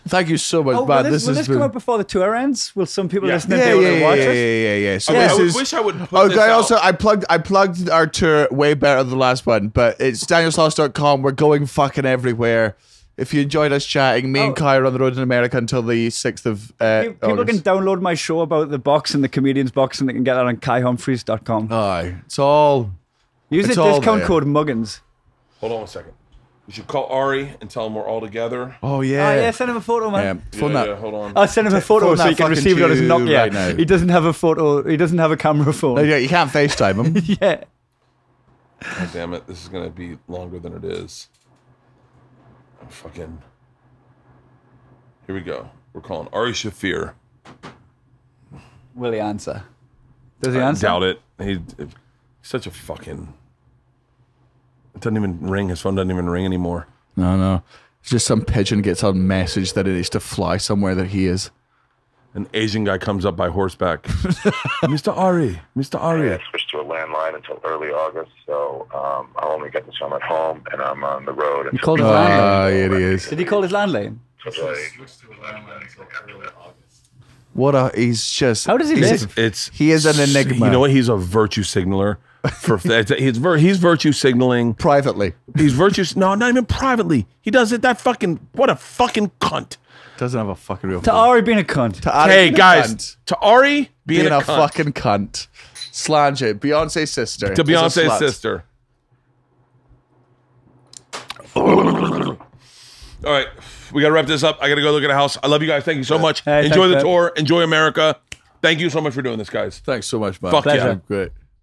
Thank you so much, Oh, man. will this has come been... out before the tour ends? Will some people Yeah. listening Yeah, be able yeah, to yeah, watch yeah, it? yeah. So Okay, this I is. wish I would put Oh, this I out. also I plugged our tour way better than the last one, but it's danielsloss.com. We're going fucking everywhere. If you enjoyed us chatting, me and Kai are on the road in America until the 6th of People August. can download my show about the box and the comedian's box, and they can get that on kaihumphreys.com. Aye, it's all. Use the it's all discount there. code Muggins. Hold on a second. We should call Ari and tell him we're all together. Oh yeah. Ah, yeah, send him a photo, man. Phone that. Yeah, hold on. I'll send him a photo phone so that he can fucking receive it on his Jew Nokia. right now. He doesn't have a photo. He doesn't have a camera phone. No, yeah, you can't FaceTime him. Yeah. God damn it. This is going to be longer than it is. Fucking. Here we go. We're calling Ari Shafir. Will he answer? Does he I answer? doubt it. He's such a fucking. It doesn't even ring. His phone doesn't even ring anymore. No. It's just some pigeon gets a message that it needs to fly somewhere that he is. An Asian guy comes up by horseback. Mr. Ari. Mr. Ari. I switched to a landline until early August, so I'll only get this when I'm at home, and I'm on the road. He called his landline. Ah, yeah, he is. Did he call his landline? He's just. How does he he's- live? He is an enigma. You know what? He's a virtue signaler. He's virtue signaling. Privately. He's virtue. No, not even privately. He does it. That fucking. What a fucking cunt. Doesn't have a fucking real To Ari being a cunt. To Ari Hey being a guys, cunt. to Ari being a cunt. fucking cunt. Slange it. Beyonce's sister. To is a Beyonce's slut. sister. All right, we gotta wrap this up. I gotta go look at a house. I love you guys. Thank you so much. Hey, Enjoy thanks, the man. tour. Enjoy America. Thank you so much for doing this, guys. Thanks so much, man. Fuck yeah. Pleasure. Great.